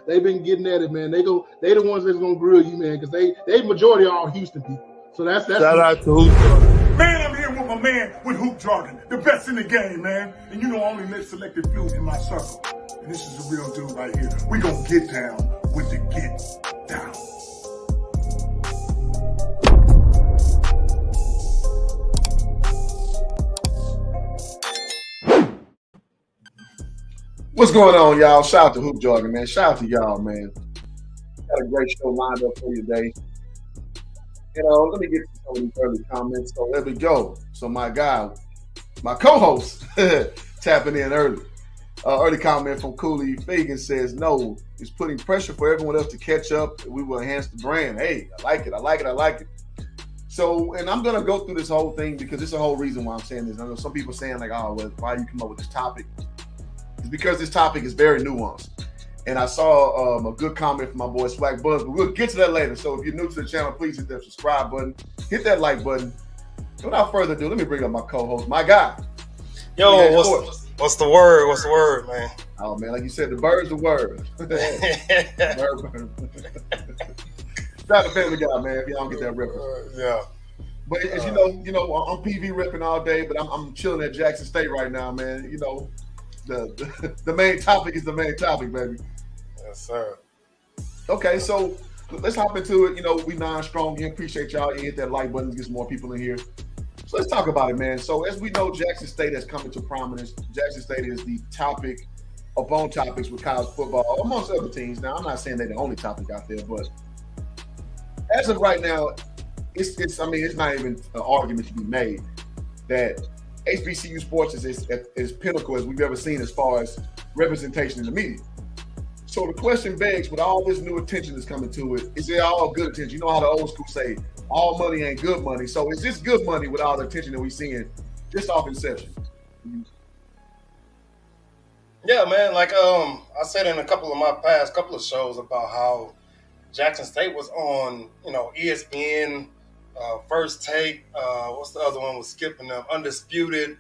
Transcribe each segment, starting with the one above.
They've been getting at it, man. They the ones that's gonna grill you, man, because they majority are all Houston people. So that's shout out to Hoop Jargon. Man, I'm here with my man with Hoop Jargon, the best in the game, man. And you know I only let selected few in my circle. And this is the real dude right here. We gonna get down with the get down. What's going on, y'all? Shout out to Hoop Jargon, man. Shout out to y'all, man. Got a great show lined up for you today. Let me get to some of these early comments. So there we go. So my guy, my co-host, tapping in early. Early comment from Cooley Fagan says, no, it's putting pressure for everyone else to catch up. We will enhance the brand. Hey, I like it. So, and I'm going to go through this whole thing because it's the whole reason why I'm saying this. I know some people saying like, oh, well, why do you come up with this topic? It's because this topic is very nuanced. And I saw a good comment from my boy Swac Buzz, but we'll get to that later. So if you're new to the channel, please hit that subscribe button, hit that like button. So without further ado, let me bring up my co-host, my guy. Yo, what's the word? What's the word, man? Oh, man, like you said, the bird's the word. Bird. Shout out to Family Guy, man, if y'all don't get that reference. Yeah. But as you know, I'm PV ripping all day, but I'm chilling at Jackson State right now, man. The main topic is the main topic, baby. Yes, sir. Okay, so let's hop into it. We 9 strong here. Appreciate y'all. You hit that like button to get some more people in here. So let's talk about it, man. So as we know, Jackson State has come into prominence. Jackson State is the topic of on topics with college football, amongst other teams. Now, I'm not saying they're the only topic out there, but as of right now, it's not even an argument to be made that HBCU sports is as pinnacle as we've ever seen as far as representation in the media. So the question begs, with all this new attention that's coming to it, is it all good attention? You know how the old school say, all money ain't good money. So is this good money with all the attention that we're seeing just off inception? Yeah, man. Like I said in a couple of my past couple of shows about how Jackson State was on, ESPN, First Take. What's the other one? Was skipping them. Undisputed.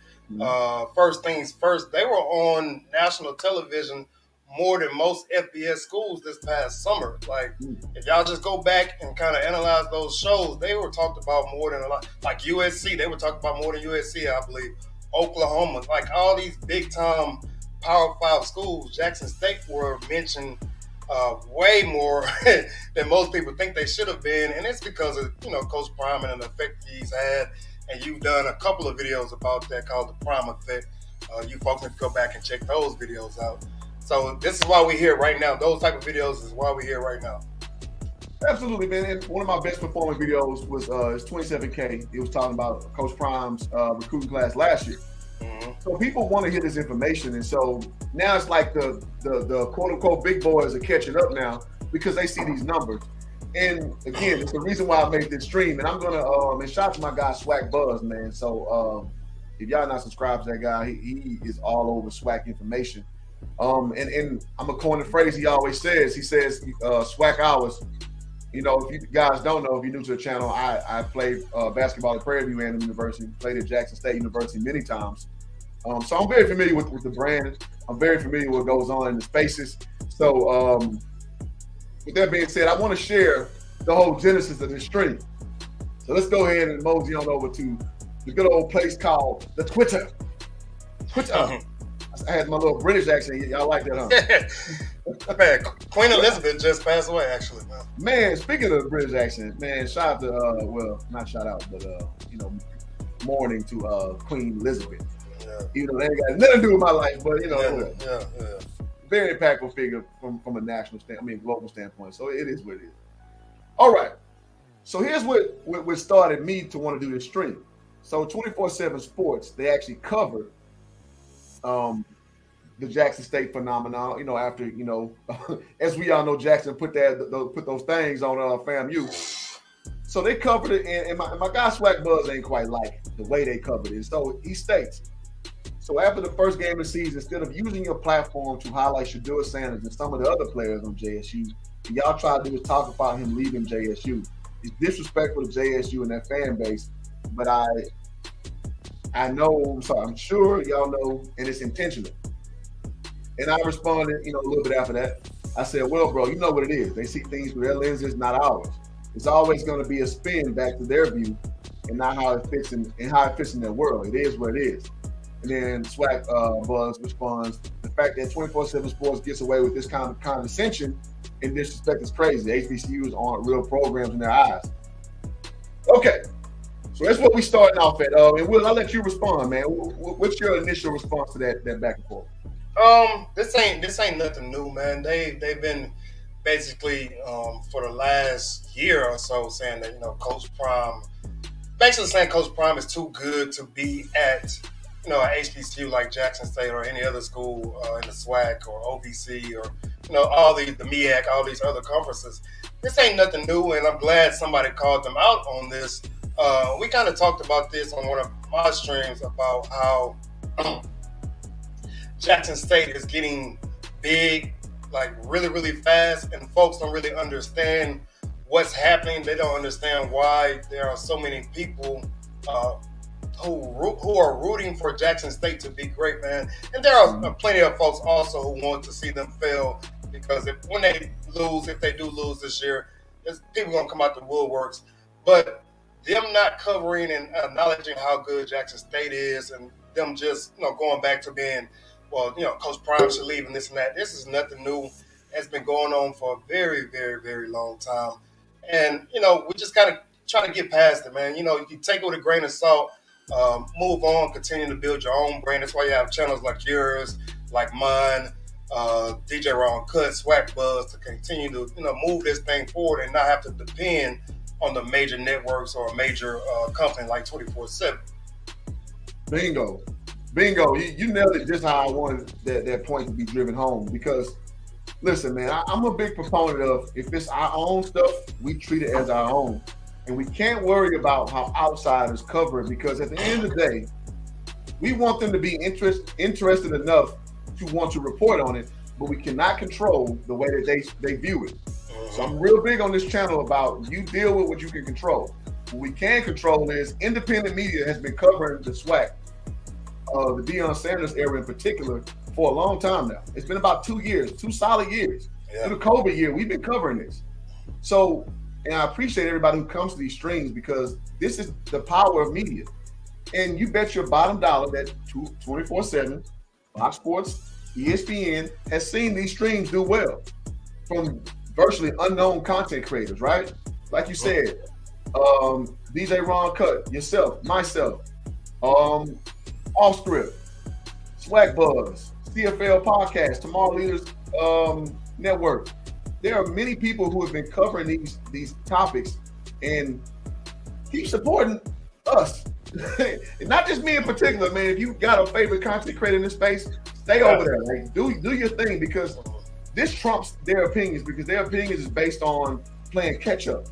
First Things First. They were on national television more than most FBS schools this past summer. Like, if y'all just go back and kind of analyze those shows, they were talked about more than a lot. Like USC, they were talked about more than USC, I believe. Oklahoma, like all these big time Power 5 schools, Jackson State were mentioned way more than most people think they should have been, and it's because of Coach Prime and the effect he's had. And you've done a couple of videos about that called the Prime Effect. You folks need to go back and check those videos out. So this is why we're here right now. Those type of videos is why we're here right now. Absolutely, man. And one of my best performing videos was his 27K. It was talking about Coach Prime's recruiting class last year. Mm-hmm. So people want to hear this information, and so now it's like the quote unquote big boys are catching up now because they see these numbers. And again, it's the reason why I made this stream. And I'm gonna and shout out to my guy Swac Buzz, man. So if y'all not subscribed to that guy, he is all over SWAC information. And I'm gonna coin the phrase he always says. He says SWAC hours. If you guys don't know, if you're new to the channel, I played basketball at Prairie View University, played at Jackson State University many times. So I'm very familiar with the brand. I'm very familiar with what goes on in the spaces. So with that being said, I want to share the whole genesis of this stream. So let's go ahead and mosey on over to the good old place called the Twitter. I had my little British accent. Y'all like that, huh? Man, Queen Elizabeth just passed away, actually. Man, speaking of the British accent, man, shout out to, well, not shout out, but, mourning to Queen Elizabeth. Yeah. Even though they ain't got nothing to do with my life, but, Yeah. very impactful figure from a national global standpoint. So it is what it is. All right. So here's what started me to want to do this stream. So 24/7 Sports, they actually cover the Jackson State phenomenon. After as we all know, Jackson put those things on FAMU. So they covered it, and my guy Swac Buzz ain't quite like the way they covered it. So he states, so after the first game of the season, instead of using your platform to highlight Shedeur Sanders and some of the other players on JSU, y'all try to do is talk about him leaving JSU. It's disrespectful to JSU and their fan base, but I know, I'm sure y'all know, and it's intentional. And I responded, a little bit after that. I said, well, bro, you know what it is. They see things through their lenses, not ours. It's always going to be a spin back to their view and not how it fits in their world. It is what it is. And then Swac Buzz responds, the fact that 24/7 Sports gets away with this kind of condescension and disrespect is crazy. HBCUs aren't real programs in their eyes. Okay, so that's what we starting off at. And Will, I'll let you respond, man. What's your initial response to that back and forth? This ain't nothing new, man. They've been basically for the last year or so saying that Coach Prime is too good to be at an HBCU like Jackson State or any other school in the SWAC or OVC or all the MEAC, all these other conferences. This ain't nothing new, and I'm glad somebody called them out on this. We kind of talked about this on one of my streams about how Jackson State is getting big, like really, really fast, and folks don't really understand what's happening. They don't understand why there are so many people who are rooting for Jackson State to be great, man. And there are plenty of folks also who want to see them fail, because if they do lose this year, there's people gonna come out the woodworks. But them not covering and acknowledging how good Jackson State is, and them just going back to being, Coach Prime should leave and this and that. This is nothing new. It's been going on for a very, very, very long time. And, we just got to try to get past it, man. You take it with a grain of salt, move on, continue to build your own brand. That's why you have channels like yours, like mine, DJ Ron Cut, Swac Buzz, to continue to, move this thing forward and not have to depend on the major networks or a major company like 24/7. Bingo. You nailed it just how I wanted that point to be driven home. Because, listen, man, I'm a big proponent of, if it's our own stuff, we treat it as our own. And we can't worry about how outsiders cover it, because at the end of the day, we want them to be interested enough to want to report on it, but we cannot control the way that they view it. So I'm real big on this channel about you deal with what you can control. What we can control is independent media has been covering the SWAC, the Deion Sanders era in particular, for a long time now. It's been about 2 years, 2 solid years. Yeah. Through the COVID year, we've been covering this. So, and I appreciate everybody who comes to these streams, because this is the power of media. And you bet your bottom dollar that 24/7, Fox Sports, ESPN has seen these streams do well from virtually unknown content creators, right? Like you said, DJ Ron Cut, yourself, myself, Off Script, Swac Buzz, CFL Podcast, Tomorrow Leaders Network. There are many people who have been covering these topics, and keep supporting us. And not just me in particular, man. If you got a favorite content creator in this space, stay over there. Like, do your thing, because this trumps their opinions, because their opinions is based on playing catch up,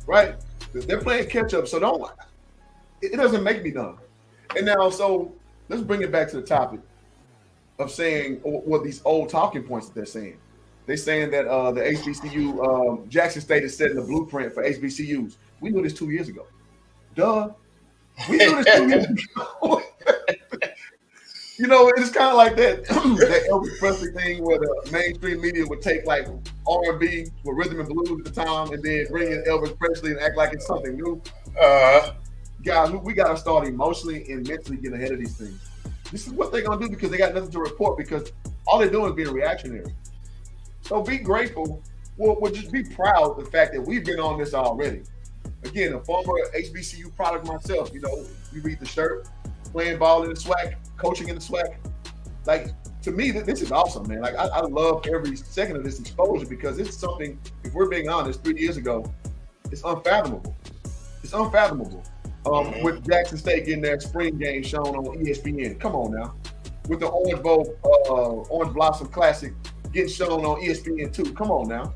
right? They're playing catch up, so it doesn't make me dumb. And now, so let's bring it back to the topic of saying what these old talking points that they're saying. They're saying that the HBCU, Jackson State is setting the blueprint for HBCUs. We knew this 2 years ago. Duh. We knew this 2 years ago. You know, it's kind of like that that Elvis Presley thing where the mainstream media would take like R&B with rhythm and blues at the time, and then bring in Elvis Presley and act like it's something new. Guys, we got to start emotionally and mentally getting ahead of these things. This is what they're gonna do because they got nothing to report, because all they're doing is being reactionary. So be grateful. We'll just be proud of the fact that we've been on this already. Again, a former HBCU product myself. You know, you read the shirt, playing ball in the SWAC, coaching in the SWAC. Like, to me, this is awesome, man. Like, I love every second of this exposure, because it's something, if we're being honest, 3 years ago, it's unfathomable. It's unfathomable. With Jackson State getting their spring game shown on ESPN. Come on now. With the Orange Bowl, Orange Blossom Classic getting shown on ESPN too. Come on now.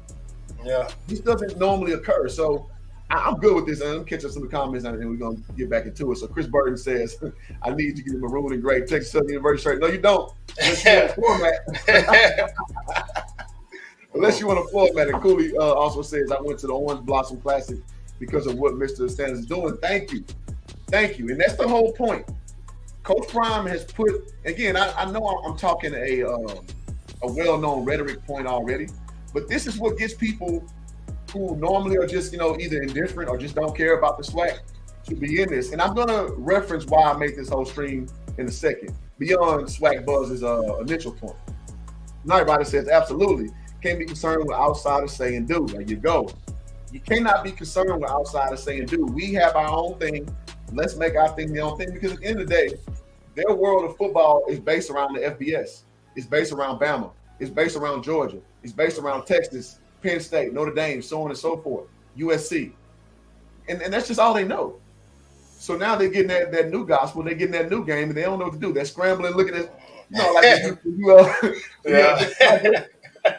Yeah. This doesn't normally occur. So I'm good with this. I'm going to catch up some of the comments and then we're going to get back into it. So Chris Burton says, I need to get a maroon and gray Texas Southern University shirt. No, you don't. Unless you want a format. Unless you want a format. And Cooley also says, I went to the Orange Blossom Classic because of what Mr. Sanders is doing. Thank you. Thank you. And that's the whole point. Coach Prime has put, again, I know I'm talking a well-known rhetoric point already, but this is what gets people who normally are just, either indifferent or just don't care about the SWAC to be in this. And I'm going to reference why I make this whole stream in a second, beyond SWAC Buzz's initial point. Now everybody says, absolutely, can't be concerned with outsiders saying do. There you go. You cannot be concerned with outsiders saying do. We have our own thing. Let's make our thing the own thing, because at the end of the day, their world of football is based around the FBS. It's based around Bama. It's based around Georgia. It's based around Texas, Penn State, Notre Dame, so on and so forth, USC. And that's just all they know. So now they're getting that new gospel, they're getting that new game, and they don't know what to do. They're scrambling, looking at,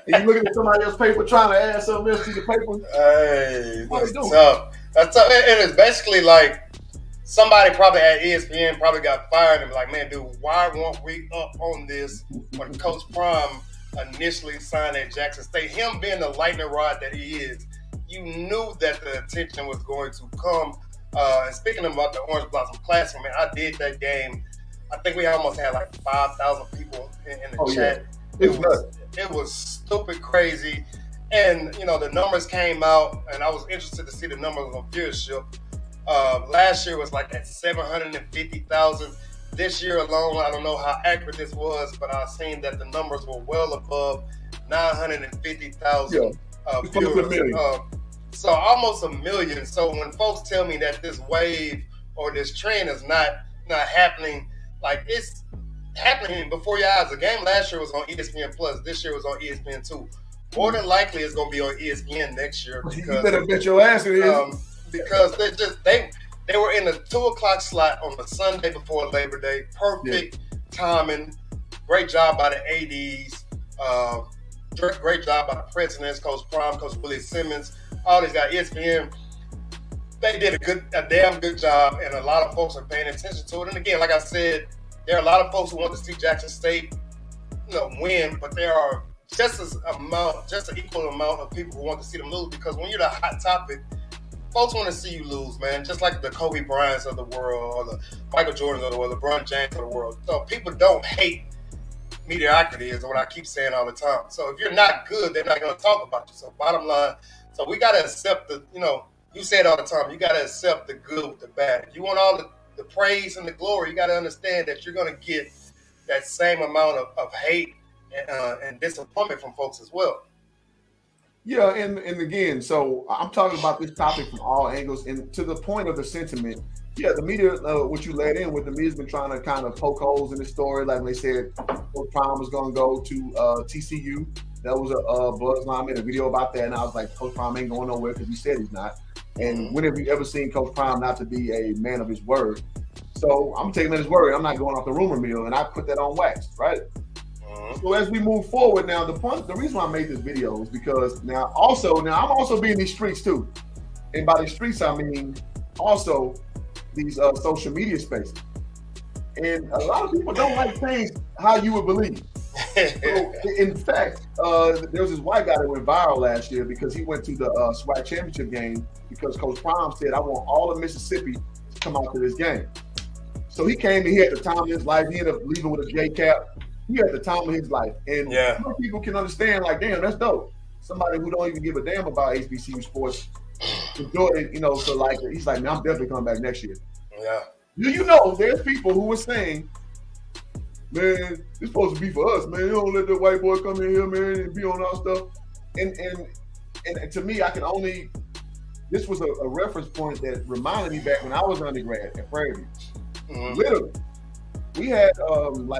you looking at somebody else's paper, trying to add something else to the paper. Hey, that's tough. That's tough. And it's basically like somebody probably at ESPN probably got fired and be like, man, dude, why weren't we up on this when Coach Prime initially signed at Jackson State? Him being the lightning rod that he is, you knew that the attention was going to come. And speaking about the Orange Blossom Classic, man, I did that game. I think we almost had like 5,000 people in the chat. Yeah. It was stupid crazy. And, the numbers came out, and I was interested to see the numbers on viewership. Last year was like at 750,000. This year alone, I don't know how accurate this was, but I've seen that the numbers were well above 950,000 viewers. So almost 1 million. So when folks tell me that this wave or this trend is not happening, like it's happening before your eyes. The game last year was on ESPN Plus. This year was on ESPN2. More than likely, it's going to be on ESPN next year. Because, you better bet your ass it is. Because they were in the 2:00 slot on the Sunday before Labor Day. Perfect timing. Great job by the ADs. Great job by the presidents, Coach Prime, Coach Willie Simmons. All these guys, ESPN. They did a damn good job, and a lot of folks are paying attention to it. And again, like I said, there are a lot of folks who want to see Jackson State, win, but there are just an equal amount of people who want to see them lose, because when you're the hot topic, folks want to see you lose, man. Just like the Kobe Bryants of the world, or the Michael Jordans of the world, LeBron James of the world. So people don't hate mediocrity, is what I keep saying all the time. So if you're not good, they're not going to talk about you. So bottom line, so we got to accept you say it all the time, you got to accept the good with the bad. If you want all the praise and the glory, you got to understand that you're going to get that same amount of hate and disappointment from folks as well. Yeah, and again, so I'm talking about this topic from all angles, and to the point of the sentiment. Yeah, the media, what you led in with, the media's been trying to kind of poke holes in the story. Like when they said Coach Prime was going to go to TCU. That was a buzz line. I made a video about that, and I was like, Coach Prime ain't going nowhere because he said he's not. And when have you ever seen Coach Prime not to be a man of his word? So I'm taking his word. I'm not going off the rumor mill, and I put that on wax, right? So as we move forward now, the reason why I made this video is because now I'm also being these streets too. And by the streets, I mean also these social media spaces. And a lot of people don't like things how you would believe. So, in fact, there was this white guy that went viral last year because he went to the SWAC championship game because Coach Prime said, I want all of Mississippi to come out to this game. So he came in here at the time of his life. He ended up leaving with a J cap. He at the time of his life. And some people can understand, like, damn, that's dope. Somebody who don't even give a damn about HBCU sports enjoy it, so like he's like, man, I'm definitely coming back next year. Yeah. Do you know there's people who were saying, man, it's supposed to be for us, man. You don't let the white boy come in here, man, and be on our stuff. And to me, this was a reference point that reminded me back when I was undergrad at Prairie View. Mm-hmm. Literally, we had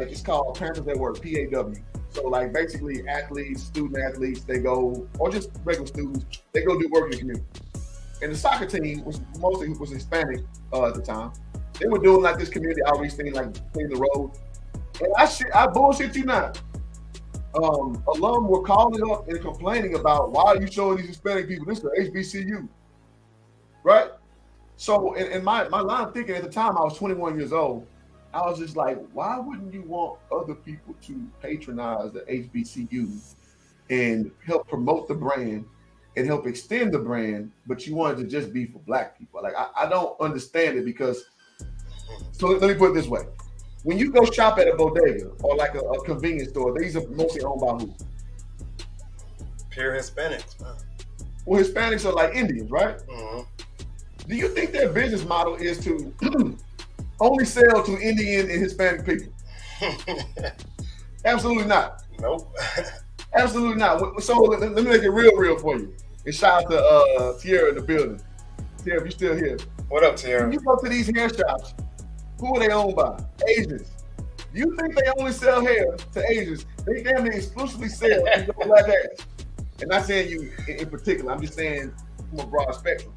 it's called Panthers at Work, PAW. So like basically athletes, student athletes, they go, or just regular students, they go do work in the community. And the soccer team was Hispanic at the time. They were doing like this community outreach thing, like clean the road. And I bullshit you not. Alum were calling up and complaining about, why are you showing these Hispanic people? This is the HBCU, right? So in my line of thinking at the time, I was 21 years old. I was just like, why wouldn't you want other people to patronize the HBCU and help promote the brand and help extend the brand, but you wanted to just be for Black people? Like, I don't understand it because, so let me put it this way. When you go shop at a bodega or like a convenience store, these are mostly owned by who? Pure Hispanics. Man. Well, Hispanics are like Indians, right? Mm-hmm. Do you think their business model is to only sell to Indian and Hispanic people? Absolutely not. Nope. Absolutely not. So let me make it real for you. And shout out to Tierra in the building. Tierra, if you're still here. What up, Tierra? When you go to these hair shops, who are they owned by? Asians. Do you think they only sell hair to Asians? They damn near exclusively sell to Black ass. And not saying you in particular, I'm just saying from a broad spectrum.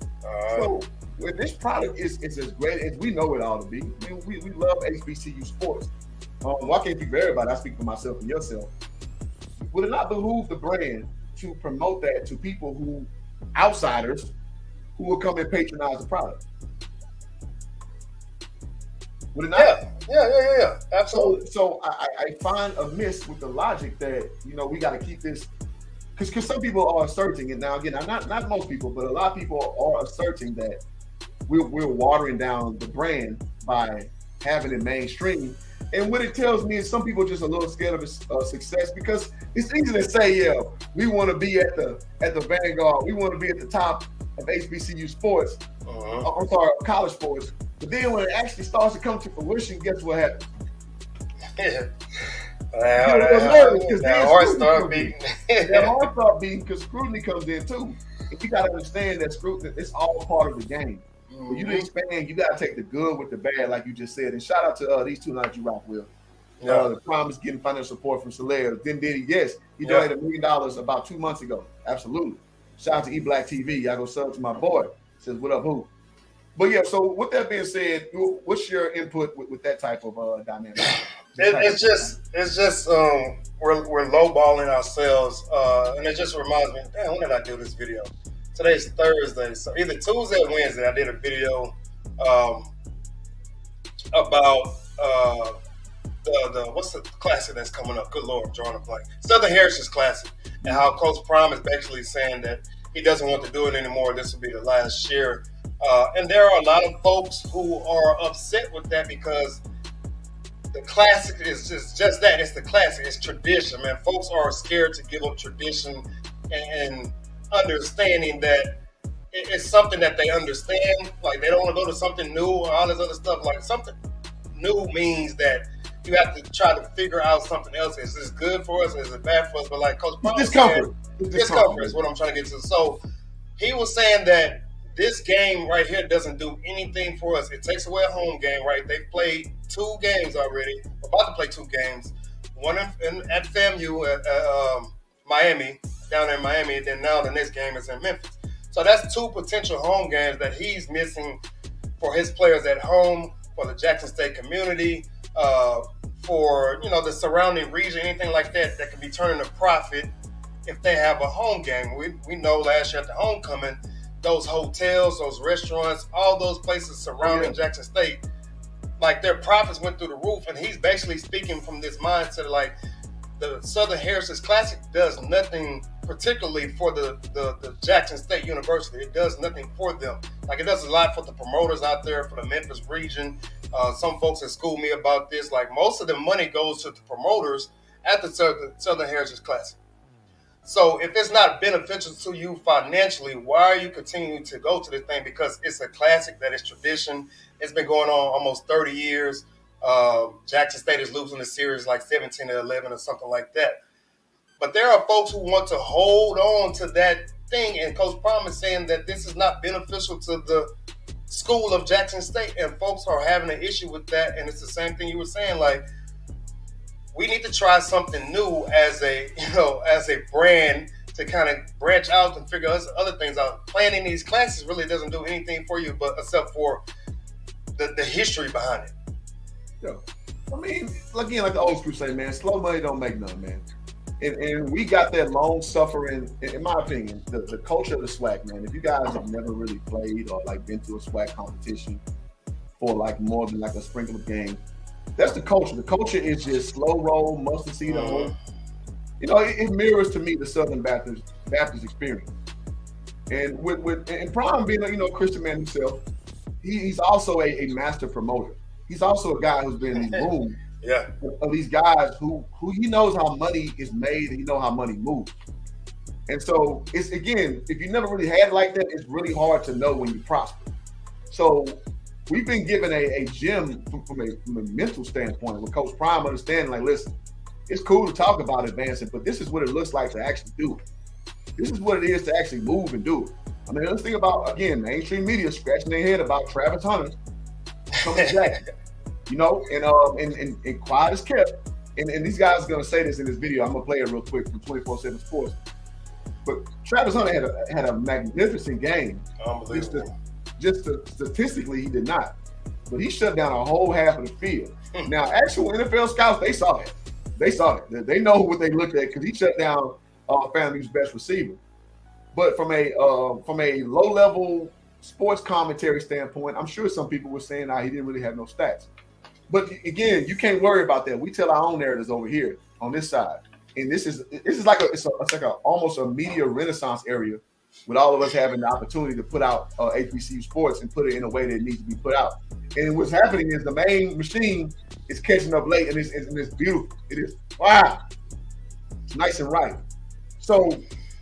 So when this product is as great as we know it ought to be, I mean, we love HBCU sports. Well, I can't speak for everybody, I speak for myself and yourself. Would it not behoove the brand to promote that to people who, outsiders, who will come and patronize the product? Would it not? Yeah. Absolutely. So I find amiss with the logic that, we got to keep this, because some people are asserting it. Now, again, not most people, but a lot of people are asserting that we're watering down the brand by having it mainstream. And what it tells me is some people are just a little scared of success, because it's easy to say, yeah, we want to be at the vanguard. We want to be at the top of HBCU sports. I'm sorry, college sports. But then when it actually starts to come to fruition, guess what happens? That heart start beating. That heart start beating because scrutiny comes in too. And you got to understand that scrutiny, it's all part of the game. When you expand, you got to take the good with the bad, like you just said. And shout out to these two nights you rock with. The Promise getting financial support from Solaire. Then Diddy, yes, he donated $1 million about 2 months ago. Absolutely. Shout out to eBlack TV. Y'all go sub to my boy. Says, what up, who? But yeah, so with that being said, what's your input with that type of dynamic? It's just we're lowballing ourselves, and it just reminds me, damn, when did I do this video? Today's Thursday, so either Tuesday or Wednesday, I did a video about the what's the classic that's coming up? Good Lord, I'm drawing a blank. Southern Heritage Classic, and how Coach Prime is basically saying that he doesn't want to do it anymore. This will be the last year. And there are a lot of folks who are upset with that because the classic is just that. It's the classic. It's tradition, man. Folks are scared to give up tradition and understanding that it's something that they understand. Like, they don't want to go to something new or all this other stuff. Like, something new means that you have to try to figure out something else. Is this good for us? Is it bad for us? But like Coach Brown said, discomfort is what I'm trying to get to. So he was saying that this game right here doesn't do anything for us. It takes away a home game, right? They played 2 games already. We're about to play 2 games. One at FAMU at Miami, down in Miami. Then now the next game is in Memphis. So that's 2 potential home games that he's missing for his players at home, for the Jackson State community, for the surrounding region, anything like that can be turned to profit if they have a home game. We know last year at the homecoming, those hotels, those restaurants, all those places surrounding Jackson State, like their profits went through the roof. And he's basically speaking from this mindset, like the Southern Heritage Classic does nothing particularly for the Jackson State University. It does nothing for them. Like, it does a lot for the promoters out there, for the Memphis region. Some folks have schooled me about this. Like, most of the money goes to the promoters at the Southern Heritage Classic. So if it's not beneficial to you financially, why are you continuing to go to this thing? Because it's a classic that is tradition. It's been going on almost 30 years. Jackson State is losing the series like 17-11 or something like that. But there are folks who want to hold on to that thing, and Coach Prom is saying that this is not beneficial to the school of Jackson State, and folks are having an issue with that. And it's the same thing you were saying, like, we need to try something new as a brand to kind of branch out and figure other things out. Planning these classes really doesn't do anything for you, but except for the history behind it. Yeah. I mean, again, like the old school say, man, slow money don't make none, man. And we got that long suffering, in my opinion, the culture of the SWAC, man. If you guys have never really played or like been to a SWAC competition for like more than like a sprinkle of game, that's the culture. The culture is just slow roll, mustard seed on. You know, it mirrors to me the Southern Baptist experience. And with Prime being a Christian man himself, he's also a master promoter. He's also a guy who's been in these rooms of these guys who he knows how money is made and he knows how money moves. And so it's, again, if you never really had it like that, it's really hard to know when you prosper. So we've been given a gem from a mental standpoint with Coach Prime understanding, like, listen, it's cool to talk about advancing, but this is what it looks like to actually do it. This is what it is to actually move and do it. I mean, let's think about, again, mainstream media scratching their head about Travis Hunter coming to Jackson, and quiet as kept. And these guys are going to say this in this video. I'm going to play it real quick from 24/7 Sports. But Travis Hunter had a magnificent game. Unbelievable. Just statistically, he did not. But he shut down a whole half of the field. Now, actual NFL scouts, they saw it. They know what they looked at because he shut down FAMU's best receiver. But from a low-level sports commentary standpoint, I'm sure some people were saying he didn't really have no stats. But again, you can't worry about that. We tell our own narratives over here on this side. And this is like almost a media renaissance area, with all of us having the opportunity to put out HBCU sports and put it in a way that it needs to be put out. And what's happening is the main machine is catching up late, and it's beautiful. It is, wow. It's nice and right. So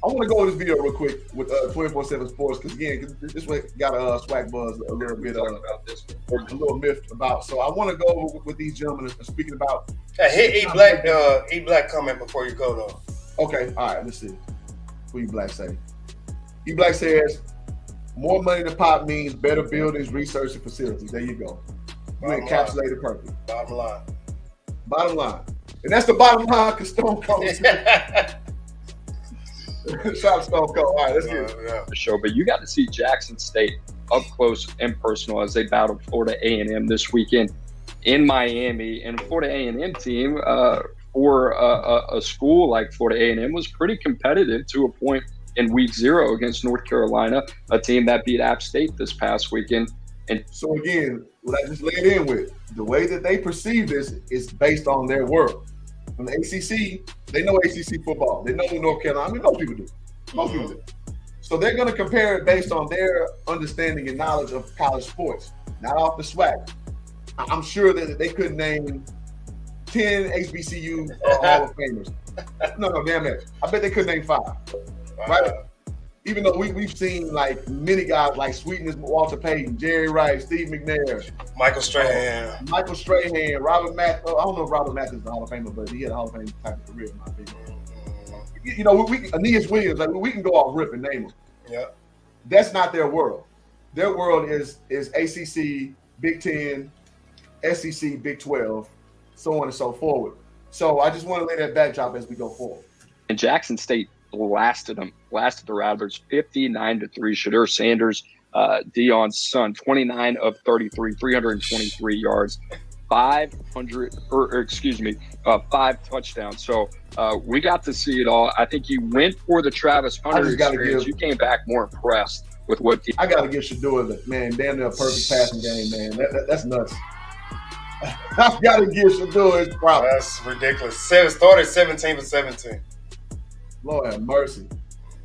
I want to go over this video real quick with 24/7 Sports, because again, this one got a SWAC buzz a little bit about this, a little myth about. So I want to go over with these gentlemen speaking about. Hit E Black comment before you go though. Okay, all right, let's see. What E Black say? E Black says, more money to pop means better buildings, research, and facilities. There you go. You encapsulated perfect. Bottom line. And that's the bottom line because Stone Cold. Shout out Stone Cold. All right, let's get it. For sure. But you got to see Jackson State up close and personal as they battled Florida A&M this weekend in Miami. And Florida A&M team for a school like Florida A&M was pretty competitive to a point in week 0 against North Carolina, a team that beat App State this past weekend. And so again, what I just laid in with, the way that they perceive this is based on their world. From the ACC, they know ACC football. They know North Carolina. I mean, most people do. Most people do. So they're going to compare it based on their understanding and knowledge of college sports, not off the SWAC. I'm sure that they could name 10 HBCU Hall of Famers. No, damn it. I bet they could name 5. Right? Even though we've seen like many guys like Sweetness, Walter Payton, Jerry Rice, Steve McNair, Michael Strahan, Robert Mathis. I don't know if Robert Mathis is a Hall of Famer, but he had a Hall of Fame type of career in my opinion. We Aeneas Williams, like we can go off rip and name them. Yeah, that's not their world. Their world is ACC, Big 10, SEC, Big 12, so on and so forward. So I just want to lay that backdrop as we go forward. And Jackson State blasted the Rattlers 59-3. Shadur Sanders, Deion's son, 29 of 33, 323 yards, 5 touchdowns. So we got to see it all. I think you went for the Travis Hunter experience. You came back more impressed with what I got to give Shadur the man, damn near a perfect passing game, man. That's nuts. I got to give Shadur his props. That's ridiculous. Started 17 for 17. Lord have mercy.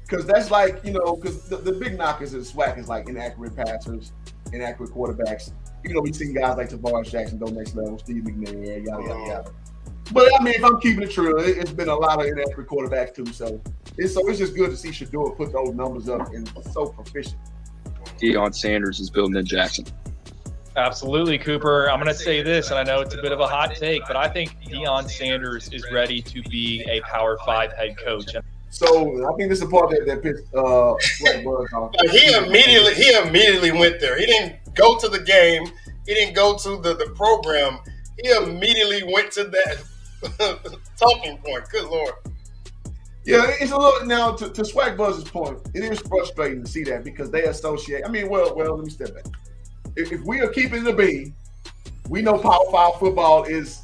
Because that's like, because the big knockers in SWAC is like inaccurate passers, inaccurate quarterbacks. We've seen guys like Tavares Jackson go next level, Steve McNair, yada, yada, yada. But, I mean, if I'm keeping it true, it's been a lot of inaccurate quarterbacks too. So it's just good to see Shedeur put those numbers up and so proficient. Deion Sanders is building in Jackson. Absolutely, Cooper. I'm going to say this, and I know it's a bit of a hot take, but I think Deion Sanders is ready to be a Power 5 head coach. So I think this is the part that pissed Sweat Buzz off. He immediately went there. He didn't go to the game. He didn't go to the program. He immediately went to that talking point. Good Lord. Yeah, it's a little now to Swag Buzz's point. It is frustrating to see that because they associate. I mean, well, let me step back. If we are keeping the beam, we know Power 5 football is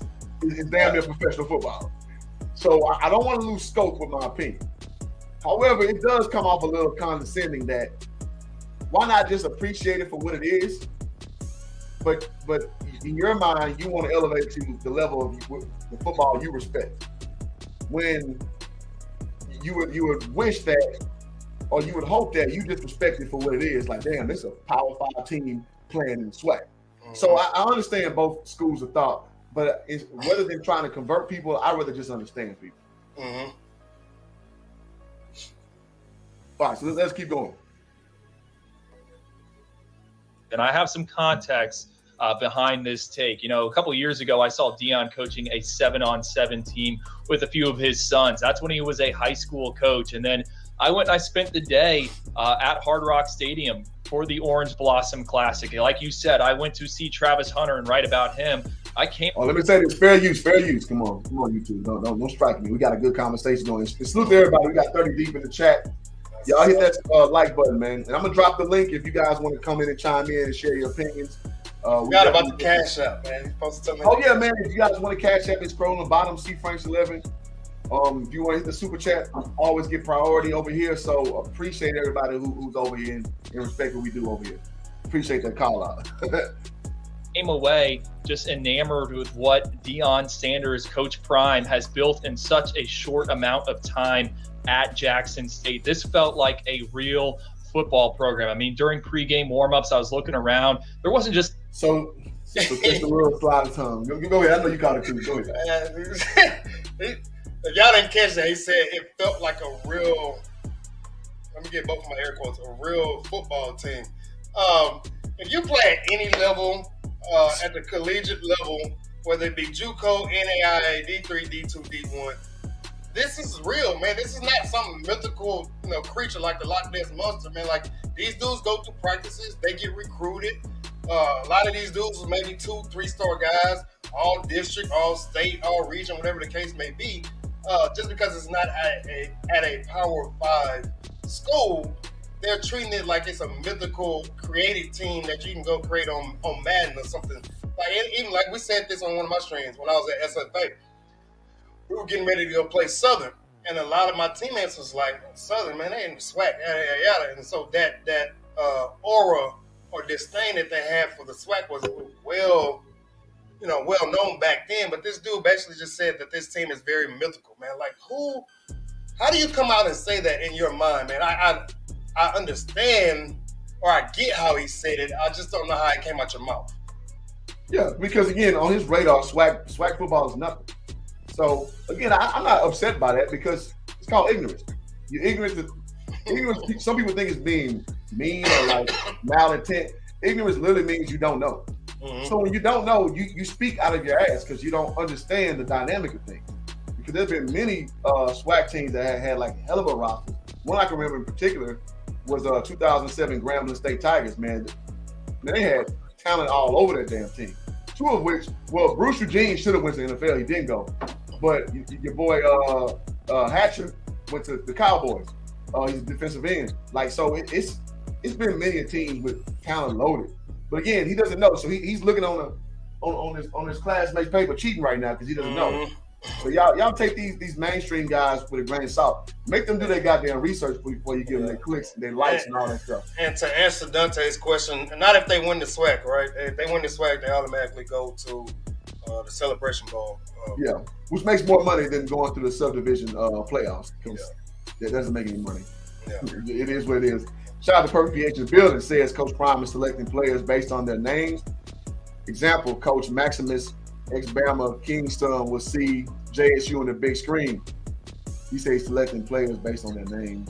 damn near professional football. So I don't want to lose scope with my opinion. However, it does come off a little condescending that why not just appreciate it for what it is? But in your mind, you want to elevate to the level of the football you respect. When you would wish that, or you would hope that you just respect it for what it is. Like, damn, this is a Power 5 team playing in SWAC. So I understand both schools of thought, but rather than trying to convert people, I'd rather just understand people. Mm-hmm. All right, so let's keep going. And I have some context behind this take. A couple of years ago, I saw Deion coaching a 7-on-7 team with a few of his sons. That's when he was a high school coach. And then I went and I spent the day at Hard Rock Stadium for the Orange Blossom Classic. Like you said, I went to see Travis Hunter and write about him. Let me say this: fair use. Come on, YouTube. Don't strike me. We got a good conversation going. Salute to everybody. We got 30 deep in the chat. Y'all hit that like button, man. And I'm gonna drop the link if you guys want to come in and chime in and share your opinions. We got about the Cash App, man. You're supposed to tell me. Oh yeah, man. If you guys want to Cash App, it's scroll on the bottom. See Franks 11. If you want to hit the super chat, always get priority over here. So appreciate everybody who's over here and respect what we do over here. Appreciate that call out. Came away just enamored with what Deion Sanders, Coach Prime, has built in such a short amount of time at Jackson State. This felt like a real football program. I mean, during pregame warmups, I was looking around. There wasn't just so catch the real slide of tongue. Go ahead. I know you caught it too. Go ahead. If y'all didn't catch that, he said it felt like a real. Let me get both of my air quotes. A real football team. If you play at any level, at the collegiate level, whether it be JUCO, NAIA, D3, D2, D1, this is real, man. This is not some mythical, creature like the Loch Ness Monster, man. Like, these dudes go through practices, they get recruited. A lot of these dudes was maybe 2-3-star guys, all district, all state, all region, whatever the case may be. Just because it's not at a Power 5 school, they're treating it like it's a mythical, creative team that you can go create on Madden or something. Like, even like we said this on one of my streams when I was at SFA. We were getting ready to go play Southern, and a lot of my teammates was like, Southern, man, they ain't SWAC, yada, yada, yada. And so that aura or disdain that they had for the SWAC was well known back then. But this dude basically just said that this team is very mythical, man. Like, how do you come out and say that in your mind, man? I understand, or I get how he said it. I just don't know how it came out your mouth. Yeah, because again, on his radar, SWAC football is nothing. So again, I'm not upset by that because it's called ignorance. You're ignorant. Ignorance. Some people think it's being mean or like malintent. Ignorance literally means you don't know. Mm-hmm. So when you don't know, you speak out of your ass because you don't understand the dynamic of things. Because there's been many SWAC teams that had like a hell of a roster. One I can remember in particular was 2007 Grambling State Tigers. Man, they had talent all over that damn team. Two of which, Bruce Eugene should have went to the NFL. He didn't go. But your boy Hatcher went to the Cowboys. He's a defensive end. Like, so it's been many teams with talent loaded. But again, he doesn't know. So he's looking on his classmate's paper cheating right now because he doesn't know. So y'all take these mainstream guys with a grain of salt. Make them do their goddamn research before you give them their clicks and their likes and all that stuff. And to answer Dante's question, not if they win the SWAC, right? If they win the SWAC, they automatically go to the Celebration Bowl. Yeah, which makes more money than going through the subdivision playoffs. Yeah. That doesn't make any money. Yeah. It is what it is. Shout out to Perfect PH's building says Coach Prime is selecting players based on their names. Example, Coach Maximus, ex-Bama Kingston will see JSU on the big screen. He says selecting players based on their names.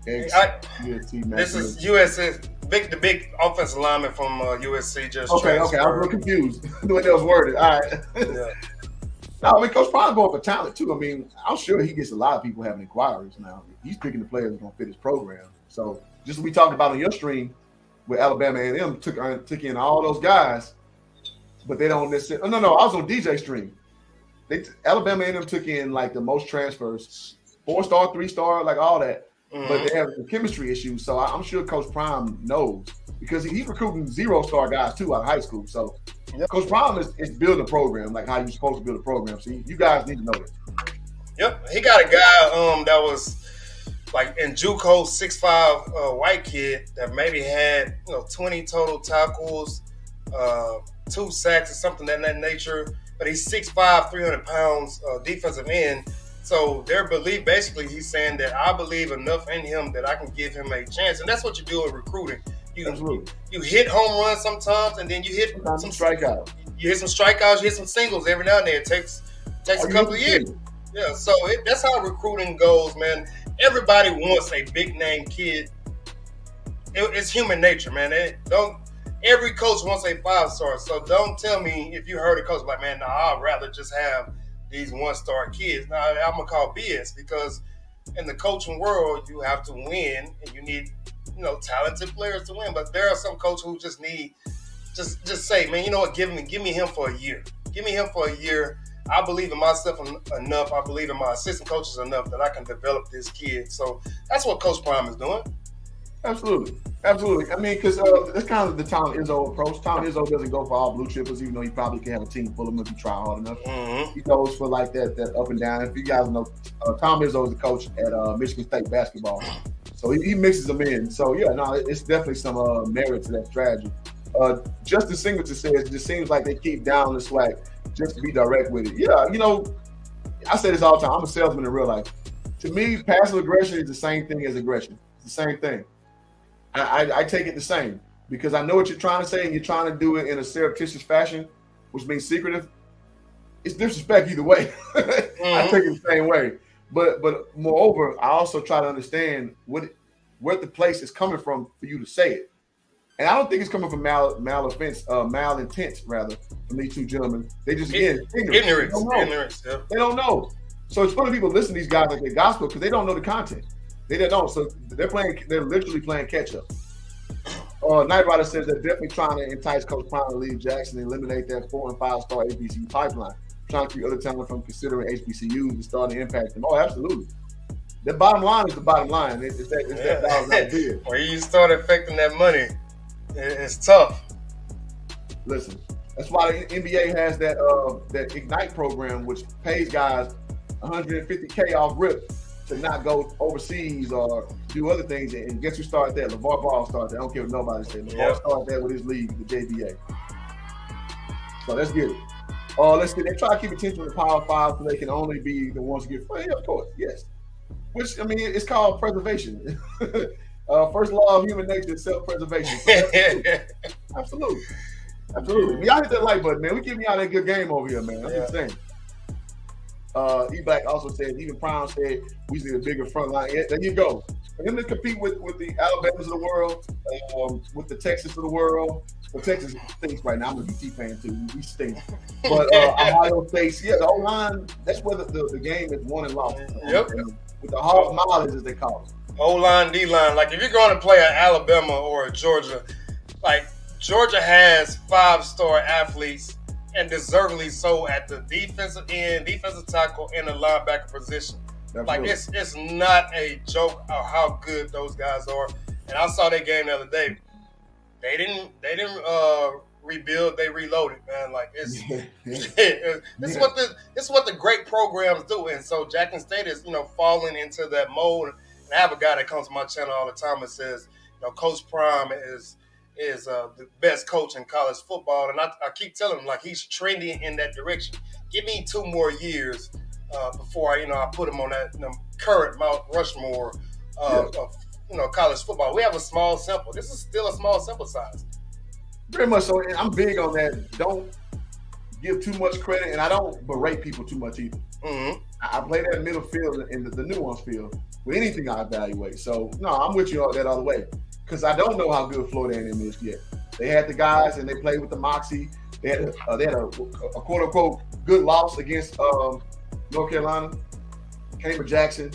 This is USC, the big offensive lineman from USC. Just okay. I was a little confused the way that was worded. All right. Yeah. No, I mean, Coach Prime going for talent too. I mean, I'm sure he gets a lot of people having inquiries now. He's picking the players that's going to fit his program. So just what we talked about on your stream, where Alabama A&M took in all those guys, but they don't necessarily. No, I was on DJ stream. Alabama A&M took in like the most transfers, 4-star, 3-star, like all that. Mm-hmm. But they have the chemistry issues. So I'm sure Coach Prime knows because he's recruiting 0-star guys too out of high school. So Coach Prime is building a program like how you're supposed to build a program. So you guys need to know this. Yep, he got a guy that was like in JUCO, 6'5" white kid that maybe had 20 total tackles, 2 sacks or something of that nature. But he's 6'5", 300 pounds, defensive end. So their belief, basically, he's saying that I believe enough in him that I can give him a chance, and that's what you do in recruiting. You hit home runs sometimes, and then you hit some strikeouts. You hit some strikeouts, you hit some singles every now and then. It takes a couple of years. Yeah, so that's how recruiting goes, man. Everybody wants a big name kid. It's human nature, man. Every coach wants a 5-star. So don't tell me if you heard a coach like, man, no, I'd rather just have these 1-star kids. Now I'm gonna call BS because in the coaching world you have to win and you need talented players to win. But there are some coaches who just need just say, man, you know what, give me him for a year. Give me him for a year. I believe in myself enough. I believe in my assistant coaches enough that I can develop this kid. So that's what Coach Prime is doing. Absolutely. I mean, because that's kind of the Tom Izzo approach. Tom Izzo doesn't go for all blue chippers, even though he probably can have a team full of them if you try hard enough. Mm-hmm. He goes for like that up and down. If you guys know, Tom Izzo is the coach at Michigan State basketball, so he mixes them in. So yeah, no, it's definitely some merit to that strategy. Justin Singleton says it just seems like they keep down the SWAC just to be direct with it. Yeah, I say this all the time. I'm a salesman in real life. To me, passive aggression is the same thing as aggression. It's the same thing. I take it the same because I know what you're trying to say and you're trying to do it in a surreptitious fashion, which means secretive. It's disrespect either way. Mm-hmm. I take it the same way. But moreover, I also try to understand where the place is coming from for you to say it. And I don't think it's coming from malintent, rather, from these two gentlemen. They just, ignorance. Yeah. They don't know. So it's funny people listen to these guys like they're gospel because they don't know the content. They don't know. So they're literally playing catch up. Night Rider says they're definitely trying to entice Coach Prime to leave Jackson and eliminate that 4- and 5-star HBCU pipeline. Trying to keep other talent from considering HBCUs and starting to impact them. Oh, absolutely. The bottom line is the bottom line. It's that dollar idea. When you start affecting that money, it's tough. Listen, that's why the NBA has that Ignite program, which pays guys $150K off rip to not go overseas or do other things. And guess who started that? LeVar Ball started that. I don't care what nobody said. LeVar started that with his league, the JBA. So let's get it. Let's see. They try to keep attention to the Power 5 so they can only be the ones who get free. Of course, yes. Which, I mean, it's called preservation. First law of human nature is self-preservation. So absolutely. Y'all hit that like button, man. We giving y'all that good game over here, man. I'm just saying. E-Black also said, even Prime said, we need a bigger front line. Yeah, there you go. For him to compete with the Alabamas of the world, with the Texas of the world. Well, Texas stinks right now. I'm a UT fan too. We stink. But Ohio State, the O-line, that's where the game is won and lost. Yep. With the hard mileage, as they call it. O-line, D-line. Like, if you're going to play an Alabama or a Georgia, like, Georgia has 5-star athletes and deservedly so at the defensive end, defensive tackle, and the linebacker position. Absolutely. Like, it's not a joke of how good those guys are. And I saw that game the other day. They didn't rebuild, they reloaded, man. Like, it's what the great programs do. And so Jackson State is, falling into that mold. And I have a guy that comes to my channel all the time and says, Coach Prime is the best coach in college football. And I keep telling him, like, he's trending in that direction. Give me 2 more years before I put him on that current Mount Rushmore of college football. We have a small sample. This is still a small sample size. Very much so, and I'm big on that. Don't give too much credit, and I don't berate people too much either. Mm-hmm. I play that middle field and the nuance field with anything I evaluate. So, no, I'm with you on that all the way because I don't know how good Florida A&M is yet. They had the guys, and they played with the moxie. They had a quote-unquote good loss against North Carolina. Cambridge Jackson.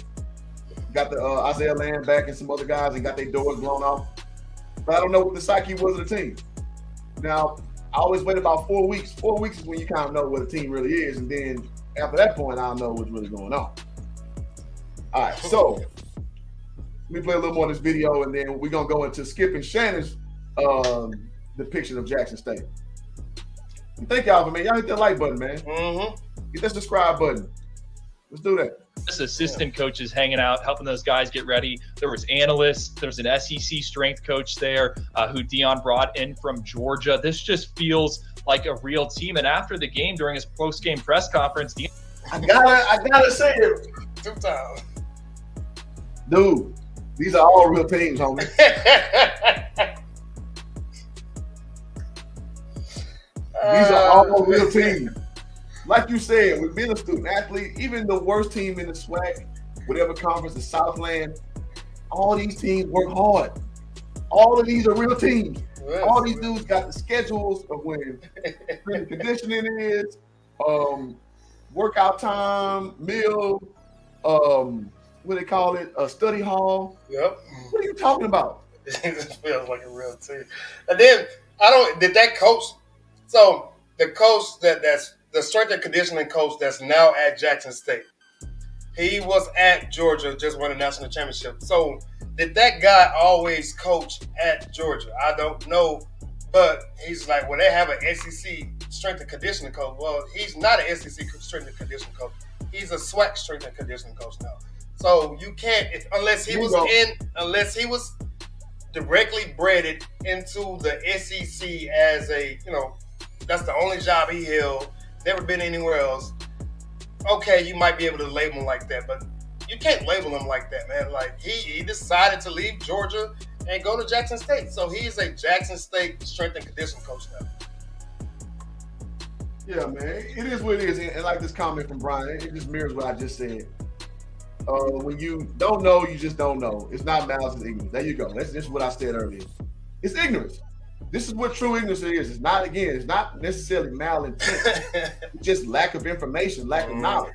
Got the Isaiah Land back and some other guys and got their doors blown off. But I don't know what the psyche was of the team. Now, I always wait about 4 weeks. 4 weeks is when you kind of know what a team really is. And then after that point, I'll know what's really going on. All right, so let me play a little more of this video, and then we're going to go into Skip and Shannon's depiction of Jackson State. Thank y'all for me. Y'all hit that like button, man. Mm-hmm. Hit that subscribe button. Let's do that. Just assistant coaches hanging out, helping those guys get ready. There was analysts. There was an SEC strength coach there who Deion brought in from Georgia. This just feels like a real team. And after the game, during his post-game press conference, Deion, I gotta say it. 2 times. Dude, these are all real teams, homie. These are all real teams. Like you said, with being a student athlete, even the worst team in the SWAC, whatever conference, the Southland, all these teams work hard. All of these are real teams. Yes. All these dudes got the schedules of when strength conditioning is, workout time, meal, what they call it, a study hall. Yep. What are you talking about? It feels like a real team. And then did that coach? So the coach that's the strength and conditioning coach that's now at Jackson State. He was at Georgia, just won a national championship. So did that guy always coach at Georgia? I don't know. But he's like, well, they have an SEC strength and conditioning coach. Well, he's not an SEC strength and conditioning coach. He's a SWAC strength and conditioning coach now. So you can't, unless he was directly breaded into the SEC as a, that's the only job he held, never been anywhere else. Okay, you might be able to label him like that, but you can't label him like that, man. Like he decided to leave Georgia and go to Jackson State. So he's a Jackson State strength and conditioning coach now. Yeah, man, it is what it is. And like this comment from Brian, it just mirrors what I just said. When you don't know, you just don't know. It's not malice, it's ignorance. There you go. That's just what I said earlier. It's ignorance. This is what true ignorance is. It's not necessarily malintent. It's just lack of information, lack of knowledge.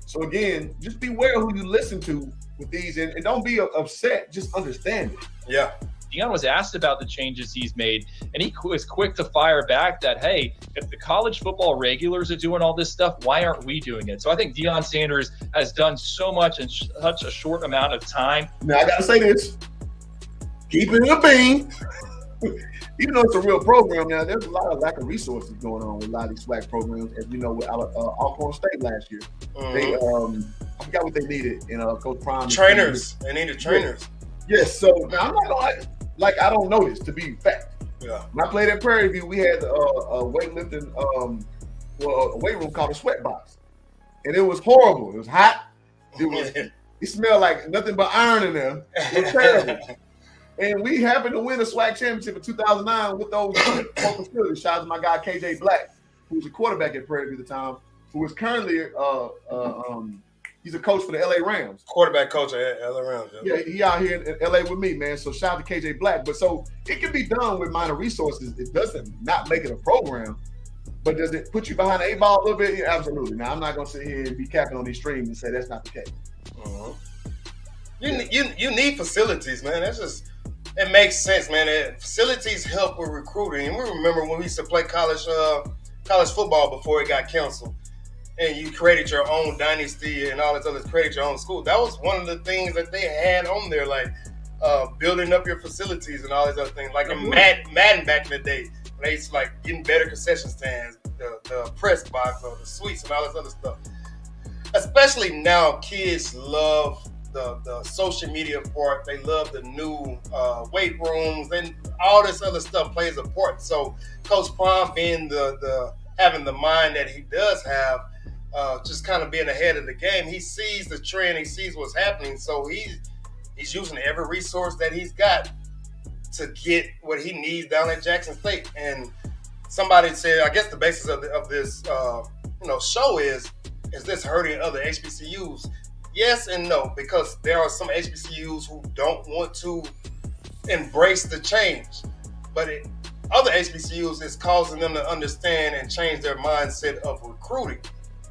So again, just beware who you listen to with these, and don't be upset. Just understand it. Yeah. Deion was asked about the changes he's made, and he was quick to fire back that, hey, if the college football regulars are doing all this stuff, why aren't we doing it? So I think Deion Sanders has done so much in such a short amount of time. Now, I got to say this. Keep it in a bean. Even though it's a real program now, there's a lot of lack of resources going on with a lot of these SWAC programs, as we know with Alcorn State last year. They, I forgot what they needed in Coach Prime. Trainers. They needed trainers. Yes, so now I'm not going to like I don't know this to be fact. Yeah. When I played at Prairie View, we had a weightlifting, a weight room called a sweat box, and it was horrible. It was hot. It smelled like nothing but iron in there. It was terrible. And we happened to win a SWAC championship in 2009 with those facilities. Shout out to my guy KJ Black, who was a quarterback at Prairie View at the time, who is currently he's a coach for the LA Rams. Quarterback coach at LA Rams. Yeah, he out here in LA with me, man. So shout out to KJ Black. But so it can be done with minor resources. It doesn't not make it a program. But does it put you behind the 8 ball a little bit? Yeah, absolutely. Now I'm not gonna sit here and be capping on these streams and say that's not the case. You need facilities, man. That's just it makes sense, man. Facilities help with recruiting. And we remember when we used to play college football before it got canceled. And you created your own dynasty and all this other, created your own school. That was one of the things that they had on there, like building up your facilities and all these other things. Like in Madden back in the day, when they used to like getting better concession stands, the press box or the suites and all this other stuff. Especially now, kids love the social media part. They love the new weight rooms and all this other stuff plays a part. So Coach Prime being the having the mind that he does have, just kind of being ahead of the game. He sees the trend, he sees what's happening, so he's using every resource that he's got to get what he needs down at Jackson State. And somebody said, I guess the basis of this show is this hurting other HBCUs? Yes and no, because there are some HBCUs who don't want to embrace the change, but other HBCUs is causing them to understand and change their mindset of recruiting,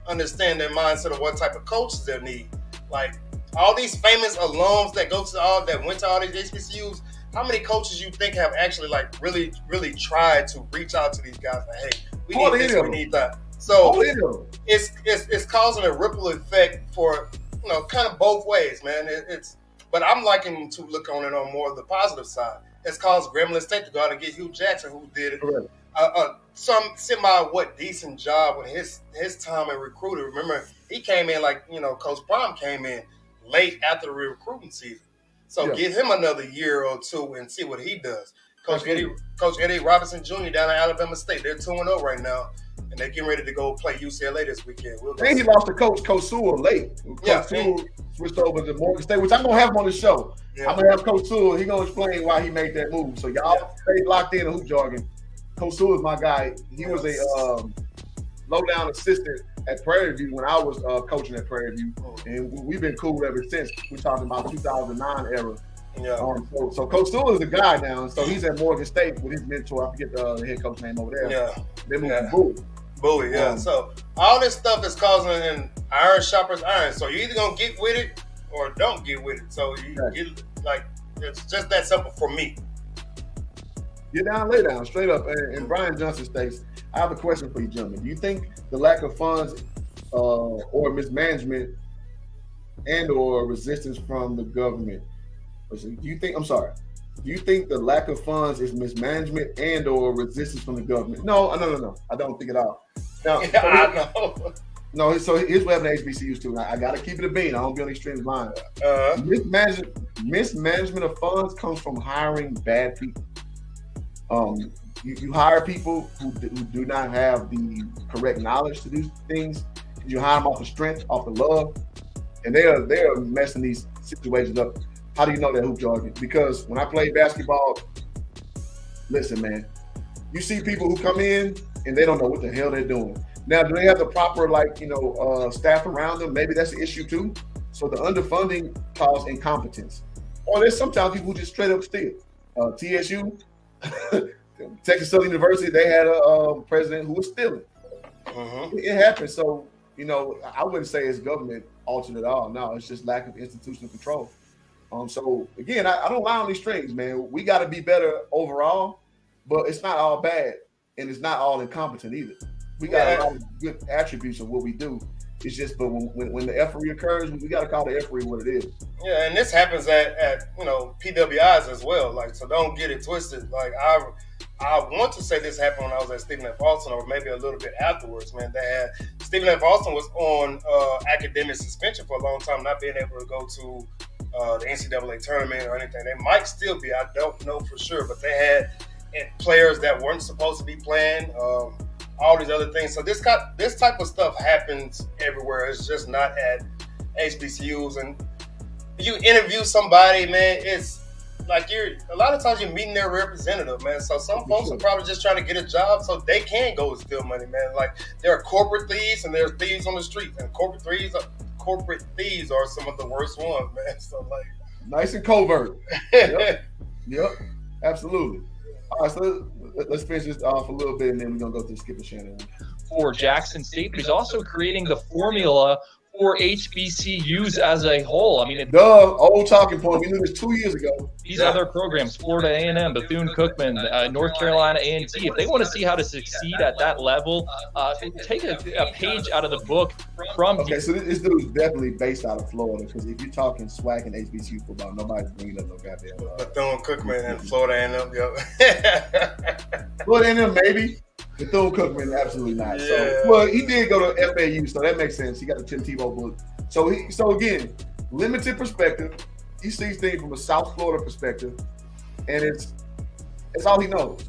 understand their mindset of what type of coaches they need. Like all these famous alums that went to all these HBCUs, how many coaches you think have actually like really, really tried to reach out to these guys? Like, hey, we need this, we need that. So it's causing a ripple effect for kind of both ways, man. But I'm liking to look on it on more of the positive side. It's caused Grambling State to go out and get Hugh Jackson, who did some decent job with his time in recruiting. Remember, he came in Coach Prime came in late after the recruiting season. So give him another year or two and see what he does. Coach Eddie Robinson Jr. down at Alabama State, they're 2-0 right now, and they're getting ready to go play UCLA this weekend. And he lost to Coach Sewell late. Coach Sewell switched over to Morgan State, which I'm going to have him on the show. Yeah. I'm going to have Coach Sewell. He's going to explain why he made that move. So y'all stay locked in hoop jargon. Coach Sewell is my guy. He was a low-down assistant at Prairie View when I was coaching at Prairie View, and we've been cool ever since. We're talking about 2009 era. Yeah. So Coach Sewell is a guy now, and so he's at Morgan State with his mentor. I forget the head coach name over there. Yeah. They moved to Bowie. Yeah. So all this stuff is causing an iron sharpens iron. So you're either gonna get with it or don't get with it. So it's just that simple for me. Get down, lay down, straight up. And Brian Johnson states, I have a question for you, gentlemen. Do you think the lack of funds or mismanagement and or resistance from the government? Do you think the lack of funds is mismanagement and or resistance from the government? No. I don't think at all. Now, I know. No, so here's what happened to HBCUs too. Now, I got to keep it a bean. I don't be on the extreme line. Mismanagement of funds comes from hiring bad people. You hire people who do not have the correct knowledge to do things. You hire them off the strength, off the love, and they are messing these situations up. How do you know that, hoop jargon? Because when I played basketball, listen, man, you see people who come in and they don't know what the hell they're doing. Now, do they have the proper staff around them? Maybe that's the issue too. So the underfunding causes incompetence. Or there's sometimes people who just straight up steal. TSU, Texas Southern University, they had a president who was stealing. It happens. So, I wouldn't say it's government altered at all. No, it's just lack of institutional control. So again, I don't lie on these strings, man. We got to be better overall, but it's not all bad and it's not all incompetent either. We got a lot of good attributes of what we do. It's just, but when the effery occurs, we got to call the effery what it is. Yeah, and this happens at PWIs as well. So don't get it twisted. I want to say this happened when I was at Stephen F. Austin, or maybe a little bit afterwards, man. Stephen F. Austin was on academic suspension for a long time, not being able to go to the NCAA tournament or anything. They might still be. I don't know for sure, but they had players that weren't supposed to be playing. All these other things. So this type of stuff happens everywhere. It's just not at HBCUs. And you interview somebody, man, it's like a lot of times you're meeting their representative, man. So some folks are probably just trying to get a job so they can go and steal money, man. Like there are corporate thieves and there's thieves on the street, and corporate thieves are some of the worst ones, man. So nice and covert. Yep, absolutely. All right, so let's finish this off a little bit, and then we're gonna go to the Skip and Shannon for Jackson State, but he's also creating the formula for HBCUs as a whole. I mean, old talking point. We knew this 2 years ago. These other programs, Florida A&M, Bethune-Cookman, North Carolina A&T, if they want to see how to succeed at that level, take a page out of the book from. Okay, so this dude is definitely based out of Florida, because if you're talking SWAC and HBCU football, nobody's bringing up no goddamn. Bethune-Cookman and Florida A&M, yep. Florida A&M, maybe. Bethune-Cookman, absolutely not. Yeah. So, well, he did go to FAU, so that makes sense. He got the Tim Tebow book. So again, limited perspective. He sees things from a South Florida perspective, and it's all he knows.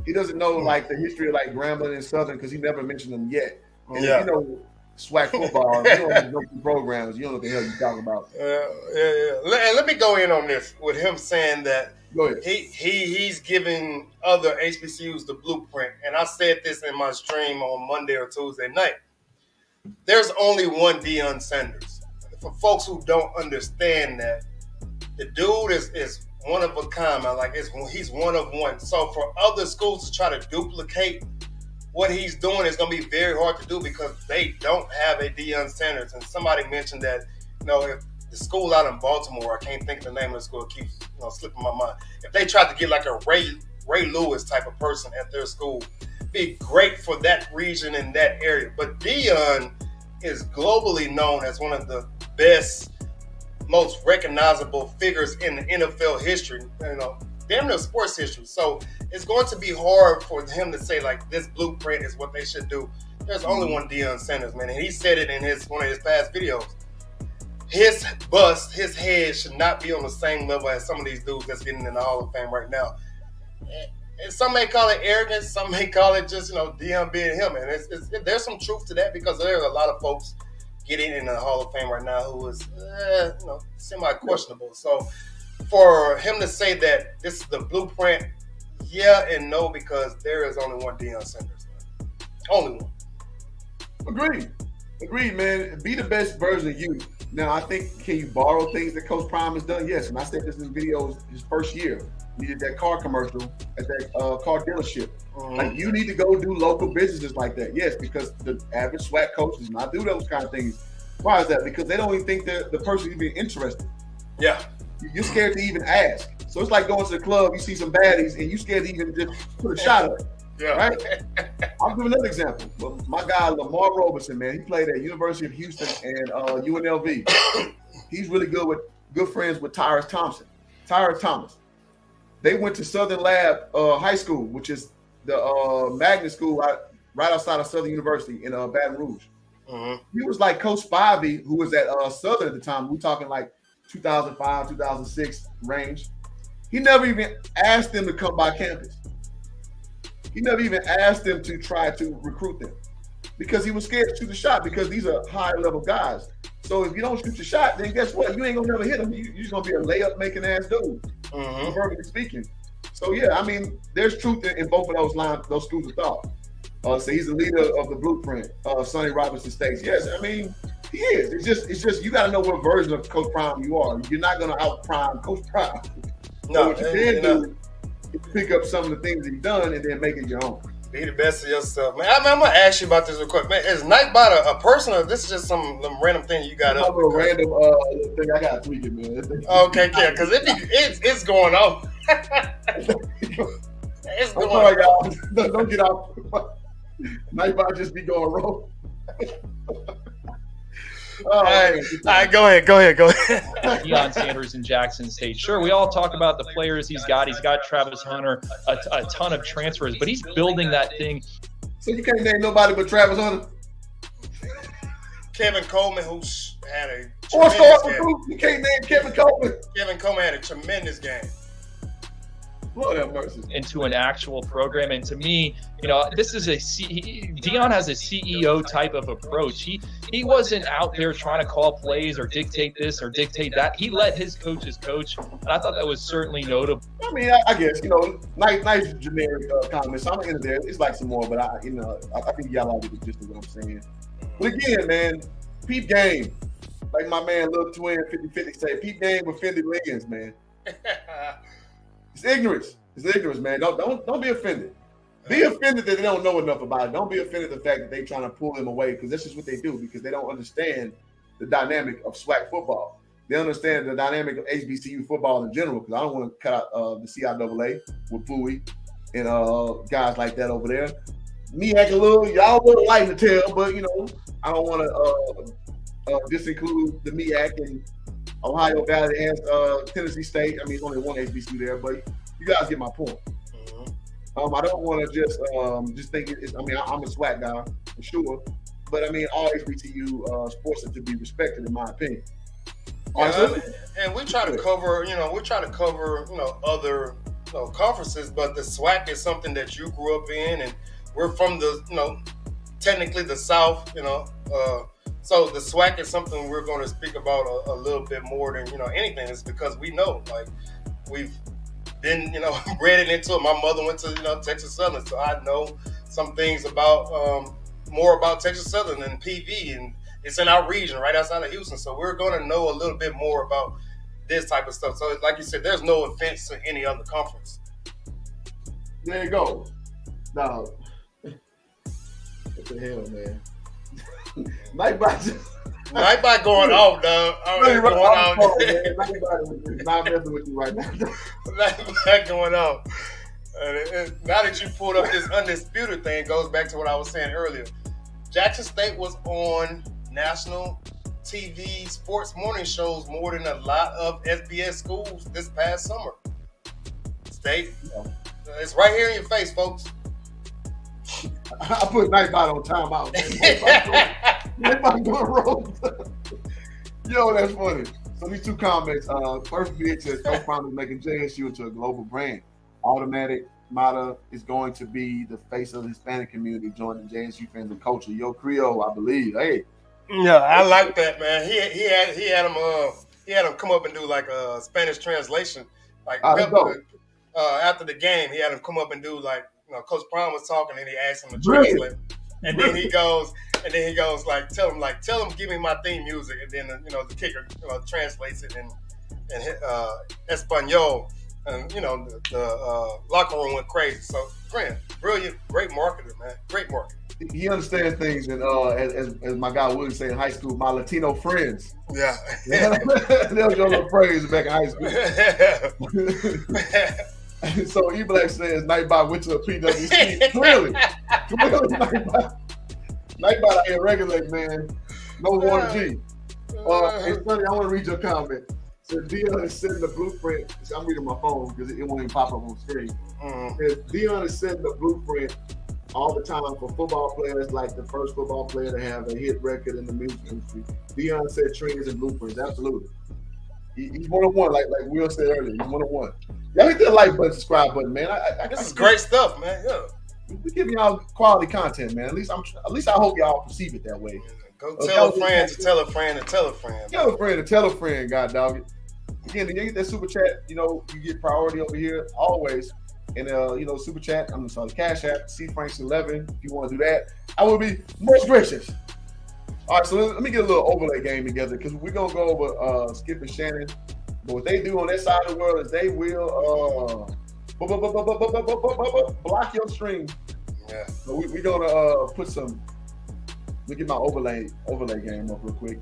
He doesn't know the history of Grambling and Southern, because he never mentioned them yet. And SWAC football. If you don't know the programs, you don't know what the hell you're talking about. Yeah. And let me go in on this with him saying that Go ahead. he's giving other HBCUs the blueprint. And I said this in my stream on Monday or Tuesday night. There's only one Deion Sanders. For folks who don't understand that, the dude is one of a kind, man. Like he's one of one. So for other schools to try to duplicate what he's doing is going to be very hard to do because they don't have a Deion Sanders. And somebody mentioned that, if the school out in Baltimore, I can't think of the name of the school, it keeps slipping my mind. If they tried to get like a Ray Lewis type of person at their school, be great for that region and that area. But Deion is globally known as one of the best, most recognizable figures in the NFL history, damn near sports history. So it's going to be hard for him to say like this blueprint is what they should do. There's only one Deion Sanders, man, and he said it in one of his past videos. His head should not be on the same level as some of these dudes that's getting in the Hall of Fame right now. And some may call it arrogance, some may call it just Deion being him, and there's some truth to that because there's a lot of folks getting in the Hall of Fame right now who is semi-questionable. So for him to say that this is the blueprint, yeah and no, because there is only one Deion Sanders. Only one. Agreed, man. Be the best version of you. Now, I think, can you borrow things that Coach Prime has done? Yes. And I said this in videos his first year. He did that car commercial at that car dealership. Mm-hmm. Like, you need to go do local businesses like that. Yes, because the average SWAC coach does not do those kind of things. Why is that? Because they don't even think that the person is even interested. Yeah. You're scared to even ask. So it's like going to the club, you see some baddies, and you're scared to even just put a shot at it. Yeah. Right? I'll give another example. Well, my guy, Lamar Roberson, man, he played at University of Houston and UNLV. He's really good friends with Tyrus Thomas. They went to Southern Lab High School, which is the magnet school right outside of Southern University in Baton Rouge. Mm-hmm. He was like Coach Spivey, who was at Southern at the time. We're talking like 2005, 2006 range. He never even asked them to come by campus. He never even asked them to try to recruit them because he was scared to shoot the shot because these are higher level guys. So if you don't shoot your shot, then guess what? You ain't gonna never hit them. You're just gonna be a layup making ass dude, verbally speaking. So yeah, I mean, there's truth in both of those lines, those schools of thought. So he's the leader of the blueprint. Sonny Robinson states, yes, I mean, he is. It's just you got to know what version of Coach Prime you are. You're not gonna out prime Coach Prime. No, what you can do is pick up some of the things he's done and then make it your own. Be the best of yourself, man. I'm gonna ask you about this real quick, man. Is Nightbot a person, or this is just some random thing you got up? A random thing I got tweeted, man. Okay, yeah, because it's going on. It's going sorry, y'all. Don't get off. Nightbot just be going wrong. All right, go ahead. Deion Sanders in Jackson State. Sure, we all talk about the players he's got. He's got Travis Hunter, a ton of transfers, but he's building that thing. So you can't name nobody but Travis Hunter? Kevin Coleman, who had a tremendous game. You can't name Kevin Coleman. Kevin Coleman had a tremendous game. Lord have mercy. Into an actual program. And to me, this is Deion has a CEO type of approach. He wasn't out there trying to call plays or dictate this or dictate that. He let his coaches coach. And I thought that was certainly notable. I mean, I guess, nice generic comments. I'm in there. It's like some more, but I think y'all all get the gist of what I'm saying. But again, man, peep game. Like my man Lil Twin 50-50 say, peep game with Fendi Liggins, man. It's ignorance, man. Don't be offended. Be offended that they don't know enough about it. Don't be offended at the fact that they're trying to pull them away because this is what they do because they don't understand the dynamic of SWAC football. They understand the dynamic of HBCU football in general because I don't want to cut out the CIAA with Bowie and guys like that over there. Me acting y'all a little light in the tail, but I don't want to disinclude the MEAC and Ohio Valley has Tennessee State. I mean, it's only one HBCU there, but you guys get my point. Mm-hmm. I don't want to just think it's. I mean, I'm a SWAC guy for sure, but I mean, all HBCU sports are to be respected, in my opinion. Yeah, and we try to cover, other conferences, but the SWAC is something that you grew up in, and we're from the, technically the South, So the SWAC is something we're going to speak about a little bit more than anything. It's because we know, like, we've been bred into it. My mother went to Texas Southern, so I know some things about more about Texas Southern and PV, and it's in our region right outside of Houston. So we're going to know a little bit more about this type of stuff. So like you said, there's no offense to any other conference. There you go. Now, what the hell, man? Nightbot going off, dog. Nightbot not messing with you right now. Nightbot going off. Now that you pulled up this undisputed thing, goes back to what I was saying earlier. Jackson State was on national TV sports morning shows more than a lot of SBS schools this past summer. State, it's right here in your face, folks. I put Nightbot on timeout. Nightbot going rogue. Yo, that's funny. So these two comments. First bid says co-founder making JSU into a global brand. Automatic motto is going to be the face of the Hispanic community, joining JSU fans and culture. Yo, Creole, I believe. Hey. Yeah, I like that, man. He had him come up and do like a Spanish translation. Like after the game, he had him come up and do like, Coach Brown was talking and he asked him to translate. And then he goes like, tell him, give me my theme music. And then the kicker translates it in Espanol. And the locker room went crazy. So Grant, brilliant, great marketer, man. Great marketer. He understands things, and as my guy Willie said in high school, my Latino friends. Yeah. They'll go to praise back in high school. So E-Black says Nightbot went to a PWC. Clearly, Nightbot out here regulate, man. No water G. It's funny, I want to read your comment. So Deion is setting the blueprint. I'm reading my phone because it won't even pop up on screen. Deion is setting the blueprint all the time for football players, like the first football player to have a hit record in the music industry. Deion set trends and blueprints. Absolutely. He's one-on-one, like Will said earlier. He's one-on-one. Y'all hit that like button, subscribe button, man. This is great stuff, man. Yeah. We're giving y'all quality content, man. At least I hope y'all perceive it that way. Go tell a friend to tell a friend to tell a friend. Tell a friend to tell a friend, God dog it. Again, you get that super chat, you get priority over here always. And super chat, Cash App, CFranks11. If you want to do that, I will be most gracious. All right, so let me get a little overlay game together because we're gonna go over Skip and Shannon. But what they do on that side of the world is they will block your stream. Yeah. So we're gonna put some. Let me get my overlay game up real quick.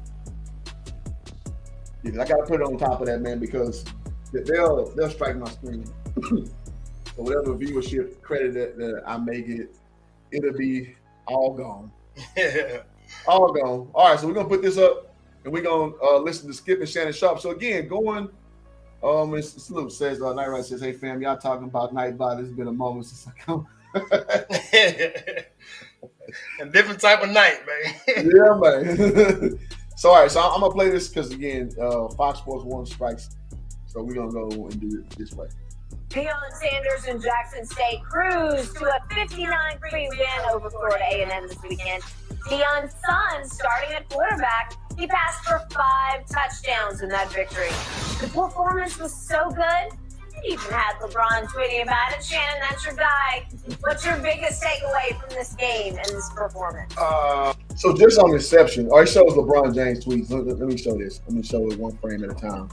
Yeah, I gotta put it on top of that, man, because they'll strike my screen. So whatever viewership credit that I may get, it'll be all gone. All gone. All right, so we're gonna put this up and we're gonna listen to Skip and Shannon Sharp. So again, Salute says, Night Rider says, hey fam, y'all talking about Nightbot. It's been a moment since I come. A different type of night, man. Yeah, man. So all right, so I'm gonna play this because again, Fox Sports 1 strikes. So we're gonna go and do it this way. Deion Sanders and Jackson State cruised to a 59-3 win over Florida A&M this weekend. Deion's son, starting at quarterback, he passed for 5 touchdowns in that victory. The performance was so good, it even had LeBron tweeting about it. Shannon, that's your guy. What's your biggest takeaway from this game and this performance? So just on Inception, it shows LeBron James tweets. Let me show this. Let me show it one frame at a time.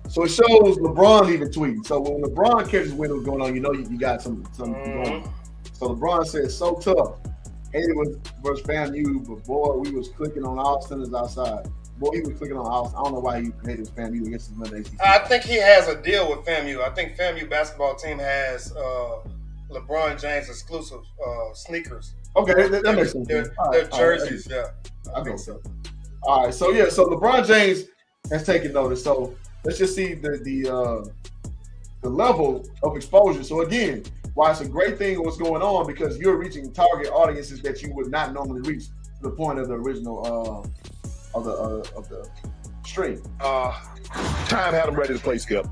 So it shows LeBron even tweeting. So when LeBron catches windows going on, you got something going on. So LeBron says, so tough. Hated versus FAMU, but boy, we was clicking on all centers outside. Boy, he was clicking on all. I don't know why he hated FAMU against his Monday. I think he has a deal with FAMU. I think FAMU basketball team has LeBron James exclusive sneakers. Okay, that makes sense. Their jerseys, yeah. I think so. All right, so LeBron James has taken notice. So let's just see the level of exposure. So again, why it's a great thing what's going on, because you're reaching target audiences that you would not normally reach to the point of the original of the stream. Time had them ready to play, Skip.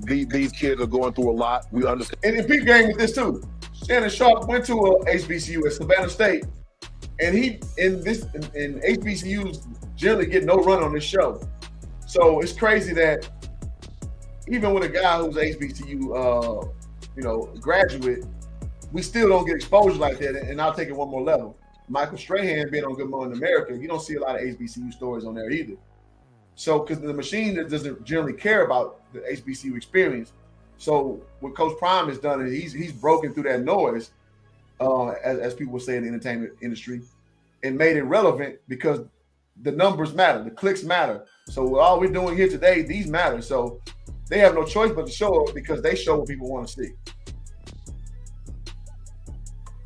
These kids are going through a lot. We understand. And in peep game with this too. Shannon Sharp went to a HBCU at Savannah State And HBCUs generally get no run on this show. So it's crazy that even with a guy who's an HBCU, graduate, we still don't get exposure like that. And I'll take it one more level. Michael Strahan being on Good Morning America, you don't see a lot of HBCU stories on there either. So, because the machine doesn't generally care about the HBCU experience. So, what Coach Prime has done is he's broken through that noise, as people would say in the entertainment industry, and made it relevant because the numbers matter, the clicks matter. So, all we're doing here today, these matter. So, they have no choice but to show it because they show what people want to see.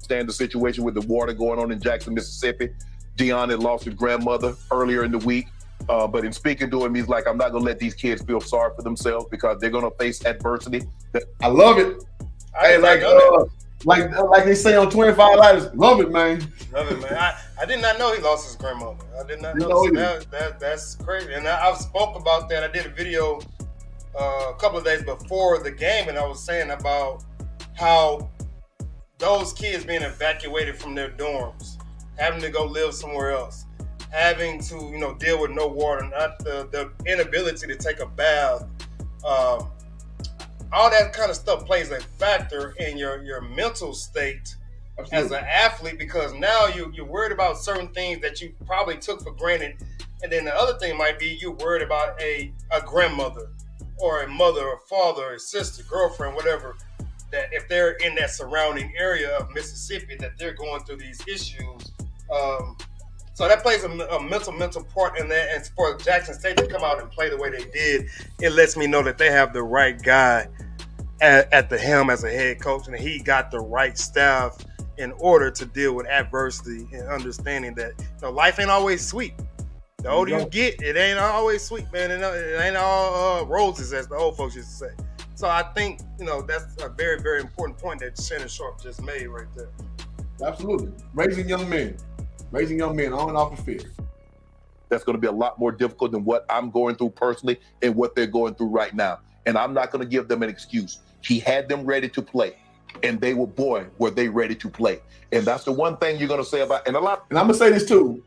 The situation with the water going on in Jackson, Mississippi. Deion had lost his grandmother earlier in the week. But in speaking to him, he's like, I'm not going to let these kids feel sorry for themselves because they're going to face adversity. I love it. Hey, like they say on 25 Lighters, love it, man. Love it, man. I did not know he lost his grandmother. I did not know that's crazy. And I spoke about that. I did a video a couple of days before the game, and I was saying about how those kids being evacuated from their dorms, having to go live somewhere else, having to, deal with no water, not the inability to take a bath, all that kind of stuff plays a factor in your mental state as an athlete, because now you're worried about certain things that you probably took for granted. And then the other thing might be you're worried about a grandmother or a mother or father or sister, girlfriend, whatever, that if they're in that surrounding area of Mississippi, that they're going through these issues. So that plays a mental part in that. And for Jackson State to come out and play the way they did, it lets me know that they have the right guy at the helm as a head coach, and he got the right staff in order to deal with adversity and understanding that life ain't always sweet. The older you get, it ain't always sweet, man. It ain't all roses, as the old folks used to say. So I think, that's a very, very important point that Shannon Sharp just made right there. Absolutely. Raising young men on and off the field. That's going to be a lot more difficult than what I'm going through personally and what they're going through right now. And I'm not going to give them an excuse. He had them ready to play, and were they ready to play. And that's the one thing you're going to say about, and I'm going to say this too.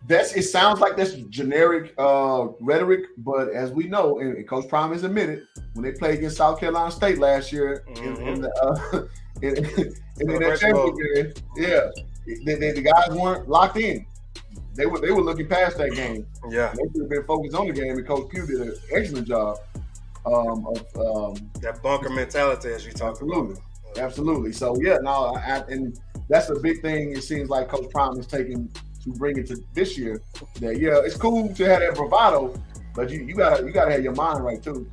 It sounds like that's generic rhetoric, but as we know, and Coach Prime has admitted, when they played against South Carolina State last year in that championship game, the guys weren't locked in. They were looking past that game. Yeah, they should have been focused on the game, and Coach Pugh did an excellent job of that bunker mentality, as you talked about. Absolutely. So and that's a big thing. It seems like Coach Prime is taking to bring it to this year. That it's cool to have that bravado, but you gotta have your mind right too.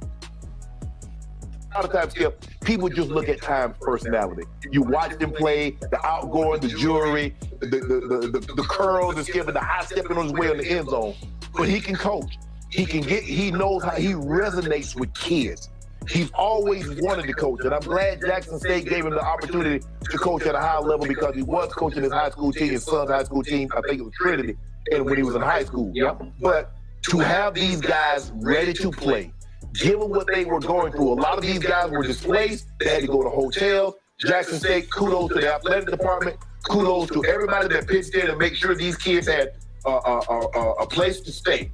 A lot of times, people just look at Time's personality. You watch them play, the outgoing, the jewelry, the curls, the skipping, the high stepping on his way in the end zone. But he can coach. He knows how he resonates with kids. He's always wanted to coach, and I'm glad Jackson State gave him the opportunity to coach at a high level because he was coaching his high school team, his son's high school team, I think it was Trinity, and when he was in high school. But to have these guys ready to play, given what they were going through, a lot of these guys were displaced. They had to go to hotels. Jackson State, kudos to the athletic department. Kudos to everybody that pitched in to make sure these kids had a place to stay.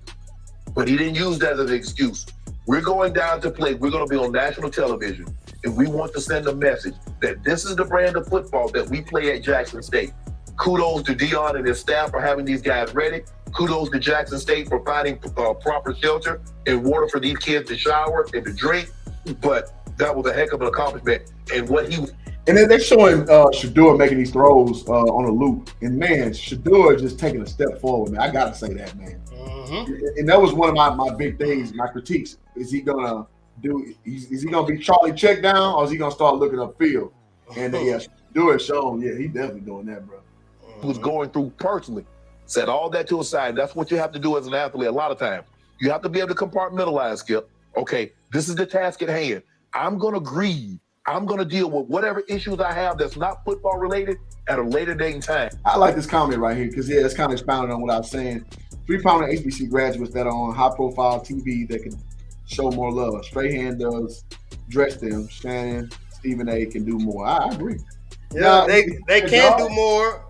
But he didn't use that as an excuse. We're going down to play. We're going to be on national television, and we want to send a message that this is the brand of football that we play at Jackson State. Kudos to Deion and his staff for having these guys ready. Kudos to Jackson State for finding proper shelter and water for these kids to shower and to drink. But that was a heck of an accomplishment. And then they're showing Shador making these throws on a loop. And man, Shador just taking a step forward, man. I got to say that, man. Mm-hmm. And that was one of my big things, my critiques. Is he gonna is he gonna be Charlie check down, or is he gonna start looking upfield? And Shador has shown, he definitely doing that, bro. He was going through personally. Set all that to a side. That's what you have to do as an athlete a lot of times. You have to be able to compartmentalize, Skip. Okay, this is the task at hand. I'm going to grieve. I'm going to deal with whatever issues I have that's not football related at a later date and time. I like this comment right here because, it's kind of expounded on what I was saying. 3 prominent HBCU graduates that are on high-profile TV that can show more love. Strahan does dress them. Shannon, Stephen A. can do more. I agree. Yeah, they can do more.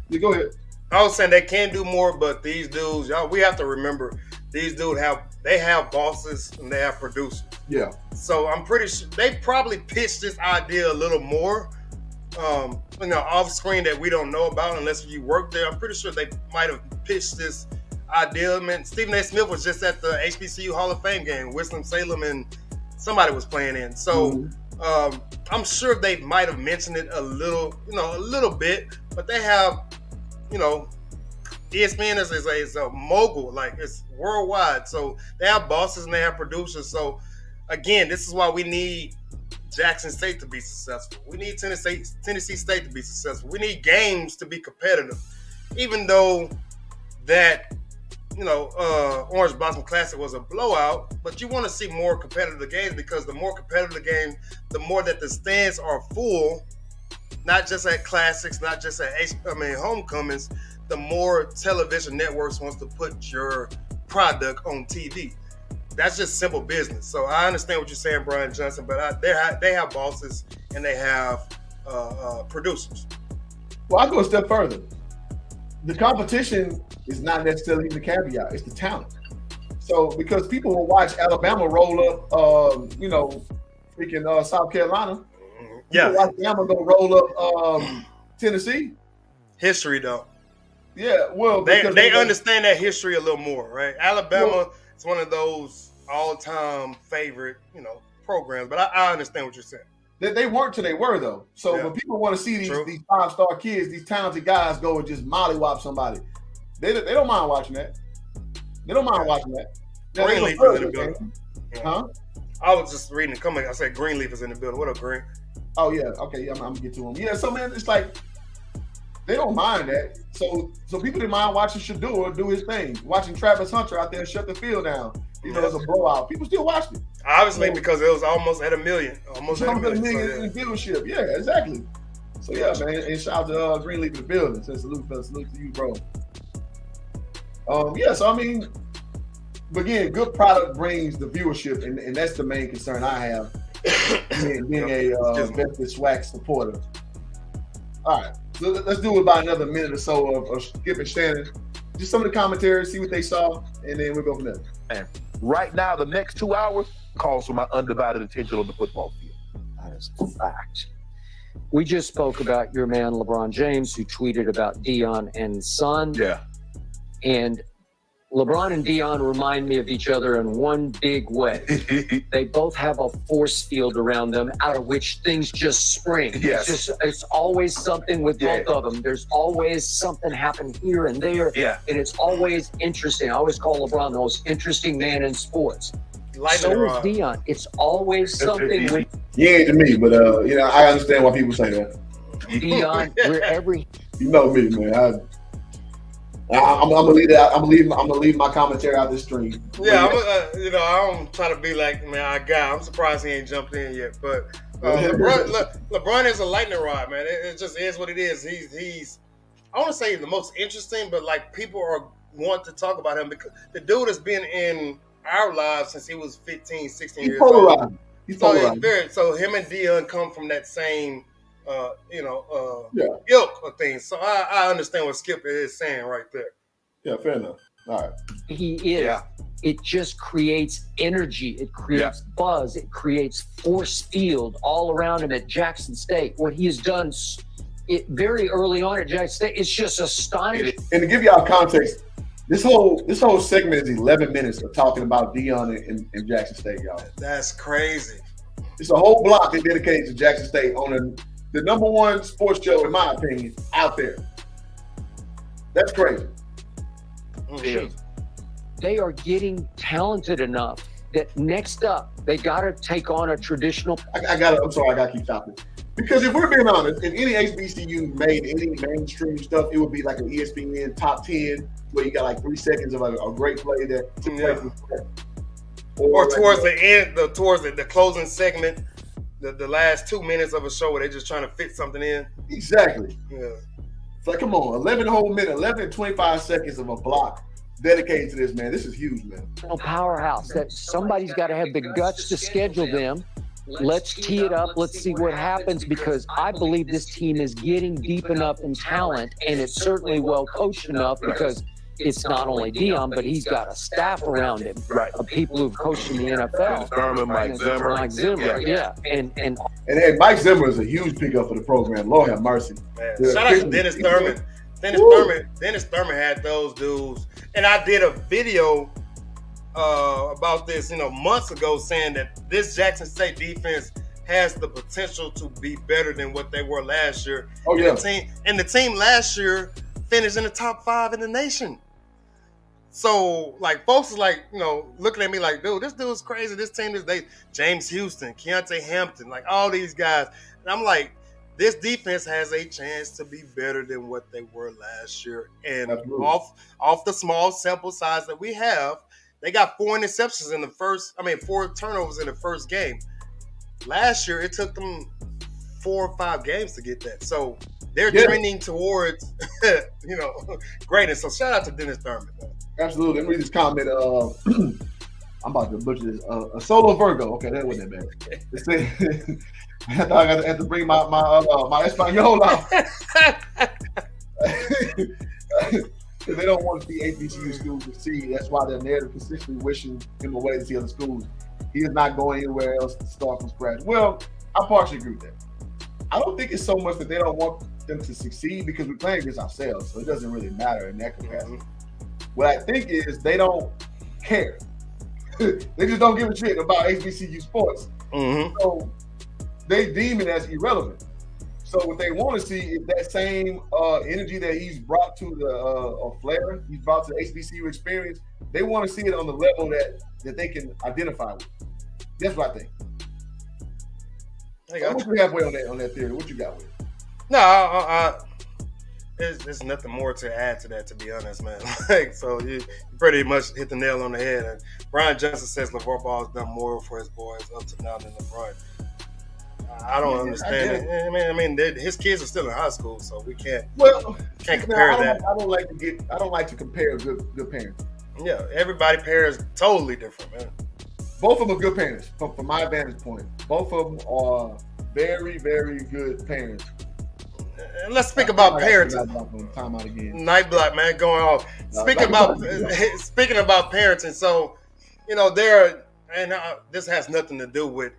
You go ahead. I was saying they can do more, but these dudes, y'all, we have to remember these dudes have bosses and they have producers. Yeah. So I'm pretty sure they probably pitched this idea a little more, off screen that we don't know about unless you work there. I'm pretty sure they might have pitched this idea. Man, Stephen A. Smith was just at the HBCU Hall of Fame game. Winston-Salem and somebody was playing in. So I'm sure they might have mentioned it a little bit, but they have, ESPN is a mogul, like it's worldwide. So they have bosses and they have producers. So again, this is why we need Jackson State to be successful. We need Tennessee State to be successful. We need games to be competitive. Even though that, Orange Blossom Classic was a blowout, but you want to see more competitive games because the more competitive the game, the more that the stands are full, not just at classics, not just at homecomings, the more television networks wants to put your product on TV. That's just simple business. So I understand what you're saying, Brian Johnson, but they have bosses and they have producers. Well, I'll go a step further. The competition is not necessarily the caveat; it's the talent. So because people will watch Alabama roll up, freaking South Carolina. Yeah, watch Alabama go roll up Tennessee. History, though. Yeah, well, they understand that history a little more, right? Alabama is one of those all-time favorite, programs. But I understand what you're saying. They weren't till they were, though. So when people want to see these 5-star kids, these talented guys go and just mollywop somebody, they don't mind watching that. They don't mind watching that. Greenleaf is in the building. Huh? I was just reading the comment. I said Greenleaf is in the building. What up, Green? Oh, yeah. Okay, I'm going to get to him. Yeah, so, man, it's like they don't mind that. So people that mind watching Shador do his thing. Watching Travis Hunter out there shut the field down. It's a blowout. People still watch it. Obviously, because it was almost at $1 million. Almost at $1 million in viewership. Yeah, exactly. So, yeah, man. And shout out to Greenleaf in the building. So salute to you, bro. So, I mean, again, good product brings the viewership, and that's the main concern I have being a vested SWAC supporter. All right. So let's do about another minute or so of Skip and Shannon. Just some of the commentaries, see what they saw, and then we'll go from there. And right now, the next 2 hours calls for my undivided attention on the football field. That is a fact. We just spoke about your man, LeBron James, who tweeted about Deion and son. Yeah. And LeBron and Deion remind me of each other in one big way. They both have a force field around them out of which things just spring. Yes. It's always something with both of them. There's always something happen here and there. Yeah. And it's always interesting. I always call LeBron the most interesting man in sports. So is Deion. It's always something with You ain't to me, but I understand why people say that. Deion. You know me, man. I'm gonna leave that. I'm gonna leave my commentary out this stream. Yeah, I don't try to be like, man, I'm surprised he ain't jumped in yet. But LeBron is a lightning rod, man. It just is what it is. He's I want to say the most interesting, but like people want to talk about him because the dude has been in our lives since he was 15, 16 years old. He's polarized. So him and Deion come from that same ilk of things. So I understand what Skip is saying right there. Yeah, fair enough. All right. He is. Yeah. It just creates energy. It creates buzz. It creates force field all around him at Jackson State. What he has done very early on at Jackson State, it's just astonishing. And to give y'all context, this whole segment is 11 minutes of talking about Deion and Jackson State, y'all. That's crazy. It's a whole block they dedicated to Jackson State on the number one sports show, in my opinion, out there. That's crazy. They are getting talented enough that next up, they got to take on a traditional. I'm sorry, I got to keep stopping. Because if we're being honest, if any HBCU made any mainstream stuff, it would be like an ESPN top 10 where you got like 3 seconds of a great play that took place. Or towards the end, towards the closing segment, the last 2 minutes of a show where they're just trying to fit something in. Exactly. Yeah. It's like, come on, 11 whole minutes, 11 and 25 seconds of a block dedicated to this, man. This is huge, man. Powerhouse that somebody's got to have the guts to schedule them let's tee it up. Let's see what happens, because I believe this team is getting deep enough in talent, and it's certainly well coached enough, because it's not only Deion, but he's got a staff around him of people who've coached in the NFL. Thurman, Mike Zimmer. Yeah. And hey, Mike Zimmer is a huge pickup for the program. Lord have mercy. Man, shout out to Dennis Thurman. Dennis Thurman had those dudes, and I did a video about this, months ago, saying that this Jackson State defense has the potential to be better than what they were last year. Oh, yeah. The team last year finished in the top 5 in the nation. So, folks is looking at me like, dude, this dude's crazy. This team James Houston, Keontae Hampton, all these guys. And I'm like, this defense has a chance to be better than what they were last year. And off the small sample size that we have, they got 4 interceptions in the 4 turnovers in the first game. Last year, it took them 4 or 5 games to get that. So they're trending towards, greatness. So shout out to Dennis Thurman. Absolutely. Let me just comment. I'm about to butcher this. A solo Virgo. Okay, that wasn't that bad. I thought I had to bring my Espanol out. They don't want to see HBCU schools succeed. That's why they're there to consistently wishing him away to see other schools. He is not going anywhere else to start from scratch. Well, I partially agree with that. I don't think it's so much that they don't want them to succeed, because we're playing against ourselves, so it doesn't really matter in that capacity. What I think is they don't care. They just don't give a shit about HBCU sports. So they deem it as irrelevant. So what they want to see is that same energy that he's brought to the flair, he's brought to the HBCU experience. They want to see it on the level that they can identify with. That's what I think. So what you halfway on that theory? What you got with it? No, there's nothing more to add to that, to be honest, man. So you pretty much hit the nail on the head. And Brian Johnson says LeVar Ball has done more for his boys up to now than LeBron. I don't understand it. I mean, his kids are still in high school, so we can't compare that. I don't like to compare good parents. Yeah, everybody parents totally different, man. Both of them are good parents from my vantage point. Both of them are very, very good parents. And let's speak about parenting. Night block, man, going off. Speaking about parenting, so this has nothing to do with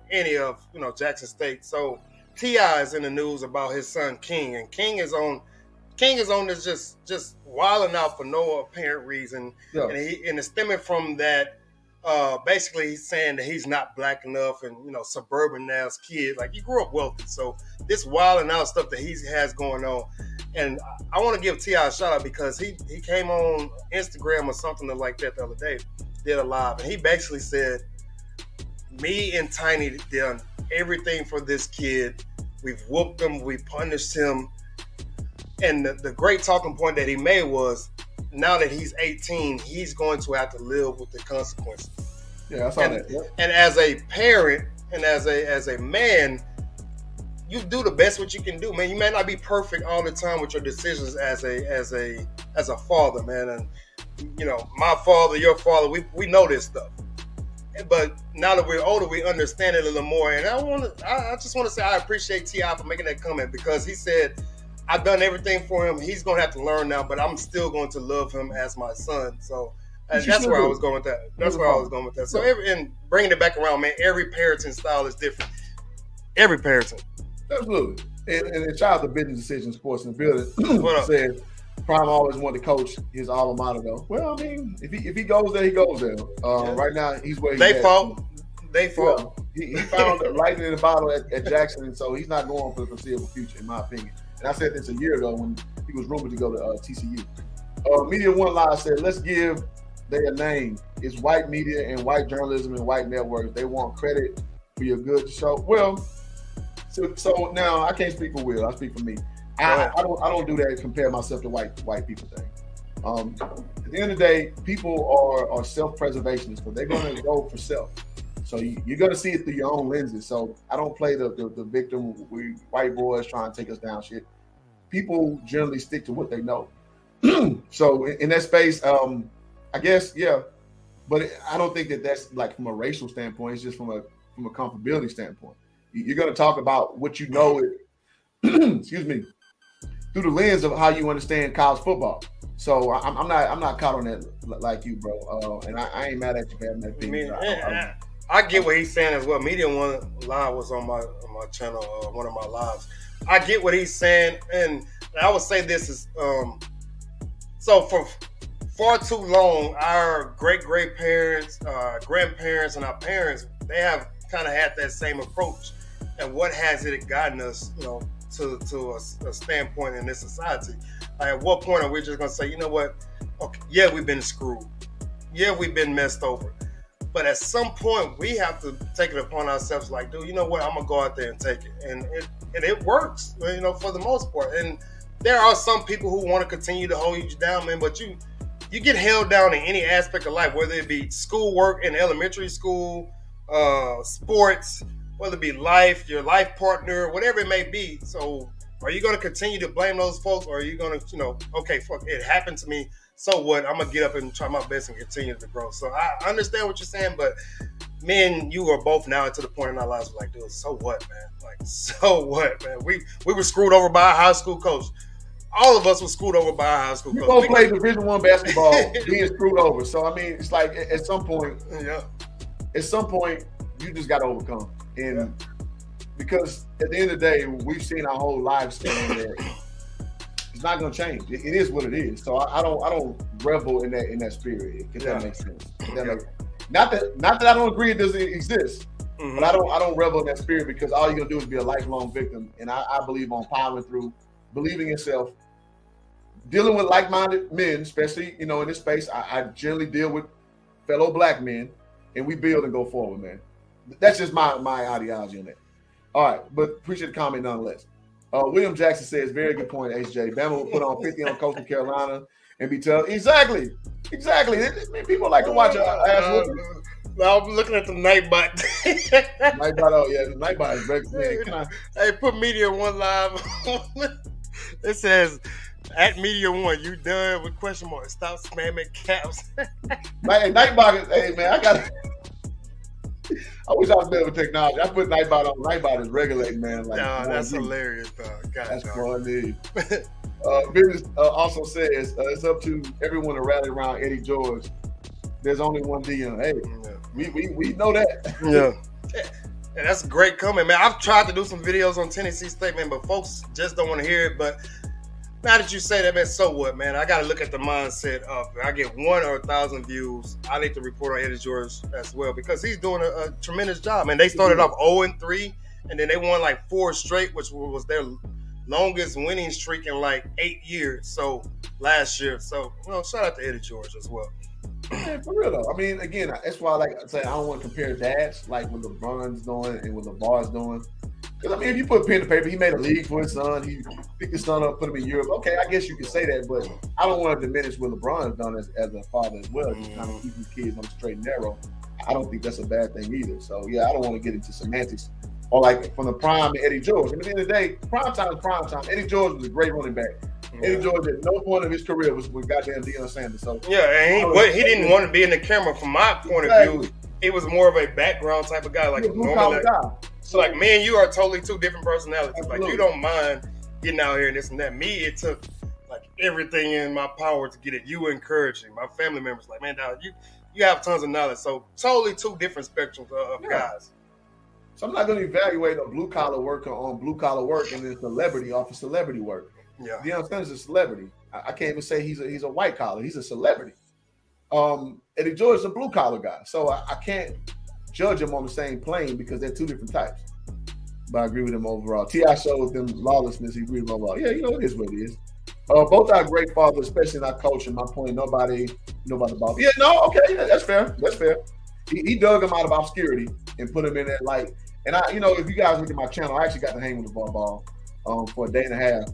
any of Jackson State. So T.I. is in the news about his son King, and King is on this just wilding out for no apparent reason, and it's stemming from that. Basically, he's saying that he's not black enough, and suburban ass kid, like he grew up wealthy. So this wilding out stuff that he has going on, and I want to give T.I. a shout out because he came on Instagram or something like that the other day, did a live, and he basically said, "Me and Tiny done everything for this kid. We've whooped him, we punished him," and the great talking point that he made was, now that he's 18, he's going to have to live with the consequences. Yeah, I saw that. Yeah. And as a parent and as a man, you do the best what you can do, man. You may not be perfect all the time with your decisions as a father, man. And my father, your father, we know this stuff. But now that we're older, we understand it a little more. And I just want to say I appreciate T.I. for making that comment, because he said, I've done everything for him. He's going to have to learn now, but I'm still going to love him as my son. So that's where I was going with that. So and bringing it back around, man, every parenting style is different. Every parenting. Absolutely. And shout out to Business Decision Sports in the building. Said Prime always wanted to coach his alma mater, though. Well, I mean, if he goes there, he goes there. Right now, he's where he's at. They fault. He found the lightning in the bottle at Jackson, and so he's not going for the foreseeable future, in my opinion. And I said this a year ago when he was rumored to go to TCU. Media One Live said, let's give their name. It's white media and white journalism and white networks. They want credit for your good show. Well, so now I can't speak for Will. I speak for me. I don't do that, compare myself to white people thing. At the end of the day, people are self-preservationists, but they're going to go for self. So you're going to see it through your own lenses. So I don't play the victim, we white boys trying to take us down shit. People generally stick to what they know. So in that space, I guess, yeah. But I don't think that's like from a racial standpoint. It's just from a from a comfortability standpoint. You're going to talk about what you know, excuse me, through the lens of how you understand college football. So I'm not caught on that like you, bro. And I ain't mad at you for having that opinion. I get what he's saying as well. Media One Live was on my channel, one of my lives. I get what he's saying, and I would say this is so for far too long, our great-great-parents, grandparents, and our parents, they have kind of had that same approach. And what has it gotten us, to a standpoint in this society? At what point are we just going to say, you know what? Okay, yeah, we've been screwed. Yeah, we've been messed over. But at some point, we have to take it upon ourselves like, dude, you know what? I'm going to go out there and take it. And it works, for the most part. And there are some people who want to continue to hold you down, man, but you get held down in any aspect of life, whether it be schoolwork in elementary school, sports, whether it be life, your life partner, whatever it may be. So are you going to continue to blame those folks, or are you going to, okay, fuck, it happened to me, so what? I'm going to get up and try my best and continue to grow. So I understand what you're saying, but me and you are both now to the point in our lives like, dude, so what, man? Like, so what, man? We were screwed over by a high school coach. All of us were screwed over by a high school coach. We both played Division I basketball, being screwed over. So, I mean, it's like at some point, you just got to overcome. And because at the end of the day, we've seen our whole lifespan that it's not going to change. It is what it is. So I don't revel in that spirit. If that makes sense. Not that I don't agree it doesn't exist, but I don't revel in that spirit, because all you're going to do is be a lifelong victim. And I believe on powering through, believing in yourself, dealing with like-minded men, especially in this space. I generally deal with fellow black men, and we build and go forward, man. That's just my ideology on that. All right, but appreciate the comment nonetheless. William Jackson says, very good point, HJ. Bama will put on 50 on Coastal Carolina and be told, exactly. People like to watch ass whooping. I'm looking at the Nightbot. The Nightbot is very, man. Hey, put Media One Live. It says, at Media One, you done with question mark. Stop spamming caps. Nightbot, hey, man, I wish I was better with technology. I put Nightbot on. Nightbot is regulating, man. Like, that's hilarious, dog. That's funny. Business also says it's up to everyone to rally around Eddie George. There's only one Deion. Hey, we know that. Yeah. And that's a great comment, man. I've tried to do some videos on Tennessee State, man, but folks just don't want to hear it. But now that you say that, man, so what, man? I got to look at the mindset of, I get 1 or 1,000 views, I need to report on Eddie George as well, because he's doing a tremendous job. And they started off 0-3, and then they won like 4 straight, which was their longest winning streak in like 8 years. So last year. So, shout out to Eddie George as well. Yeah, for real though. I mean, again, that's why I say I don't want to compare dads like what LeBron's doing and what LeVar's doing. Because, I mean, if you put pen to paper, he made a league for his son. He picked his son up, put him in Europe. Okay, I guess you could say that, but I don't want to diminish what LeBron's done as a father as well. Just kind of keep his kids on the straight and narrow. I don't think that's a bad thing either. So, yeah, I don't want to get into semantics. Or like from the prime to Eddie George. I mean, at the end of the day, prime time is prime time. Eddie George was a great running back. Eddie George at no point of his career was with goddamn Deion Sanders. So and he didn't want to be in the camera from my point of view. He was more of a background type of guy, like a blue collar guy. So like me and you are totally two different personalities. Absolutely. Like you don't mind getting out here and this and that. Me, it took like everything in my power to get it. You were encouraging. My family members like, man, dog, you have tons of knowledge. So totally two different spectrums of guys. So I'm not going to evaluate a blue collar worker on blue collar work and then celebrity off of celebrity work. Yeah, Deion Sanders is a celebrity. I can't even say he's a white collar. He's a celebrity. Eddie George is a blue collar guy, so I can't judge him on the same plane because they're two different types. But I agree with him overall. T.I. shows them lawlessness. He agrees with him overall. Yeah, it is what it is. Both are great fathers, especially in our culture. My point, nobody about. Yeah, no, okay, that's fair. That's fair. He dug him out of obscurity and put him in that light. And if you guys look at my channel, I actually got to hang with the ball for a day and a half.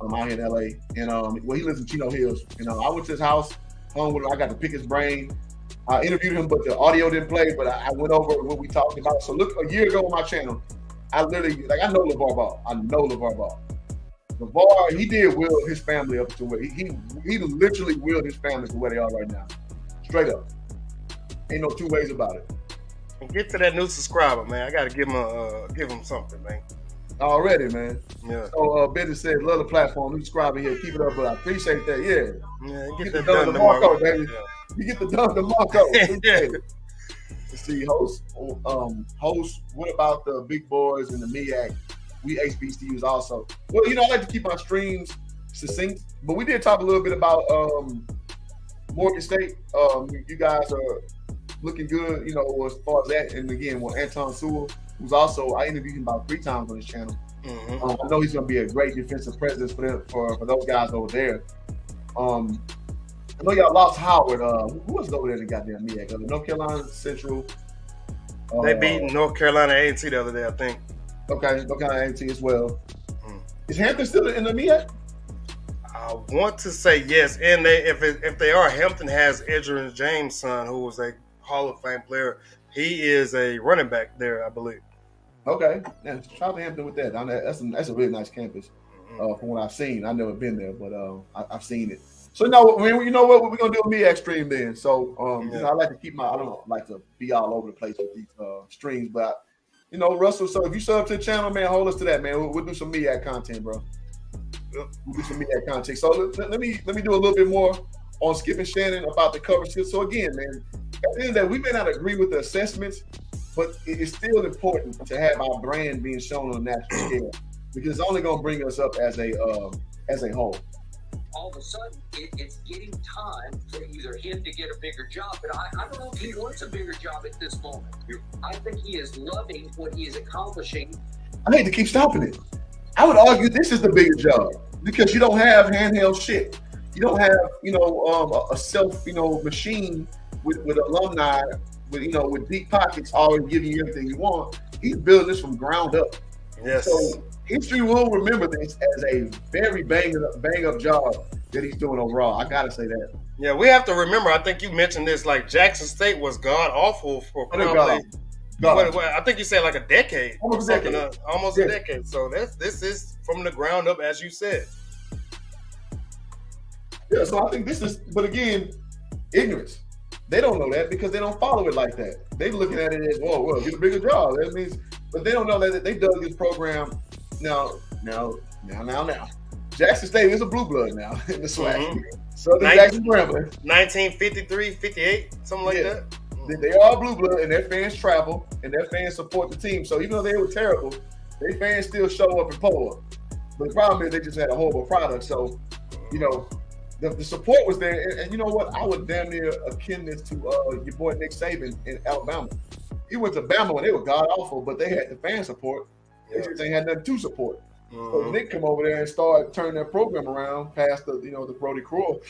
Out here in LA, and he lives in Chino Hills. I went to his house, hung with him. I got to pick his brain. I interviewed him, but the audio didn't play. But I went over what we talked about. So look, a year ago on my channel, I literally I know LeVar Ball. I know LeVar Ball. LeVar, he did will his family up to where he literally willed his family to where they are right now. Straight up, ain't no two ways about it. Get to that new subscriber, man. I gotta give him something, man. Already, man. Yeah. So business says, love the platform. New subscriber here. Keep it up, but I appreciate that. Yeah. Yeah, Get the done DeMarco, baby. You get the done DeMarco. Let's see, host. What about the big boys and the MEAC? We HBCUs also. Well, I like to keep my streams succinct, but we did talk a little bit about Morgan State. You guys are looking good, as far as that. And again, Anton Sewell, who's also, I interviewed him about 3 times on this channel. Mm-hmm. I know he's going to be a great defensive presence for those guys over there. I know y'all lost Howard. Who was over there that got their MEAC? North Carolina Central. They beat North Carolina A&T the other day, I think. Okay, North Carolina A&T as well. Is Hampton still in the MEAC? I want to say yes, and if they are, Hampton has Edgerrin James' son, who was a Hall of Fame player. He is a running back there, I believe. Okay, yeah, shout out to Hampton with that. That's a really nice campus. From what I've seen, I've never been there, but I've seen it. So you know what we're gonna do a MEAC stream then. So I like to keep I don't like to be all over the place with these streams, but Russell. So if you sub to the channel, man, hold us to that, man. We'll do some MEAC content, bro. We'll do some MEAC content. So let me do a little bit more on Skip and Shannon about the coverage. So again, man, at the end of that, we may not agree with the assessments, but it is still important to have our brand being shown on a national scale because it's only gonna bring us up as a whole. All of a sudden, it's getting time for either him to get a bigger job, but I don't know if he wants a bigger job at this moment. I think he is loving what he is accomplishing. I hate to keep stopping it. I would argue this is the bigger job because you don't have handheld shit. You don't have, a self, machine with alumni, with deep pockets always giving you everything you want. He's building this from ground up. Yes. So history will remember this as a very bang up job that he's doing overall. I gotta say that. Yeah, we have to remember. I think you mentioned this. Like Jackson State was god awful for probably. What, I think you said like a decade. Almost a decade. A decade. So this is from the ground up, as you said. Yeah. So I think this is, but again, ignorance. They don't know that because they don't follow it like that. They're looking at it as, well, get a bigger job. That means, but they don't know that they dug this program. Now. Jackson State is a blue blood now in the SWAC. Mm-hmm. Southern Jackson Grambling. 1953, 58, something like that. They are blue blood, and their fans travel, and their fans support the team. So even though they were terrible, their fans still show up and pull up. But the problem is they just had a horrible product. So, the support was there. And you know what? I would damn near akin this to your boy Nick Saban in Alabama. He went to Bama and they were god awful, but they had the fan support. They just ain't had nothing to support. So Nick come over there and start turning their program around past the Brody Crewell,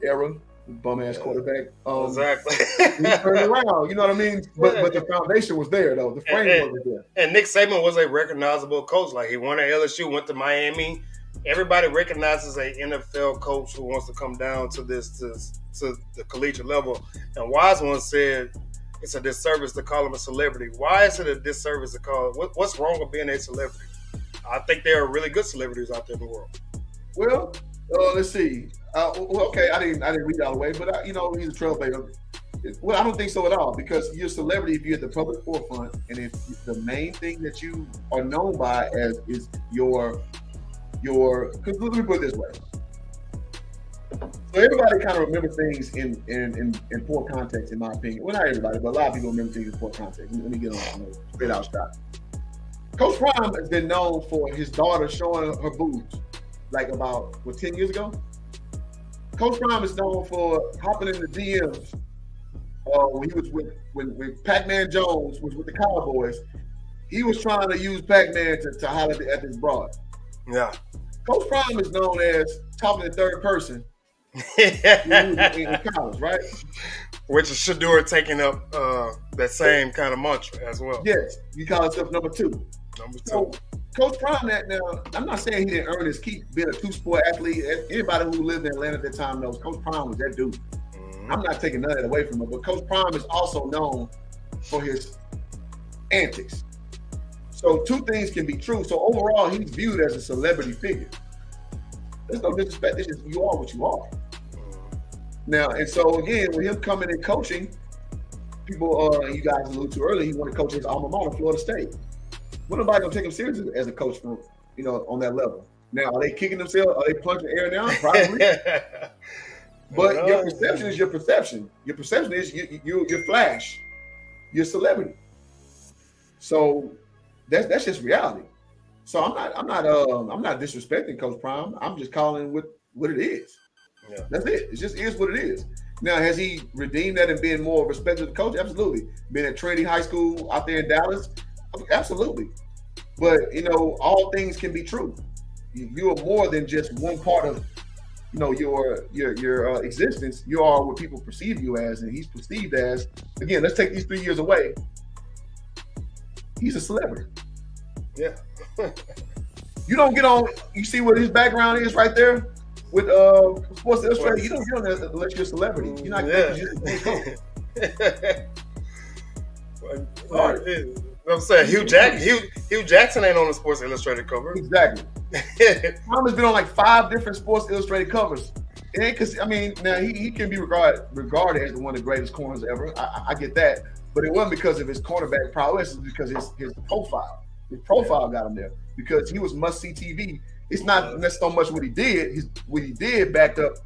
era, bum ass quarterback. Exactly. He turned around, you know what I mean? But the foundation was there though. The framework was there. And Nick Saban was a recognizable coach. Like he won at LSU, went to Miami. Everybody recognizes a NFL coach who wants to come down to the collegiate level. And Wise One said it's a disservice to call him a celebrity. Why is it a disservice to call? What's wrong with being a celebrity? I think there are really good celebrities out there in the world. Well, let's see. Okay, I didn't read all the way, but he's a trailblazer. Well, I don't think so at all because you're a celebrity if you're at the public forefront, and if the main thing that you are known by as is your. Because let me put it this way. So everybody kind of remembers things in poor context, in my opinion. Well, not everybody, but a lot of people remember things in poor context. Let me get on a straight out shot. Coach Prime has been known for his daughter showing her boobs, like about 10 years ago. Coach Prime is known for hopping in the DMs when he was when Pac-Man Jones was with the Cowboys. He was trying to use Pac-Man to holler at his broad. Yeah. Coach Prime is known as talking in third person in college, right? Which is Shador taking up that same kind of mantra as well. Yes, you call yourself number two. So, Coach Prime, now, I'm not saying he didn't earn his keep being a two-sport athlete. Anybody who lived in Atlanta at that time knows Coach Prime was that dude. I'm not taking none of that away from him, but Coach Prime is also known for his antics. So two things can be true. So overall, he's viewed as a celebrity figure. There's no disrespect. It's just you are what you are. Now, and so again, with him coming and coaching, people, you guys alluded to earlier, he wanted to coach his alma mater, Florida State. What nobody gonna take him seriously as a coach from, on that level? Now, are they kicking themselves? Are they punching air now? Probably. But your perception is your perception. Your perception is you're flash. You're celebrity. So that's just reality. So I'm not disrespecting Coach Prime. I'm just calling what it is. Yeah. That's it. It just is what it is. Now, has he redeemed that and been more respected coach? Absolutely. Been at Trinity High School out there in Dallas? Absolutely. But all things can be true. You are more than just one part of your existence. You are what people perceive you as, and he's perceived as. Again, let's take these 3 years away. He's a celebrity. Yeah. You don't get on. You see what his background is right there with Sports Illustrated. You don't get on there unless you're a celebrity. You're not. I'm saying Hugh Jackson ain't on the Sports Illustrated cover. Exactly. Tom has been on like 5 different Sports Illustrated covers. It ain't because now he can be regarded as one of the greatest corners ever. I get that, but it wasn't because of his cornerback prowess. It's because his profile. His profile got him there because he was must-see TV. It's not so much what he did. What he did backed up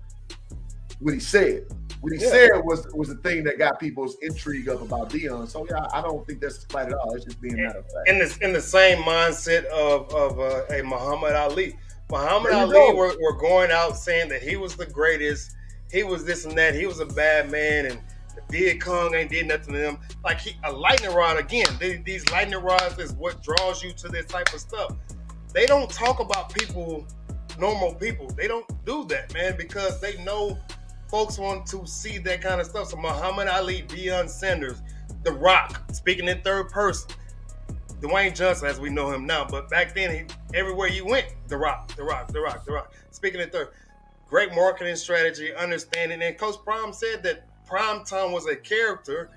what he said. What he said was the thing that got people's intrigue up about Deion. So yeah, I don't think that's slight at all. It's just being matter of fact. In the same mindset of a Muhammad Ali. Muhammad Ali were going out saying that he was the greatest. He was this and that. He was a bad man, and the Viet Cong ain't did nothing to him. Like a lightning rod again. These lightning rods is what draws you to this type of stuff. They don't talk about people, normal people. They don't do that, man, because they know folks want to see that kind of stuff. So Muhammad Ali, Deion Sanders, The Rock, speaking in third person. Dwayne Johnson, as we know him now, but back then, everywhere you went, The Rock. Speaking in third. Great marketing strategy, understanding. And Coach Prime said that Primetime was a character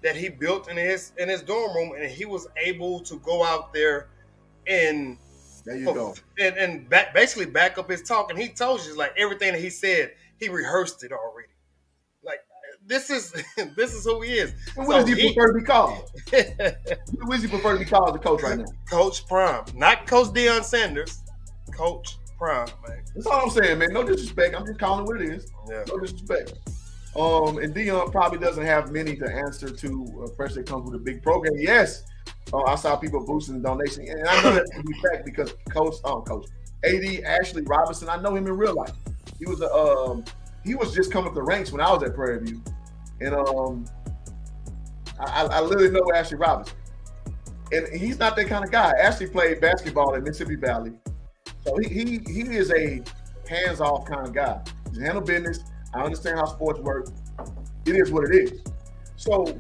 that he built in his dorm room, and he was able to go out there and basically back up his talk. And he told you, like, everything that he said, he rehearsed it already. Like, this is who he is. What does he prefer to be called? What does he prefer to be called as a coach right now? Coach Prime, not Coach Deion Sanders. Coach Prime, man. That's all I'm saying, man. No disrespect. I'm just calling it what it is. Yeah. No disrespect. And Deion probably doesn't have many to answer to pressure that comes with a big program. Yes, I saw people boosting the donation, and I know that to be fact because Coach AD Ashley Robinson, I know him in real life. He was just coming up the ranks when I was at Prairie View, and I literally know Ashley Robinson, and he's not that kind of guy. Ashley played basketball at Mississippi Valley, so he is a hands-off kind of guy. He's handle business. I understand how sports work. It is what it is. So,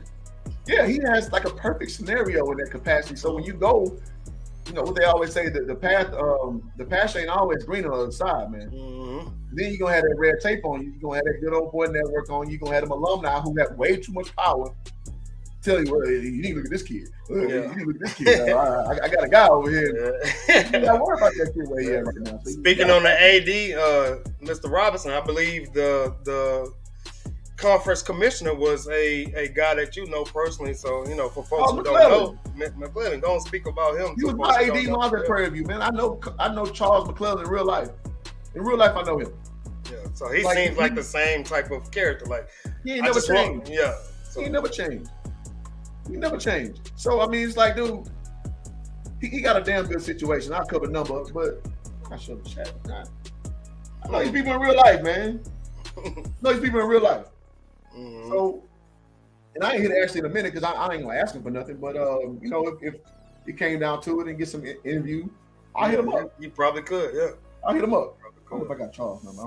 yeah, he has like a perfect scenario in that capacity. So when you go, what they always say, that the path ain't always green on the other side, man. Mm-hmm. Then you're going to have that red tape on you. You're going to have that good old boy network on you. You're going to have them alumni who have way too much power. Tell you, well, you need to look at this kid. You need to look at this kid. I got a guy over here. You got to worry about that kid where he at right now. So speaking on the AD, Mr. Robinson, I believe the conference commissioner was a guy that you know personally. So, for folks who don't know, McClellan, don't speak about him. He was my AD when I was at Prairie View, man. I know Charles McClellan in real life. In real life, I know him. Yeah, so he seems like the same type of character. Like, he ain't never changed. So, he never changed. He never changed. So, I mean, it's like, dude, he got a damn good situation. I'll cover numbers, but I should have chat. I know these people in real life, man. Mm-hmm. So, and I ain't here to ask you in a minute because I ain't going to ask him for nothing. But, if it came down to it and get some interview, I'll hit him up. You probably could, yeah. I'll hit him up. I don't know if I got Charles' number.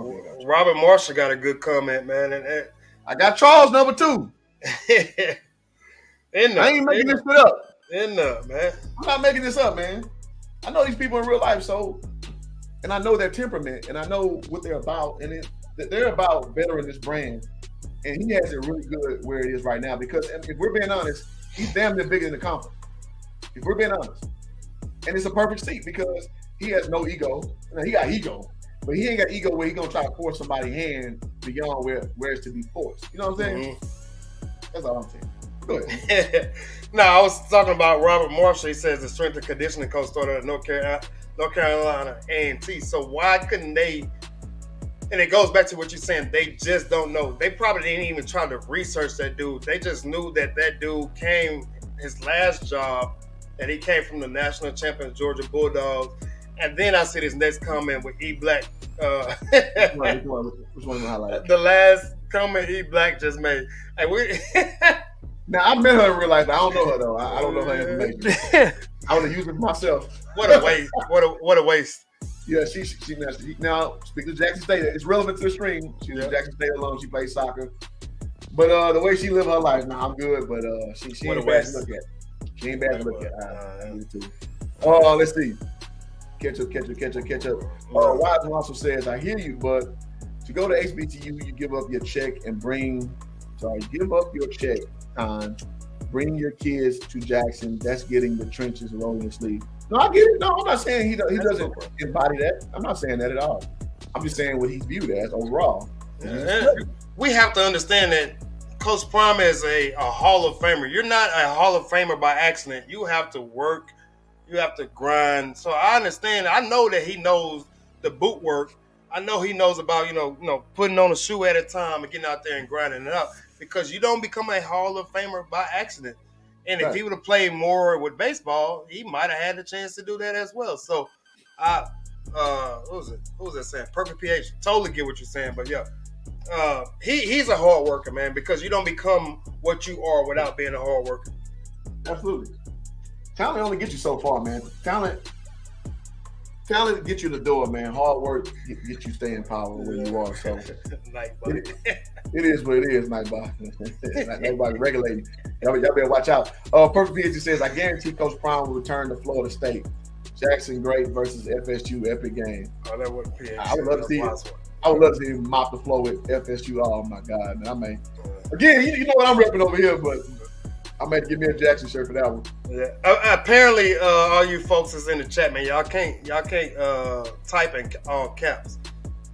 Robert Marshall got a good comment, man. And I got Charles' number too. I ain't making this shit up. Man. I'm not making this up, man. I know these people in real life, and I know their temperament, and I know what they're about, and they're about bettering this brand. And he has it really good where it is right now because if we're being honest, he's damn near bigger than the conference. If we're being honest. And it's a perfect seat because he has no ego. He got ego. But he ain't got ego where he's going to try to force somebody's hand beyond where it's to be forced. You know what I'm saying? Mm-hmm. That's all I'm saying. Go ahead. No, I was talking about Robert Marshall. He says the strength and conditioning coach started at North Carolina A&T. So why couldn't they? And it goes back to what you're saying. They just don't know. They probably didn't even try to research that dude. They just knew that dude came, his last job, that he came from the national champion Georgia Bulldogs. And then I see this next comment with E Black. Which one highlight? The last comment E Black just made. Hey, now I met her in real life. I don't know her though. I don't know her information. I would have used it for myself. What a waste! What a waste! Yeah, she now speaking of Jackson State, it's relevant to the stream. She's a Jackson State alum. She plays soccer, but the way she lived her life, I'm good. But she ain't bad to look at. She ain't bad to look at. Oh, let's see. Catch up. Wiseman also says, I hear you, but to go to HBCU, you give up your check and give up your check time, bring your kids to Jackson. That's getting the trenches rolling your sleeve. No, I get it. No, I'm not saying he doesn't embody that. I'm not saying that at all. I'm just saying what he's viewed as overall. We have to understand that Coach Prime is a Hall of Famer. You're not a Hall of Famer by accident. You have to work. You have to grind. So I understand. I know that he knows the boot work. I know he knows about, putting on a shoe at a time and getting out there and grinding it out, because you don't become a Hall of Famer by accident. And if he would have played more with baseball, he might have had the chance to do that as well. So what was that saying? Perfect PH. Totally get what you're saying. But yeah, he's a hard worker, man, because you don't become what you are without being a hard worker. Absolutely. Talent only gets you so far, man. Talent gets you the door, man. Hard work get you staying power where you are. So it is what it is, Nightbot. Nobody regulating. Y'all better watch out. Perfect PhD says, I guarantee Coach Prime will return to Florida State. Jackson Great versus FSU epic game. Oh, that would be. I would love to see it. I would love to see him mop the floor with FSU. Oh my God, man! Again, you know what I'm repping over here, but I might give me a Jackson shirt for that one. Yeah. Apparently, all you folks is in the chat, man. Y'all can't type in all caps.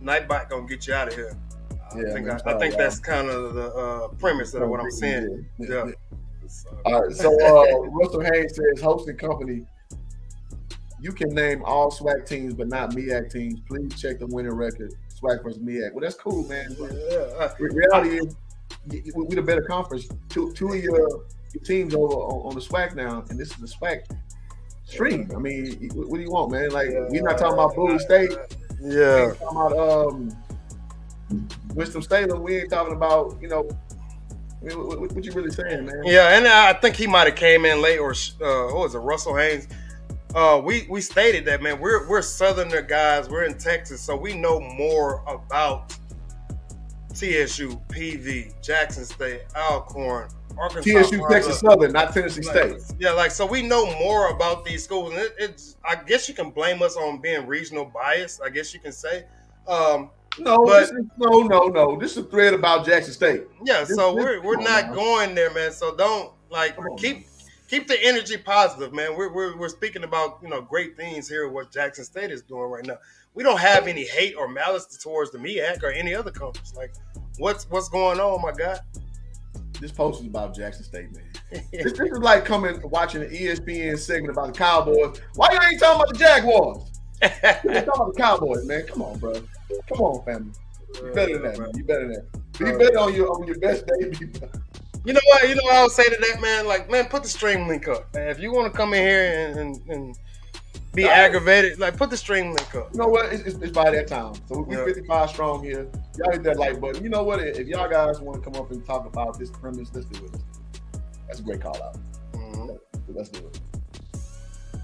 Nightbot gonna get you out of here. I think that's kind of the premise of what I'm saying. Yeah. All right. So Russell Haynes says, hosting company. You can name all SWAC teams, but not MEAC teams. Please check the winning record, SWAC versus MEAC. Well, that's cool, man. Reality is, we the better conference. Two of your teams over on the SWAC now, and this is the SWAC stream. I mean, what do you want, man? Like, we're not talking about Bowie State. Yeah. We're talking about Winston-Salem. We ain't talking about, what you really saying, man? Yeah, and I think he might have came in late, or what was it, Russell Haynes? We stated that, man, we're Southerner guys. We're in Texas, so we know more about TSU, PV, Jackson State, Alcorn, Arkansas. TSU, Texas Southern, not Tennessee State. Yeah, so we know more about these schools. And it's I guess you can blame us on being regional bias, I guess you can say. No. This is a thread about Jackson State. Yeah, we're not going there, man. So don't keep the energy positive, man. We're speaking about great things here. What Jackson State is doing right now. We don't have any hate or malice towards the MEAC or any other conference. Like, what's going on, my guy? This post is about Jackson State, man. This is like watching an ESPN segment about the Cowboys. Why you ain't talking about the Jaguars? You're talking about the Cowboys, man. Come on, bro. Come on, family. You better than that, man. You better than that. Be better on your best day. You know what? I would say to that, man. Like, man, put the stream link up. Man. If you want to come in here and be aggravated, like, put the stream link up. You know what? It's by that time. So we're 55 strong here. Y'all hit that like button. You know what? If y'all guys want to come up and talk about this premise, let's do it. That's a great call out. Mm-hmm. Let's do it.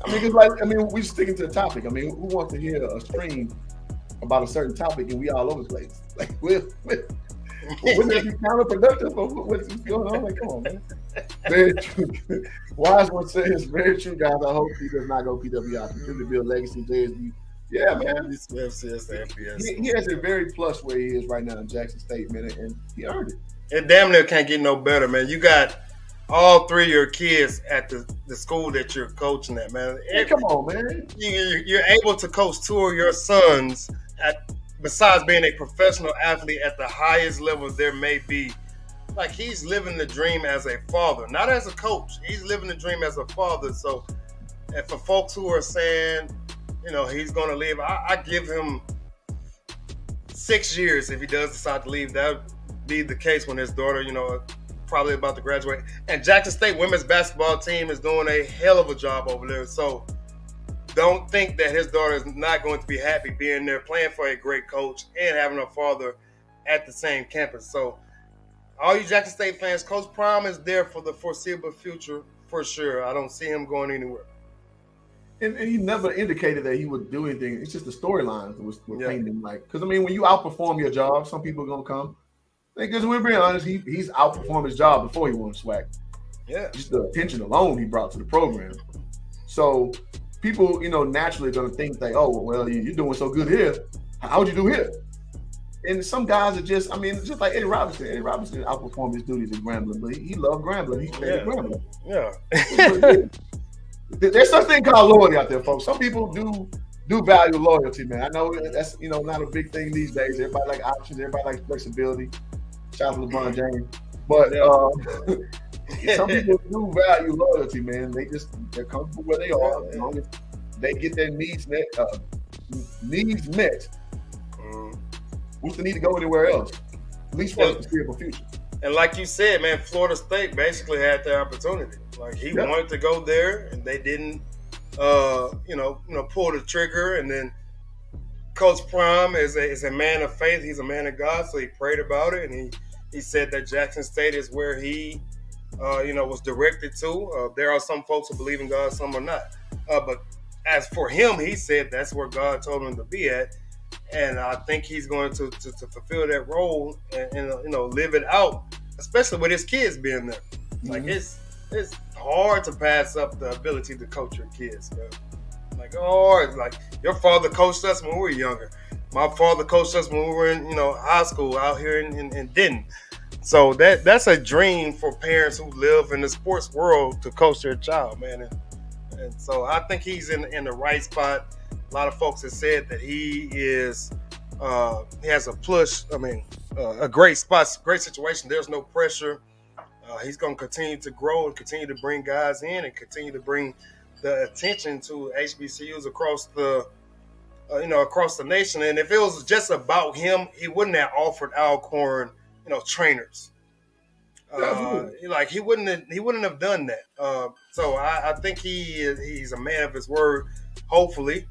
We're sticking to the topic. I mean, who wants to hear a stream about a certain topic and we all over the place? Like, wouldn't it be counterproductive of what's going on? Like, come on, man. Very true. Wise one says, very true, guys. I hope he does not go PWI. Continue to build legacy, JSB. Yeah, man. He has a very plus where he is right now in Jackson State, man, and he earned it. It damn near can't get no better, man. You got all three of your kids at the school that you're coaching at, man. Hey, come on, man. You're able to coach two of your sons besides being a professional athlete at the highest level there may be. like he's living the dream as a father, not as a coach. He's living the dream as a father. So, and for folks who are saying, you know, he's going to leave, I give him 6 years if he does decide to leave. That would be the case when his daughter, you know, probably about to graduate. And Jackson State women's basketball team is doing a hell of a job over there. So don't think that his daughter is not going to be happy being there, playing for a great coach and having a father at the same campus. So all you Jackson State fans, Coach Prime is there for the foreseeable future for sure. I don't see him going anywhere. And he never indicated that he would do anything. It's just the storylines that was painting him like. Because, I mean, when you outperform your job, some people are going to come. Because we're being honest, he's outperformed his job before he won SWAC. Yeah. Just the attention alone he brought to the program. So people, you know, naturally going to think that, oh, well, you're doing so good here. How'd you do here? And some guys are just, I mean, just like Eddie Robinson. Eddie Robinson outperformed his duties at Grambling, but he loved Grambling. He stayed at Grambling. Yeah. There's something called loyalty out there, folks. Some people do value loyalty, man. I know that's, you know, not a big thing these days. Everybody like options. Everybody likes flexibility. Shout out to LeBron James. But some people do value loyalty, man. They're comfortable where they are. As long as they get their needs met. What's the need to go anywhere else? At least for the foreseeable future. And like you said, man, Florida State basically had their opportunity. Like he wanted to go there, and they didn't, you know, pull the trigger. And then Coach Prime is a man of faith. He's a man of God, so he prayed about it, and he said that Jackson State is where he, you know, was directed to. There are some folks who believe in God, some are not. But as for him, he said that's where God told him to be at. And I think he's going to fulfill that role and you know, live it out, especially with his kids being there. Like it's hard to pass up the ability to coach your kids, man. Like like your father coached us when we were younger. My father coached us when we were in, you know, high school out here in Denton. So that's a dream for parents who live in the sports world to coach their child, man. And so I think he's in the right spot. A lot of folks have said that he is, he has a great spot, great situation. There's no pressure. He's going to continue to grow and continue to bring guys in and continue to bring the attention to HBCUs across the, you know, across the nation. And if it was just about him, he wouldn't have offered Alcorn, you know, trainers. Like he wouldn't have done that. So I think he's a man of his word, hopefully.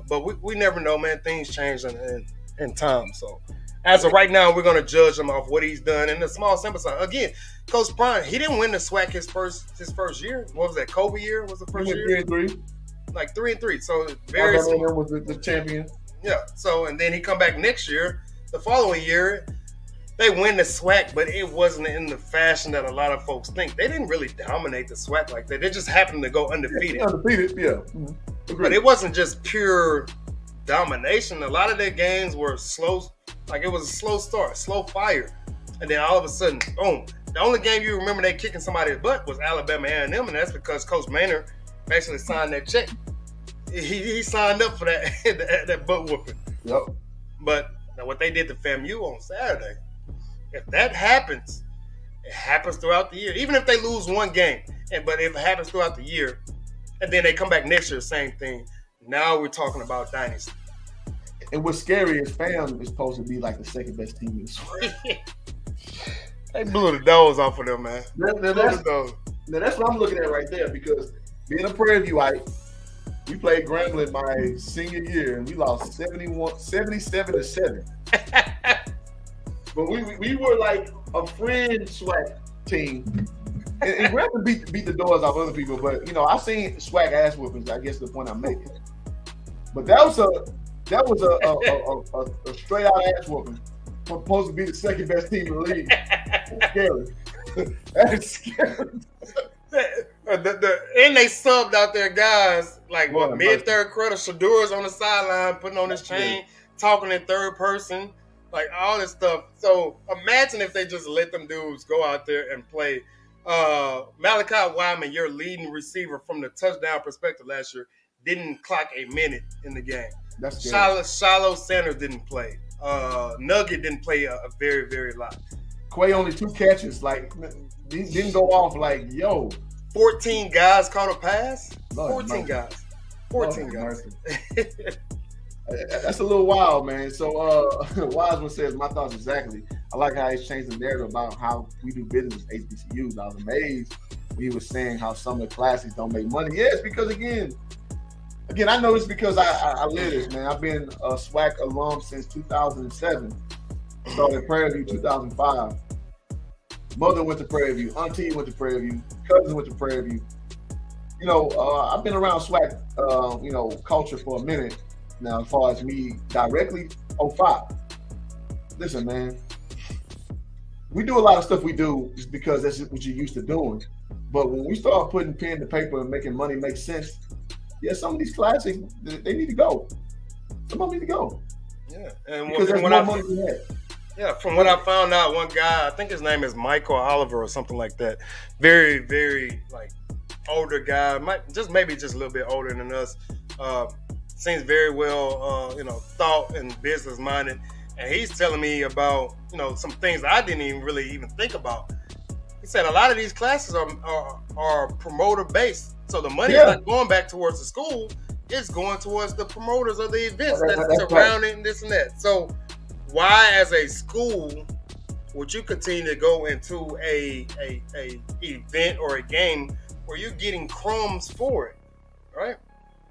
But we never know, man. Things change in time. So as of right now, we're going to judge him off what he's done in a small sample size. Again, Coach Bryant, he didn't win the SWAC his first year. What was that? Kobe year was the first year? 3-3. Like 3-3. So very small. Was the champion. Yeah. So and then he come back next year. The following year, they win the SWAC, but it wasn't in the fashion that a lot of folks think. They didn't really dominate the SWAC like that. They just happened to go undefeated. Mm-hmm. But it wasn't just pure domination. A lot of their games were slow. Like it was a slow start, slow fire. And then all of a sudden, boom. The only game you remember they kicking somebody's butt was Alabama A&M, and that's because Coach Maynard basically signed that check. He signed up for that that butt whooping. Yep. But now what they did to FAMU on Saturday, if that happens, it happens throughout the year. Even if they lose one game, but if it happens throughout the year, and then they come back next year, same thing. Now we're talking about dynasty. And what's scary is FAM is supposed to be like the second best team in the sport. They blew the doors off of them, man. Now that's what I'm looking at right there, because being a Prairie Viewite, we played Grambling my senior year and we lost 77-7. But we were like a friend SWAC team. And Grambling beat the doors off other people, but you know, I've seen SWAC ass whoopings. I guess the point I'm making. But that was a straight out ass whooping. Supposed to be the second best team in the league. That's scary. That's scary. And they subbed out their guys like mid-third quarter. Shadur's on the sideline putting on his chain, talking in third person, like all this stuff. So imagine if they just let them dudes go out there and play. Malachi Wyman, your leading receiver from the touchdown perspective last year, didn't clock a minute in the game. That's scary. Shiloh Sanders didn't play. Nugget didn't play a very, very lot. Quay only 2 catches. Like, didn't go off like, yo. 14 guys caught a pass? Lord 14 guys. 14 guys. That's a little wild, man. So Wiseman says, my thoughts exactly. I like how he's changed the narrative about how we do business at HBCUs. I was amazed when he was saying how some of the classes don't make money. Yeah, it's because again, I know it's because I live this, man. I've been a SWAC alum since 2007. Started at Prairie View 2005. Mother went to Prairie View. Auntie went to Prairie View. Cousin went to Prairie View. You know, I've been around SWAC, culture for a minute now. As far as me directly, 05. Listen, man. We do a lot of stuff we do just because that's what you're used to doing. But when we start putting pen to paper and making money make sense, yeah, some of these classics, they need to go. Some of them need to go. Yeah, and because there's more money we have. Yeah, from what I found out, one guy, I think his name is Michael Oliver or something like that. Very, very like older guy, maybe just a little bit older than us. Seems very well, thought and business minded. And he's telling me about, some things I didn't even think about. He said a lot of these classes are promoter based. So the money is not going back towards the school, it's going towards the promoters of the events that's surrounding right. This and that. So why as a school would you continue to go into a event or a game where you're getting crumbs for it? Right?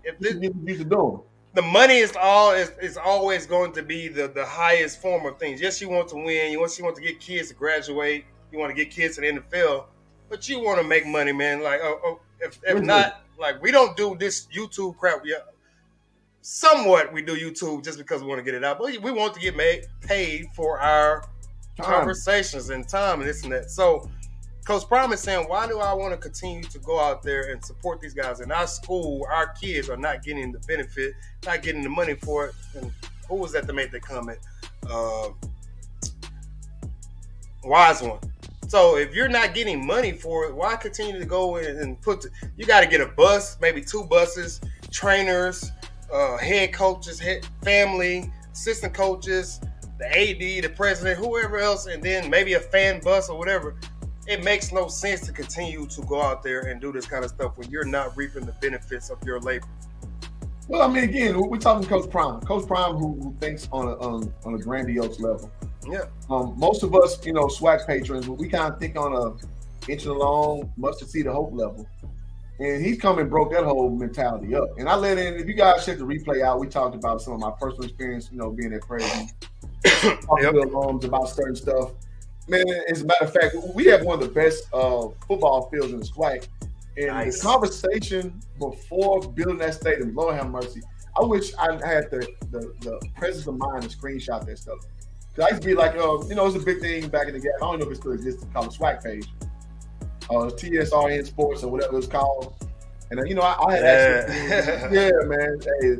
If this, the money is always going to be the highest form of things. Yes, you want to win. You want to get kids to graduate. You want to get kids to the NFL, but you want to make money, man. Like, if not, like we don't do this YouTube crap. Somewhat we do YouTube just because we want to get it out, but we want to get paid for our conversations and time and this and that. So Coach Prime is saying, why do I want to continue to go out there and support these guys? In our school, our kids are not getting the benefit, not getting the money for it. And who was that made the comment? Wise one. So if you're not getting money for it, why continue to go in and you got to get a bus, maybe 2 buses, trainers, head coaches, family, assistant coaches, the AD, the president, whoever else, and then maybe a fan bus or whatever. It makes no sense to continue to go out there and do this kind of stuff when you're not reaping the benefits of your labor. Well, I mean, again, we're talking Coach Prime. Coach Prime who thinks on a grandiose level. Yeah. Most of us, SWAC patrons, we kind of think on a inch and long, mustard seed of hope level. And he's come and broke that whole mentality up. And I let in, if you guys check the replay out, we talked about some of my personal experience, being at Prairie View. Talking to alums about certain stuff. Man, as a matter of fact, we have one of the best football fields in the SWAC. And the conversation before building that stadium, Lord have mercy, I wish I had the presence of mind to screenshot that stuff. Because I used to be like, it's a big thing back in the day. I don't know if it still exists, called the SWAC page. TSRN Sports or whatever it's called. And, I had actually, man. Hey,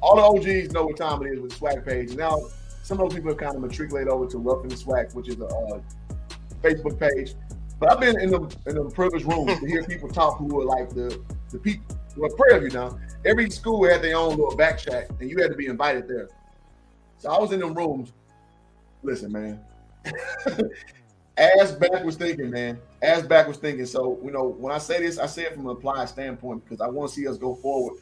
all the OGs know what time it is with the SWAC page. And now, some of those people have kind of matriculated over to Roughing the SWAC, which is a Facebook page. But I've been in the privileged rooms to hear people talk who are like the people who are Prairie View now. Every school had their own little back shack, and you had to be invited there. So I was in them rooms. Listen, man. Ass backwards thinking, man. Ass backwards thinking. So, when I say this, I say it from an applied standpoint because I want to see us go forward.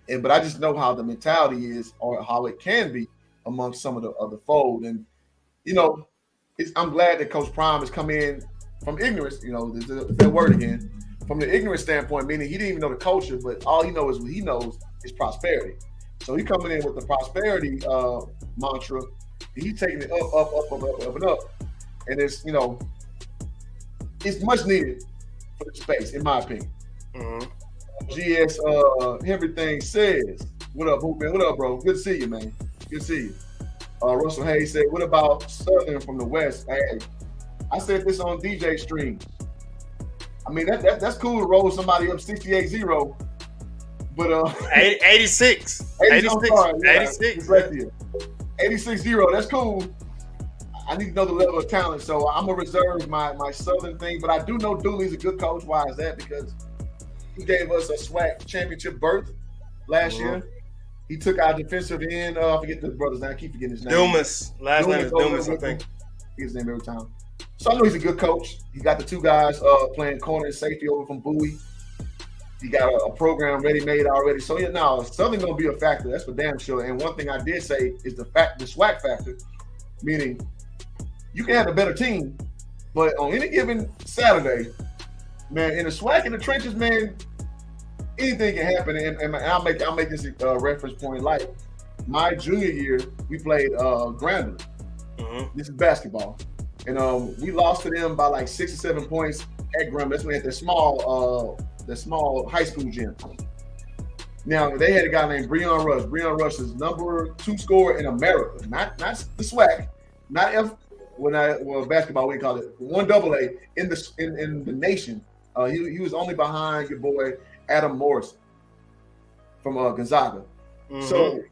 But I just know how the mentality is or how it can be amongst some of the fold. And, I'm glad that Coach Prime has come in from ignorance, that word again, from the ignorant standpoint, meaning he didn't even know the culture, but all he knows is what he knows is prosperity. So he's coming in with the prosperity mantra. And he's taking it up, and up. And it's, it's much needed for the space, in my opinion. Mm-hmm. GS Everything says, what up, Hoop, man? What up, bro? Good to see you, man. Good to see you. Russell Hayes said, what about Southern from the West? Hey, I said this on DJ stream. I mean, that's cool to roll somebody up 68-0, but 86. 86. Right there. 86-0, that's cool. I need to know the level of talent, so I'm going to reserve my Southern thing, but I do know Dooley's a good coach. Why is that? Because he gave us a SWAC championship berth last year. He took our defensive end. I forget the brother's name. I keep forgetting his name. Dumas. Last name is Dumas, I think. His name every time. So I know he's a good coach. He got the two guys playing corner and safety over from Bowie. He got a program ready-made already. So, yeah, no, Southern going to be a factor. That's for damn sure. And one thing I did say is the SWAC factor, meaning you can have a better team, but on any given Saturday, man, in the SWAC, in the trenches, man, anything can happen. And I'll make this reference point light. My junior year, we played Grambling. Mm-hmm. This is basketball. And we lost to them by like 6 or 7 points at Grambling. That's when we had the small high school gym. Now, they had a guy named Breon Rush. Breon Rush is number 2 scorer in America, not the SWAC, not basketball, we call it 1AA in the nation. He was only behind your boy Adam Morris from Gonzaga. Mm-hmm. So,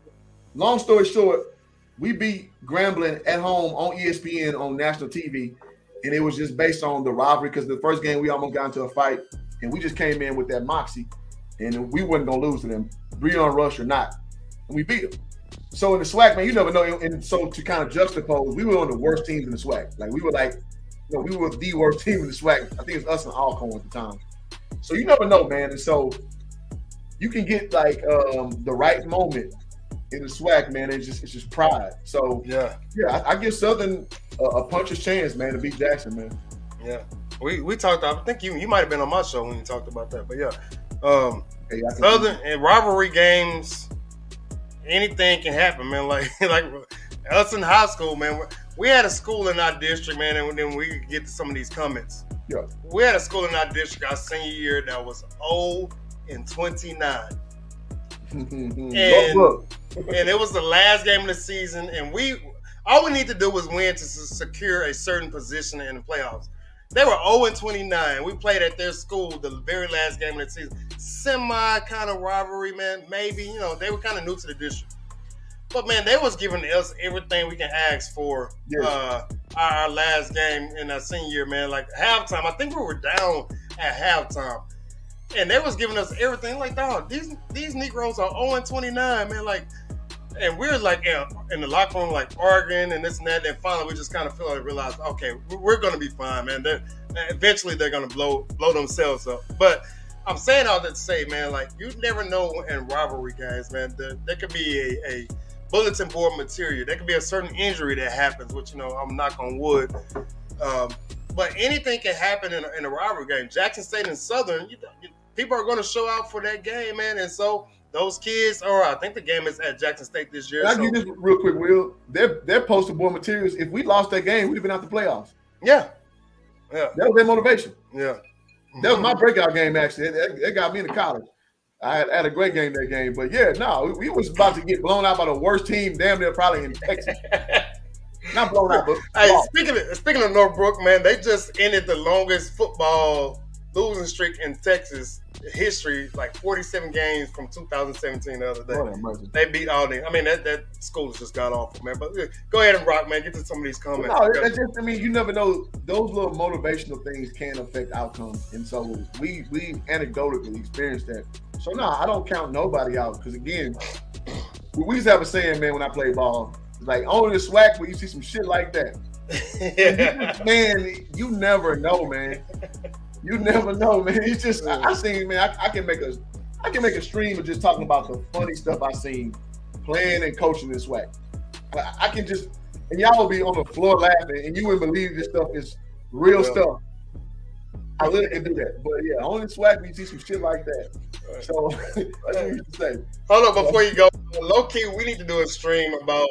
long story short, we beat Grambling at home on ESPN on national TV, and it was just based on the rivalry because the first game we almost got into a fight, and we just came in with that moxie, and we wasn't going to lose to them, Breon Rush or not, and we beat them. So in the SWAC, man, you never know. And so to kind of juxtapose, we were on the worst teams in the SWAC. Like we were we were the worst team in the SWAC. I think it was us and Alcorn at the time. So you never know, man. And so you can get like the right moment in the SWAC, man. It's just pride. So yeah, I give Southern a puncher's chance, man, to beat Jackson, man. Yeah, we talked. I think you might have been on my show when you talked about that. But yeah, Southern and rivalry games, anything can happen, man. Like us in high school, man. We had a school in our district, man, and then we could get to some of these comments. Yeah, we had a school in our district our senior year that was 0-29. And it was the last game of the season, and all we need to do was win to secure a certain position in the playoffs. They were 0-29. We played at their school the very last game of the season. Semi kind of rivalry, man. Maybe, they were kind of new to the district. But, man, they was giving us everything we can ask for our last game in our senior year, man. Like, halftime, I think we were down at halftime. And they was giving us everything. Like, dog, these Negroes are 0-29, man. Like, and we're like in the locker room, like arguing and this and that. And finally, we just kind of realized, okay, we're going to be fine, man. Eventually, they're going to blow themselves up. But I'm saying all that to say, man, like, you never know in rivalry games, man. There could be a bulletin board material. There could be a certain injury that happens, which, I'm knock on wood. But anything can happen in a rivalry game. Jackson State and Southern, people are going to show out for that game, man. And so those kids, I think the game is at Jackson State this year. I'll give you this real quick, Will. Their poster board materials, if we lost that game, we'd have been out the playoffs. Yeah. That was their motivation. Yeah. That was my breakout game, actually. That got me into college. I had a great game that game. But, yeah, no, we was about to get blown out by the worst team damn near probably in Texas. Not blown out, but hey, speaking of Northbrook, man, they just ended the longest football losing streak in Texas history, like 47 games from 2017 the other day. They beat all them. I mean, that school just got awful, man. But go ahead and rock, man. Get to some of these comments. No, that's just, you never know. Those little motivational things can affect outcomes. And so we anecdotally experienced that. So, no, I don't count nobody out because, again, we used to have a saying, man, when I played ball. It's like, only the SWAC where you see some shit like that. Man, you never know, man. You never know, man. It's just I seen, man. I can make a stream of just talking about the funny stuff I seen playing and coaching this SWAC. I can just, and y'all will be on the floor laughing, and you wouldn't believe this stuff is real stuff. I literally can do that, but yeah, only SWAC we see some shit like that. Right. So that's what you used to say. Hold on, before you go, low key, we need to do a stream about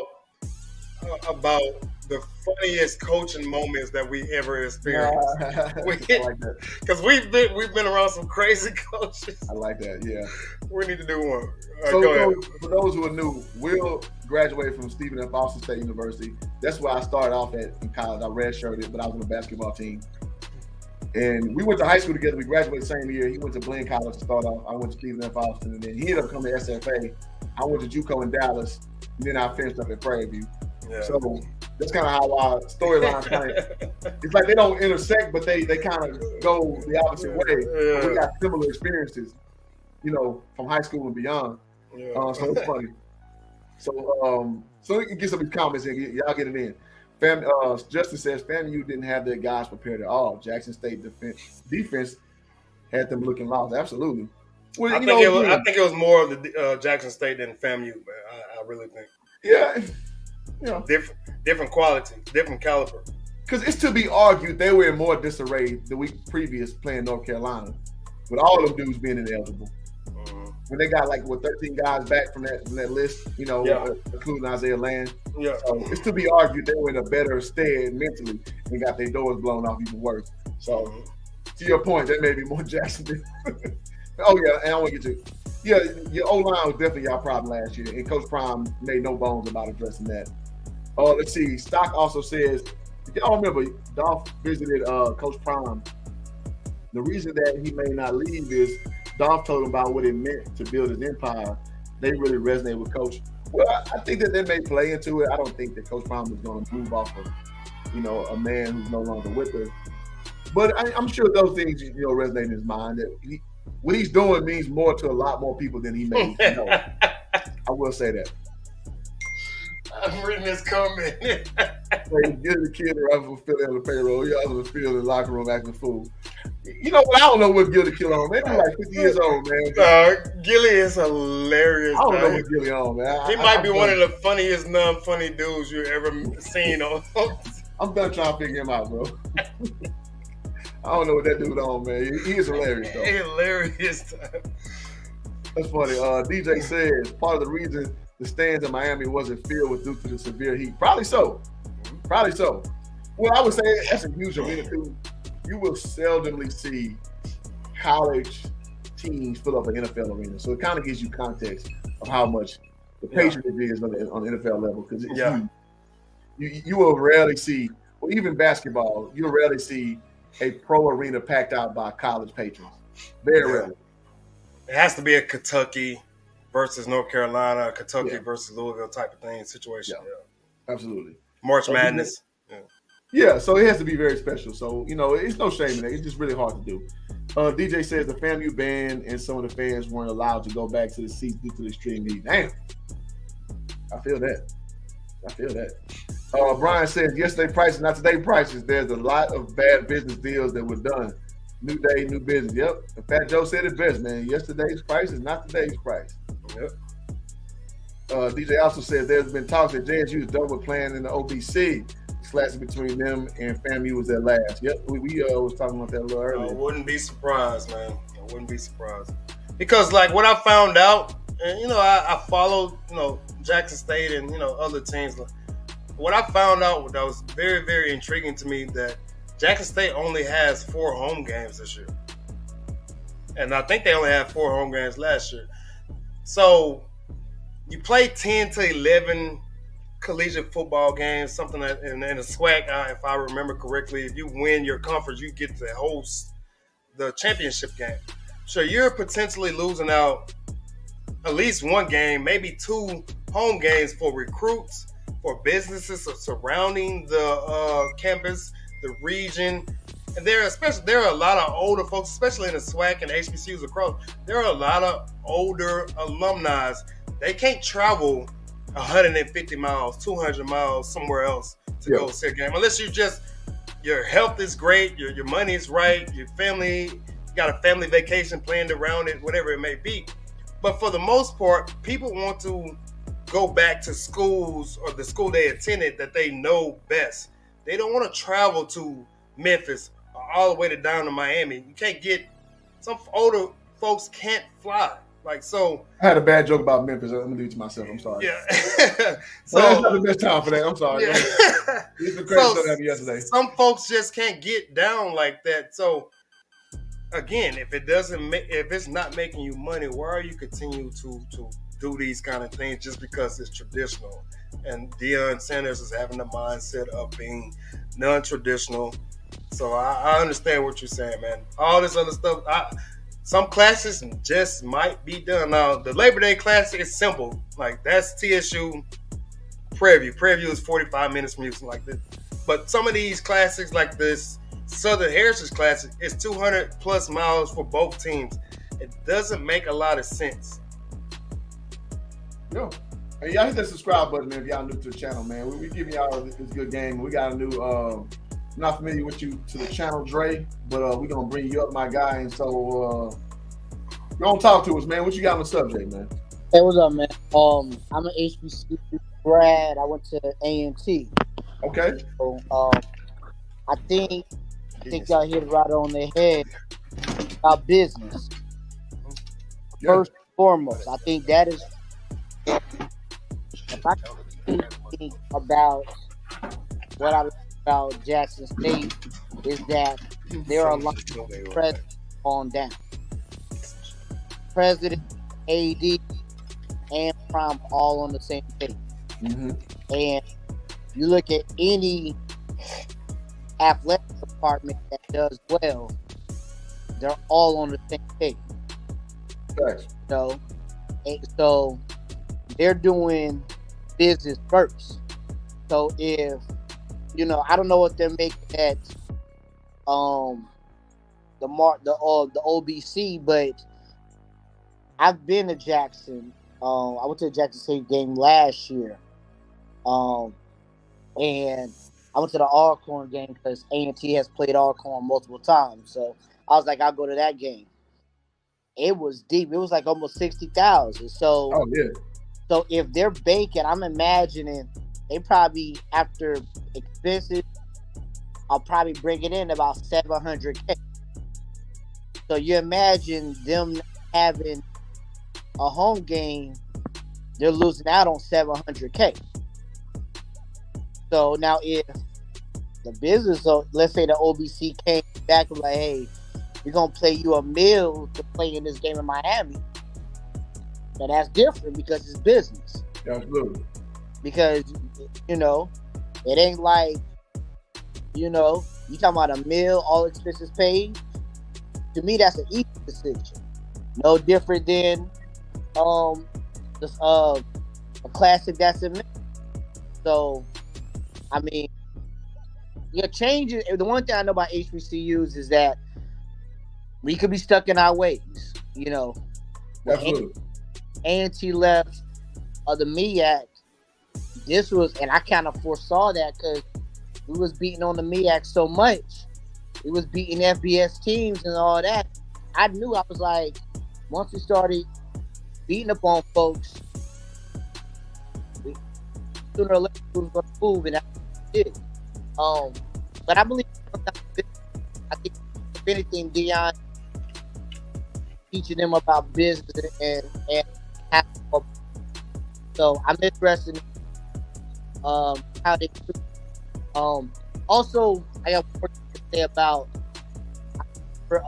the funniest coaching moments that we ever experienced. Because we've been around some crazy coaches. I like that, yeah. We need to do one. Go ahead. For those who are new, Will graduated from Stephen F. Austin State University. That's where I started off at in college. I redshirted, but I was on the basketball team. And we went to high school together. We graduated the same year. He went to Blaine College to start off. I went to Stephen F. Austin, and then he ended up coming to SFA. I went to JUCO in Dallas, and then I finished up at Prairie View. Yeah. So that's kind of how our storylines kind of, it's like they don't intersect, but they kind of go the opposite way. Yeah. We got similar experiences, from high school and beyond. Yeah. So it's funny. So we can get some of these comments in. Y'all get it in. Justin says FAMU didn't have their guys prepared at all. Jackson State defense had them looking lost. Absolutely. Well, I think it was more of the Jackson State than FAMU, man. I really think. Yeah. Different quality, different caliber. Because it's to be argued they were in more disarray the week previous playing North Carolina, with all of them dudes being ineligible. When they got 13 guys back from that list, including Isaiah Land. Yeah. So it's to be argued they were in a better stead mentally and got their doors blown off even worse. So to your point, that may be more Jackson. Oh yeah, and I want to get to your O-line was definitely y'all problem last year, and Coach Prime made no bones about addressing that. Let's see. Stock also says, if y'all remember, Dolph visited Coach Prime. The reason that he may not leave is Dolph told him about what it meant to build his empire. They really resonate with Coach. Well, I think that they may play into it. I don't think that Coach Prime is going to move off of, a man who's no longer with us. But I'm sure those things, resonate in his mind. That what he's doing means more to a lot more people than he may know. I will say that. I've written this comment. Get the kid around for filling on the payroll. Y'all in the field in the locker room acting a fool. You know what? I don't know what Gilly kill on. Maybe like 50 years old, man. Gilly is hilarious. I don't know what Gilly on, man. He might be one of the funniest non-funny dudes you've ever seen. I'm done trying to figure him out, bro. I don't know what that dude on, man. He is hilarious, though. Hilarious. That's funny. DJ says part of the reason the stands in Miami wasn't filled was due to the severe heat. Probably so. Well, I would say that's a huge arena, too. You will seldomly see college teams fill up an NFL arena. So it kind of gives you context of how much the patronage is on the NFL level. Because you will rarely see, well, even basketball, you'll rarely see a pro arena packed out by college patrons. Very rarely. It has to be a Kentucky versus North Carolina, Kentucky versus Louisville type of thing situation. Yeah. Absolutely. March Madness. Yeah, so it has to be very special. So, it's no shame in that. It's just really hard to do. DJ says the FAMU ban and some of the fans weren't allowed to go back to the seats due to the extreme heat. Damn. I feel that. Brian says, yesterday prices, not today prices. There's a lot of bad business deals that were done. New day, new business. Yep. And Fat Joe said it best, man. Yesterday's price is not today's price. Yep. DJ also said there's been talks that JSU is done with playing in the OBC. Slashing between them and FAMU was their last. Yep, we was talking about that a little earlier. I wouldn't be surprised, man. I wouldn't be surprised. Because, what I found out, and, I followed, Jackson State and, other teams. What I found out that was very, very intriguing to me that Jackson State only has 4 home games this year. And I think they only had 4 home games last year. So, you play 10 to 11 collegiate football games, something that in the SWAC, if I remember correctly, if you win your conference, you get to host the championship game. So you're potentially losing out at least 1 game, maybe 2 home games for recruits, for businesses surrounding the campus, the region. And there are a lot of older folks, especially in the SWAC and HBCUs across. There are a lot of older alumni. They can't travel 150 miles, 200 miles somewhere else to go see a game. Unless your health is great, your money is right, your family, you got a family vacation planned around it, whatever it may be. But for the most part, people want to go back to schools or the school they attended that they know best. They don't want to travel to Memphis or all the way down to Miami. You can't some older folks can't fly. So I had a bad joke about Memphis. I'm gonna do it to myself. I'm sorry. Yeah. So that's not the best time for that. I'm sorry. Yeah. It's the crazy stuff that happened yesterday. Some folks just can't get down like that. So again, if it's not making you money, why are you continue to do these kind of things just because it's traditional? And Deion Sanders is having the mindset of being non-traditional. So I understand what you're saying, man. All this other stuff, some classes just might be done. Now, the Labor Day Classic is simple. That's TSU Prairie View. Prairie View is 45 minutes from Houston, like this. But some of these classics, like this Southern Heritage Classic, is 200 plus miles for both teams. It doesn't make a lot of sense. No. Hey, y'all hit that subscribe button, man, if y'all new to the channel, man. We give y'all this good game. We got a new, I'm not familiar with you to the channel, Dre, but we're going to bring you up, my guy. And so, go on, talk to us, man. What you got on the subject, man? Hey, what's up, man? I'm an HBCU grad. I went to A&T. Okay. So, I think y'all hit it right on the head about business. Yeah. First and foremost, I think that is. If I think about what I like about Jackson State is that there are a lot of presidents on down. President, AD, and Prime all on the same page. Mm-hmm. And you look at any athletic department that does well, they're all on the same page. Thanks. So they're doing business first. So if I don't know what they're making at the OBC, but I've been to Jackson. I went to the Jackson State game last year, and I went to the Alcorn game because A&T has played Alcorn multiple times. So I was like, I'll go to that game. It was deep. It was like almost 60,000. So, oh yeah. So if they're banking, I'm imagining they probably after expenses, I'll probably bring it in about $700K. So you imagine them having a home game, they're losing out on $700K. So now if the business, let's say the OBC came back and like, hey, we're going to play you a meal to play in this game in Miami. Now that's different because it's business. Absolutely. Because, it ain't like, you talking about a meal, all expenses paid. To me, that's an easy decision. No different than a classic that's in. So, I mean, changes. The one thing I know about HBCUs is that we could be stuck in our ways. Absolutely. A&T left the MEAC. This was, and I kind of foresaw that because we was beating on the MEAC so much. We was beating FBS teams and all that. I knew, I was like, once we started beating up on folks, sooner or later we was going to move, and that's what we did. But I believe, I think if anything, Deion teaching them about business and how. So I'm interested in how they. Also, I got more to say about. I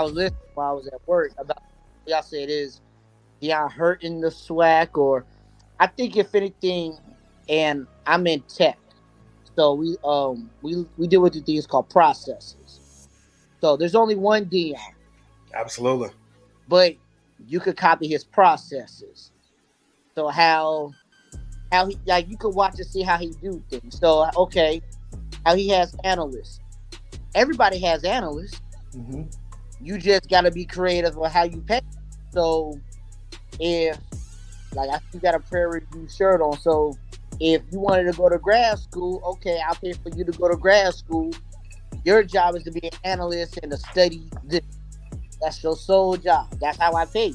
was listening while I was at work about y'all said is Deion hurting the SWAC, or I think if anything, and I'm in tech, so we deal with the things called processes. So there's only one Deion. Absolutely. But you could copy his processes. So how he, like, you could watch and see how he do things. So okay, how he has analysts. Everybody has analysts. Mm-hmm. You just got to be creative on how you pay. So if, like, I see you got a Prairie View shirt on. So if you wanted to go to grad school, okay, I'll pay for you to go to grad school. Your job is to be an analyst and to study this. That's your sole job. That's how I pay.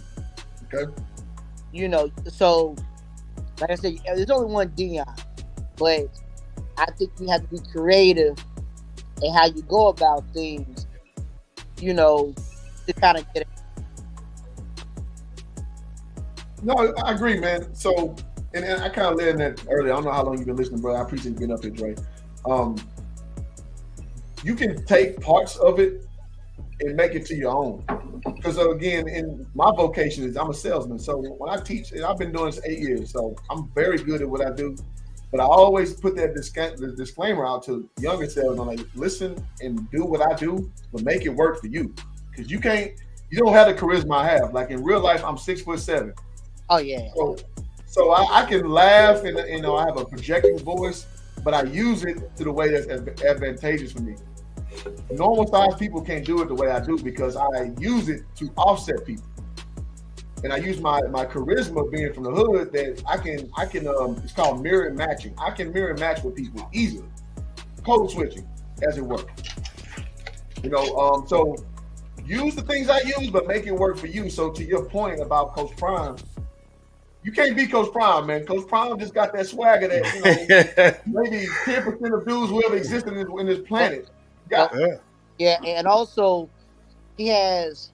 Okay. So like I said, there's only one Deion, but I think you have to be creative in how you go about things, to kind of get it. No, I agree, man. So, and I kind of led in that earlier. I don't know how long you've been listening, bro. I appreciate you being up here, Dre. You can take parts of it and make it to your own. Because again, in my vocation is I'm a salesman. So when I teach, and I've been doing this 8 years, so I'm very good at what I do. But I always put that disclaimer out to younger salesmen, like, listen and do what I do, but make it work for you. Because you don't have the charisma I have. Like in real life, I'm 6'7". Oh yeah. So I can laugh and I have a projecting voice, but I use it to the way that's advantageous for me. Normal sized people can't do it the way I do because I use it to offset people. and I use my charisma being from the hood that I can it's called mirror matching. I can mirror match with people easily, code switching as it were. So use the things I use, but make it work for you. So to your point about Coach Prime, you can't beat Coach Prime, man. Coach Prime just got that swagger that maybe 10% of dudes who ever existed in this planet got. Yeah, and also he has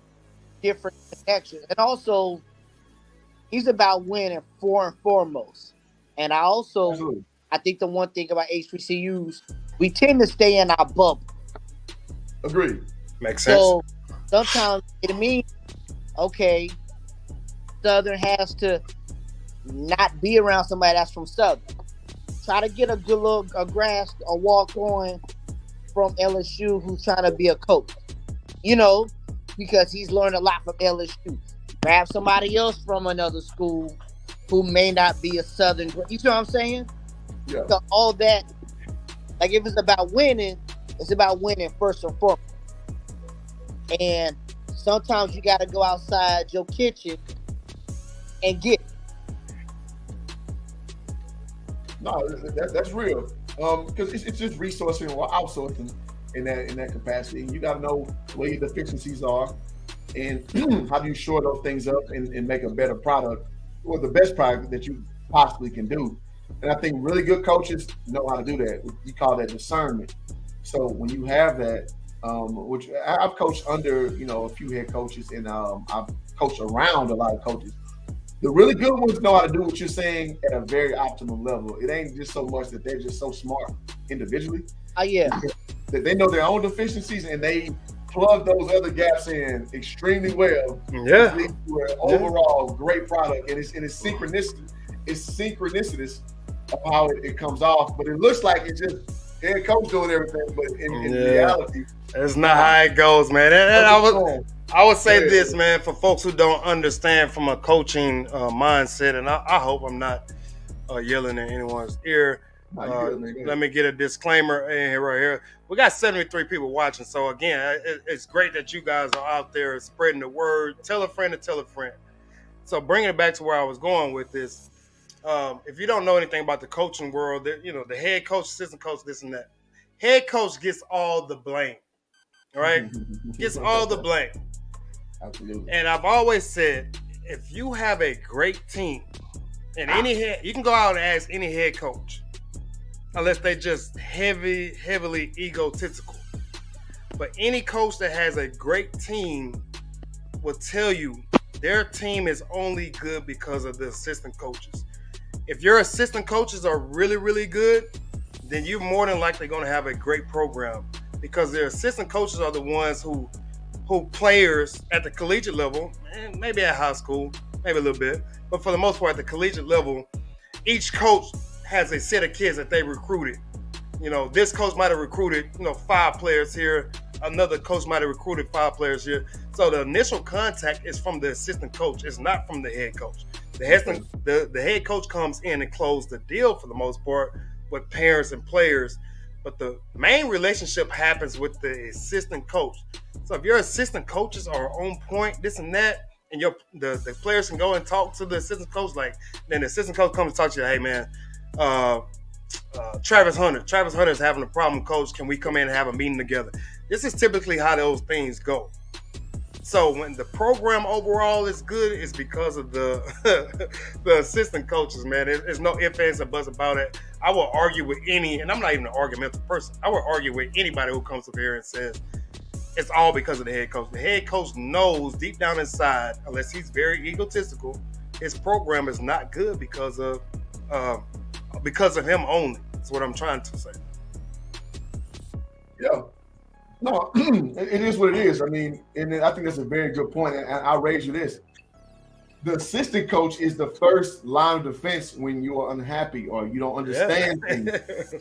different connections, and also he's about winning foremost. And I think the one thing about HBCUs, we tend to stay in our bubble. Agreed. Makes sense. So sometimes it means, okay, Southern has to not be around somebody that's from Southern. Try to get a good little grasp, a walk on from LSU who's trying to be a coach. Because he's learned a lot from LSU. Grab somebody else from another school who may not be a Southern. You know what I'm saying? Yeah. So all that, like if it's about winning, it's about winning first and foremost. And sometimes you got to go outside your kitchen and get it. No, that's real. Because it's just resourcing or outsourcing in that capacity. And you got to know where your deficiencies are and how do you shore those things up and make a better product or the best product that you possibly can do. And I think really good coaches know how to do that. You call that discernment. So when you have that, which I've coached under, a few head coaches, and I've coached around a lot of coaches. The really good ones know how to do what you're saying at a very optimum level. It ain't just so much that they're just so smart individually. That they know their own deficiencies and they plug those other gaps in extremely well. Yeah. To an overall great product, and it's synchronicity. It's synchronicitous of how it comes off, but it looks like it's just head coach doing everything, but in reality, it's not how it goes, man. And I would say this, man, for folks who don't understand from a coaching mindset, and I hope I'm not yelling in anyone's ear. Let me get a disclaimer in here right here. We got 73 people watching, so again, it's great that you guys are out there spreading the word. Tell a friend to tell a friend. So bringing it back to where I was going with this, if you don't know anything about the coaching world, the head coach, assistant coach, this and that. Head coach gets all the blame, right? Gets all the blame. Absolutely. And I've always said, if you have a great team, and you can go out and ask any head coach, unless they just heavily egotistical. But any coach that has a great team will tell you their team is only good because of the assistant coaches. If your assistant coaches are really, really good, then you're more than likely going to have a great program, because their assistant coaches are the ones who players at the collegiate level, and maybe at high school, maybe a little bit, but for the most part at the collegiate level, each coach has a set of kids that they recruited. This coach might have recruited, 5 players here. Another coach might have recruited 5 players here. So the initial contact is from the assistant coach. It's not from the head coach. The head coach comes in and closes the deal for the most part with parents and players. But the main relationship happens with the assistant coach. So if your assistant coaches are on point, this and that, and the players can go and talk to the assistant coach, then the assistant coach comes and talk to you, hey man, Travis Hunter is having a problem, coach. Can we come in and have a meeting together? This is typically how those things go. So when the program overall is good, it's because of the assistant coaches, man. There's no ifs, ands, or buts about it. I will argue with and I'm not even an argumentative person. I will argue with anybody who comes up here and says it's all because of the head coach. The head coach knows deep down inside, unless he's very egotistical, his program is not good because of him only. That's what I'm trying to say. Yeah. No, it is what it is. I mean, and I think that's a very good point. And I'll raise you this. The assistant coach is the first line of defense when you are unhappy or you don't understand things.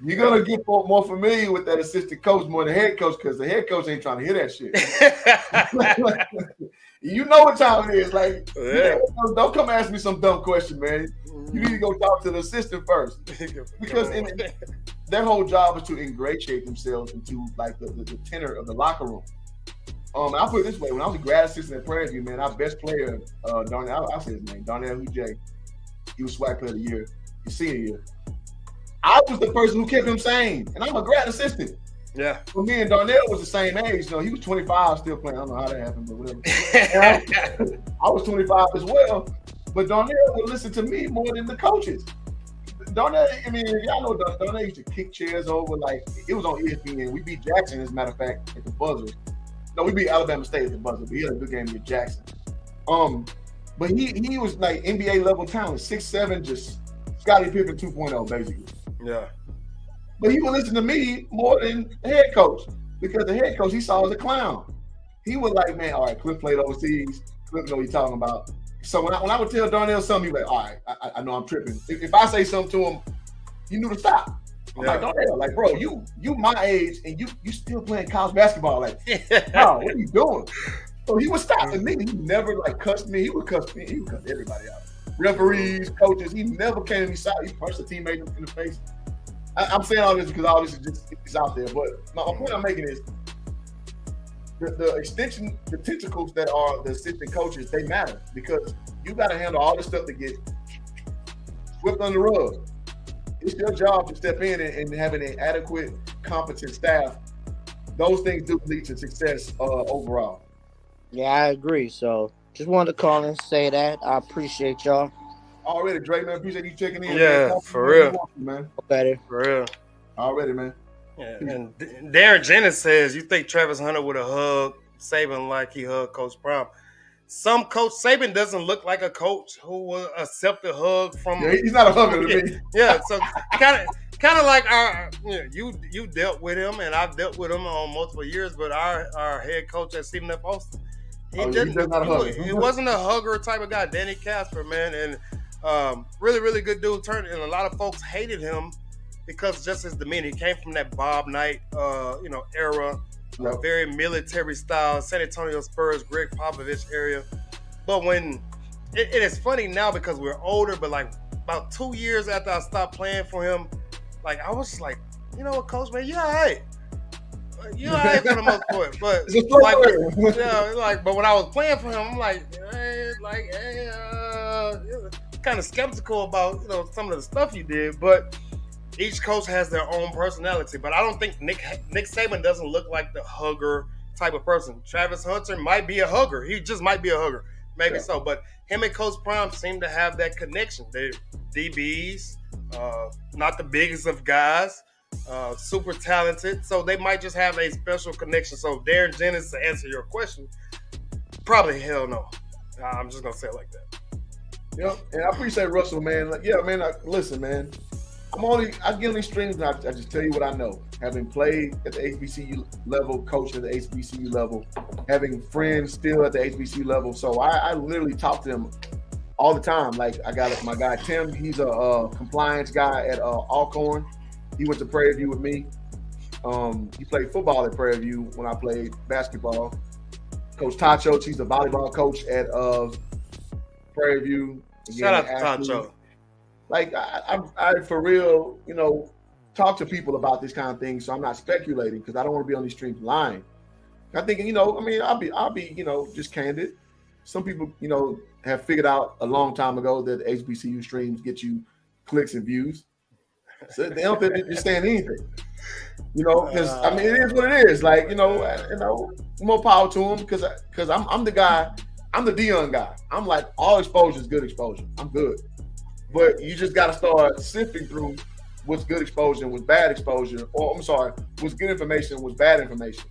You're going to get more familiar with that assistant coach more than the head coach, because the head coach ain't trying to hear that shit. You know what time it is. Don't come ask me some dumb question, man. You need to go talk to the assistant first, because their whole job is to ingratiate themselves into the tenor of the locker room. I'll put it this way: when I was a grad assistant at Prairie View, man, our best player, Darnell, I'll say his name, Darnell Hujae, he was SWAC player of the year, his senior year. I was the person who kept him sane, and I'm a grad assistant. Yeah. Well, me and Darnell was the same age. You know, he was 25 still playing. I don't know how that happened, but whatever. I was 25 as well, but Darnell would listen to me more than the coaches. Darnell, I mean, y'all know Darnell used to kick chairs over. Like, it was on ESPN. We beat Jackson, as a matter of fact, at the buzzer. No, we beat Alabama State at the buzzer, but he had a good game with Jackson. But he was like NBA level talent, 6'7", just Scottie Pippen 2.0, basically. Yeah. But he would listen to me more than the head coach, because the head coach he saw as a clown. He was like, man, all right, Cliff played overseas. Cliff know what he's talking about. So when I would tell Darnell something, he was like, all right, I know I'm tripping. If I say something to him, he knew to stop. I'm like, Darnell, like, bro, you my age and you still playing college basketball. Like, bro, what are you doing? So he would stop. And nigga, he never like cussed me. He would cuss me. He would cuss everybody out. Referees, coaches. He never came to me side. He punched a teammate in the face. I'm saying all this because all this is just it's out there. But my point I'm making is the extension, the tentacles that are the assistant coaches, they matter because you got to handle all the stuff that get swept under the rug. It's your job to step in and having an adequate, competent staff. Those things do lead to success overall. Yeah, I agree. So just wanted to call and say that. I appreciate y'all. Already, Dre, man. Appreciate you checking in. Yeah, man. for real. Man. Better. For real. Already, man. Yeah. And Darren Jennings says, you think Travis Hunter would have hugged Saban like he hugged Coach Prime? Some coach, Saban doesn't look like a coach who will accept a hug from. Yeah, he's not a hugger to me. Yeah, so kind of like you dealt with him, and I've dealt with him on multiple years. But our head coach at Stephen F. Austin, he wasn't a hugger type of guy. Danny Casper, man, and really, really good dude. And a lot of folks hated him because just his demeanor. He came from that Bob Knight, era. Very military style, San Antonio Spurs, Greg Popovich area. But when it is funny now because we're older, but like about 2 years after I stopped playing for him, like I was just like, you know what, coach, man, you're all right. You're all right for the most part. But but when I was playing for him, I'm like, kind of skeptical about some of the stuff you did, but each coach has their own personality, but I don't think Nick Saban doesn't look like the hugger type of person. Travis Hunter might be a hugger. He just might be a hugger. Maybe so. But him and Coach Prime seem to have that connection. They're DBs, not the biggest of guys, super talented. So they might just have a special connection. So Darren Jennings, to answer your question, probably hell no. I'm just going to say it like that. Yeah, and I appreciate Russell, man. Listen, man. I get on these streams and I just tell you what I know. Having played at the HBCU level, coached at the HBCU level, having friends still at the HBCU level. So I literally talk to them all the time. Like I got my guy Tim, he's a compliance guy at Alcorn. He went to Prairie View with me. He played football at Prairie View when I played basketball. Coach Tacho, he's the volleyball coach at Prairie View. Shout out to Tacho. Like I for real, talk to people about this kind of thing. So I'm not speculating because I don't want to be on these streams lying. I think, I'll be, just candid. Some people, have figured out a long time ago that HBCU streams get you clicks and views. So they don't think they're saying anything. Because it is what it is. Like, more power to them because I'm the guy. I'm the Deion guy. I'm like, all exposure is good exposure. I'm good. But you just got to start sifting through what's good exposure and what's bad exposure. Or, what's good information and what's bad information.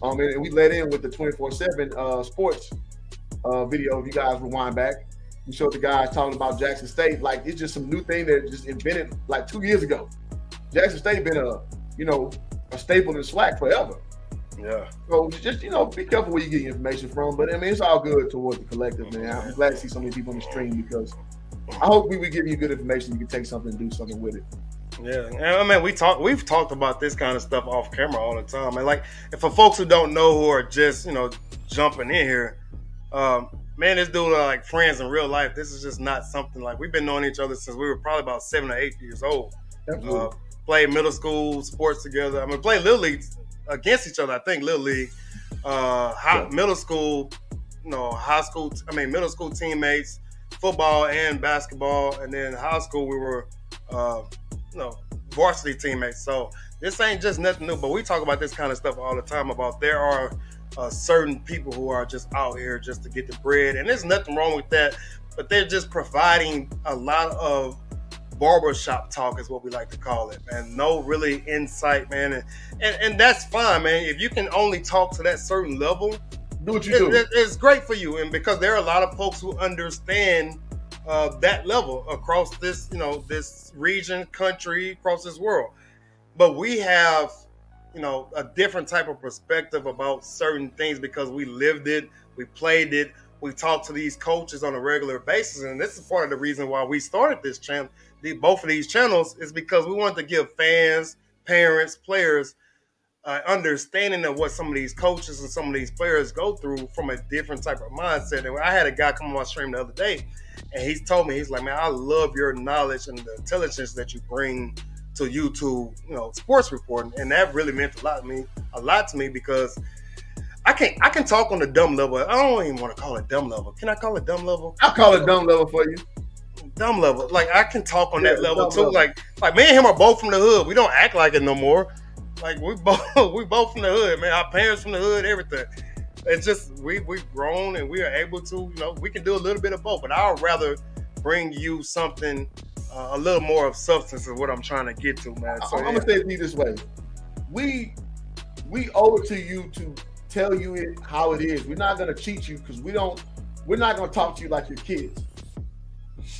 And we let in with the 24/7 sports video. If you guys rewind back, we showed the guys talking about Jackson State. Like, it's just some new thing that just invented like 2 years ago. Jackson State been a staple in SWAC forever. Yeah. So just, be careful where you get your information from. But, it's all good towards the collective, man. I'm glad to see so many people on the stream because I hope we give you good information. You can take something and do something with it. Yeah, we've talked about this kind of stuff off camera all the time. And like, and for folks who don't know, who are just jumping in here, man, this dude are like friends in real life. This is just not something like we've been knowing each other since we were probably about 7 or 8 years old. Played middle school sports together. Played Little League against each other. I think Little League, middle school, middle school teammates, football and basketball, and then high school we were, varsity teammates. So this ain't just nothing new, but we talk about this kind of stuff all the time about there are certain people who are just out here just to get the bread, and there's nothing wrong with that, but they're just providing a lot of barbershop talk is what we like to call it, man. No really insight, man, and that's fine, man. If you can only talk to that certain level, do what you do. It's great for you, and because there are a lot of folks who understand that level across this, this region, country, across this world. But we have, a different type of perspective about certain things because we lived it, we played it, we talk to these coaches on a regular basis, and this is part of the reason why we started this channel. Both of these channels is because we wanted to give fans, parents, players understanding of what some of these coaches and some of these players go through from a different type of mindset. And I had a guy come on my stream the other day, and he's told me, he's like, man, I love your knowledge and the intelligence that you bring to YouTube, sports reporting, and that really meant a lot to me because I can talk on the dumb level. I don't even want to call it dumb level. Can I call it dumb level? I'll call it dumb level for you. Dumb level. Like I can talk on that level too. Like me and him are both from the hood. We don't act like it no more. Like we both from the hood, man. Our parents from the hood, everything. It's just we've grown and we are able to, we can do a little bit of both. But I would rather bring you something a little more of substance is what I'm trying to get to, man. So, I'm gonna say it to you this way: we owe it to you to tell you it how it is. We're not gonna cheat you because we're not gonna talk to you like your kids.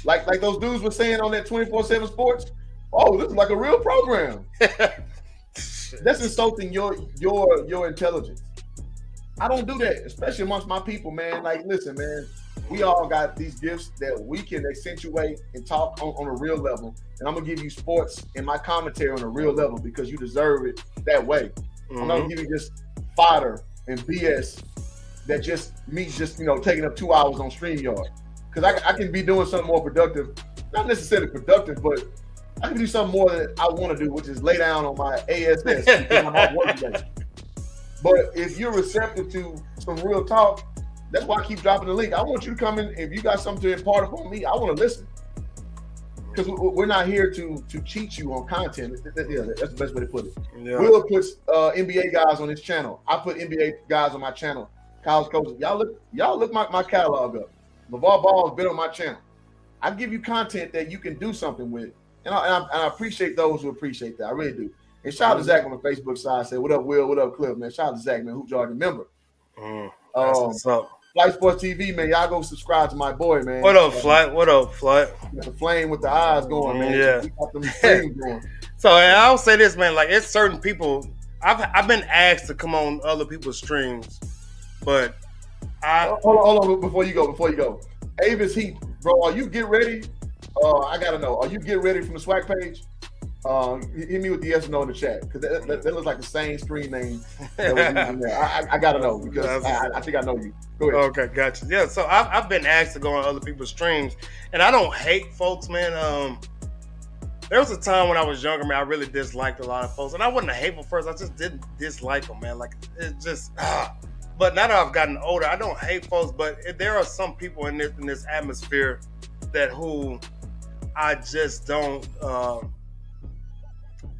Like those dudes were saying on that 24/7 Sports. Oh, this is like a real program. That's insulting your intelligence. I don't do that, especially amongst my people, man. Like, listen, man, we all got these gifts that we can accentuate and talk on a real level. And I'm gonna give you sports and my commentary on a real level because you deserve it that way. Mm-hmm. I'm not gonna give you just fodder and BS that just taking up 2 hours on StreamYard. Because I can be doing something more productive, not necessarily productive, but I can do something more that I want to do, which is lay down on my ASS because I'm at work today. But if you're receptive to some real talk, that's why I keep dropping the link. I want you to come in. If you got something to impart upon me, I want to listen. Because we're not here to cheat you on content. Yeah, that's the best way to put it. Yeah. Will puts NBA guys on his channel. I put NBA guys on my channel. College coaches. Y'all look my catalog up. LeVar Ball has been on my channel. I give you content that you can do something with. And I appreciate those who appreciate that. I really do. And shout out to Zach on the Facebook side. Say, what up, Will? What up, Cliff, man? Shout out to Zach, man. Hoop Jargon member. That's what's up. Flight Sports TV, man. Y'all go subscribe to my boy, man. What up, Flight? What up, Flight? Got the flame with the eyes going, man. Yeah. We got them streams going. So I'll say this, man. Like, it's certain people. I've been asked to come on other people's streams, but hold on before you go. Avis Heat, bro, are you get ready? I gotta know. Are you get ready from the SWAC page? Hit me with the yes or no in the chat because that looks like the same screen name that was using there. I gotta know because I think I know you. Go ahead. Okay, gotcha. Yeah, so I've been asked to go on other people's streams, and I don't hate folks, man. There was a time when I was younger, man. I really disliked a lot of folks, and I wasn't a hateful person. I just didn't dislike them, man. Like it just. But now that I've gotten older, I don't hate folks, but there are some people in this atmosphere who I just don't.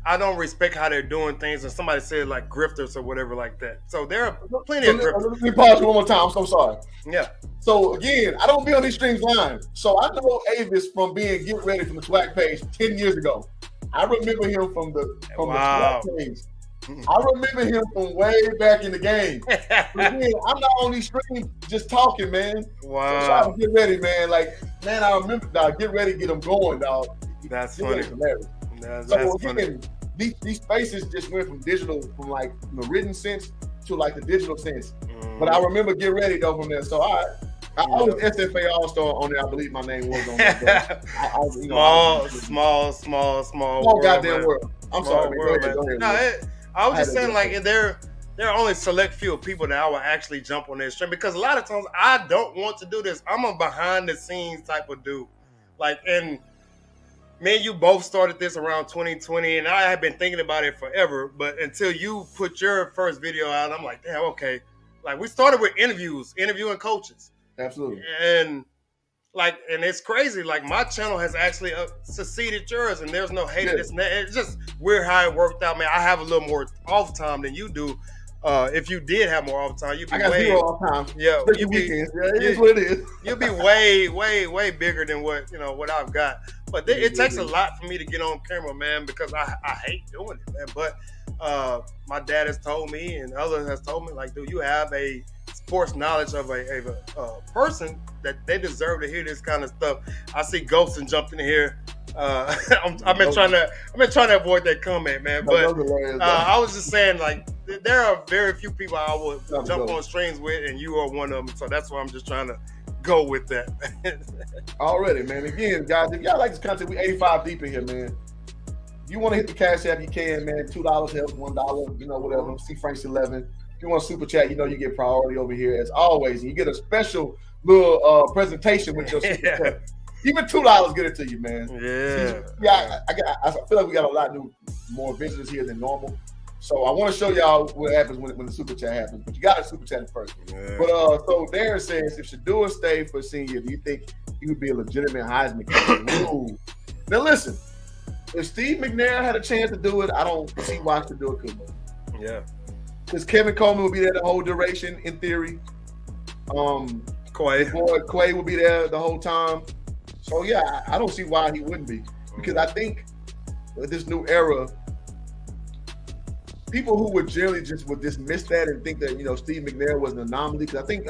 I don't respect how they're doing things, and somebody said like grifters or whatever like that. So there are plenty of grifters. Let me pause you one more time. I'm so sorry. Yeah. So again, I don't be on these streams live. So I know Avis from being Get Ready from the SWAC page 10 years ago. I remember him from the SWAC page. I remember him from way back in the game. Again, I'm not on these streams just talking, man. Wow. So shout out to Get Ready, man. Like, man, I remember, dog, Get Ready, get them going, dog. That's funny. That's funny. These spaces just went from digital, from like the written sense to like the digital sense. But I remember Get Ready though from there. So I was SFA All-Star on there. I believe my name was on there. Small goddamn man. world. I'm sorry, world, man. Go ahead. I was just saying, like, there are only select few people that I will actually jump on their stream because a lot of times I don't want to do this. I'm a behind the scenes type of dude. Like, and me and you both started this around 2020, and I have been thinking about it forever. But until you put your first video out, I'm like, damn, okay, like we started with interviewing coaches. Absolutely. And it's crazy. Like my channel has actually succeeded yours, and there's no hate. It's just weird how it worked out, man. I have a little more off time than you do. If you did have more off time, you'd be zero off time. Yeah, it is what it is. You'll be way bigger than what I've got. But it takes a lot for me to get on camera, man, because I hate doing it, man. But my dad has told me, and others has told me, like, dude, you have a sports knowledge of a person that they deserve to hear this kind of stuff. I see Ghostin jumped in here. I've been trying to avoid that comment, man. But I was just saying, like, there are very few people I would jump on streams with, and you are one of them. So that's why I'm just trying to go with that. Already, man. Again, guys, if y'all like this content, we 85 deep in here, man. If you want to hit the Cash App, you can, man. $2 helps, $1, whatever. See Frank's 11. If you want to super chat, you get priority over here as always. And you get a special little presentation with your super chat. Even $2 get it to you, man. Yeah. I feel like we got a lot more visitors here than normal. So I want to show y'all what happens when the super chat happens. But you got to super chat first. Yeah. But so Darren says, if Shedeur stayed for senior, do you think he would be a legitimate Heisman candidate? Now listen, if Steve McNair had a chance to do it, I don't see why Shedeur couldn't. Yeah. Because Kevin Coleman will be there the whole duration, in theory. Quay will be there the whole time. So yeah, I don't see why he wouldn't be. Because I think with this new era, people who would generally would dismiss that and think that, Steve McNair was an anomaly. Because I think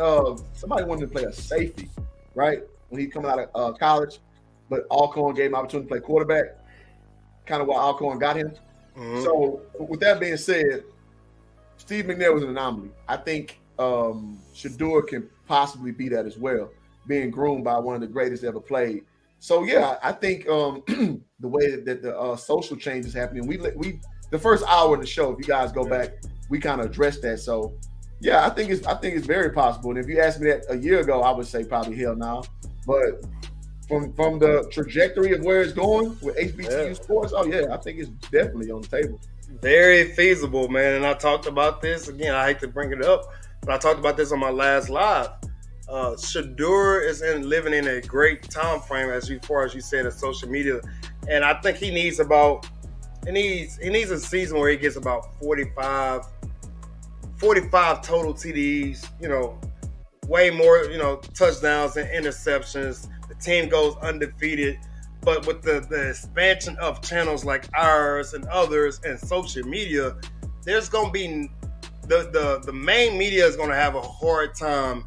somebody wanted to play a safety, right? When he coming out of college. But Alcorn gave him opportunity to play quarterback. Kind of why Alcorn got him. Mm-hmm. So with that being said, Steve McNair was an anomaly. I think Shedeur can possibly be that as well, being groomed by one of the greatest ever played. So yeah, I think the way that the social change is happening, we the first hour in the show, if you guys go back, we kind of addressed that. So yeah, I think it's very possible. And if you asked me that a year ago, I would say probably hell no. But from the trajectory of where it's going with HBCU sports, oh yeah, I think it's definitely on the table. Very feasible, man. And I talked about this again. I hate to bring it up, but I talked about this on my last live. Shedeur is living in a great time frame as far as you said of social media, and I think he needs a season where he gets about 45 total TDs. Way more touchdowns and interceptions. The team goes undefeated. But with the expansion of channels like ours and others and social media, there's going to be the main media is going to have a hard time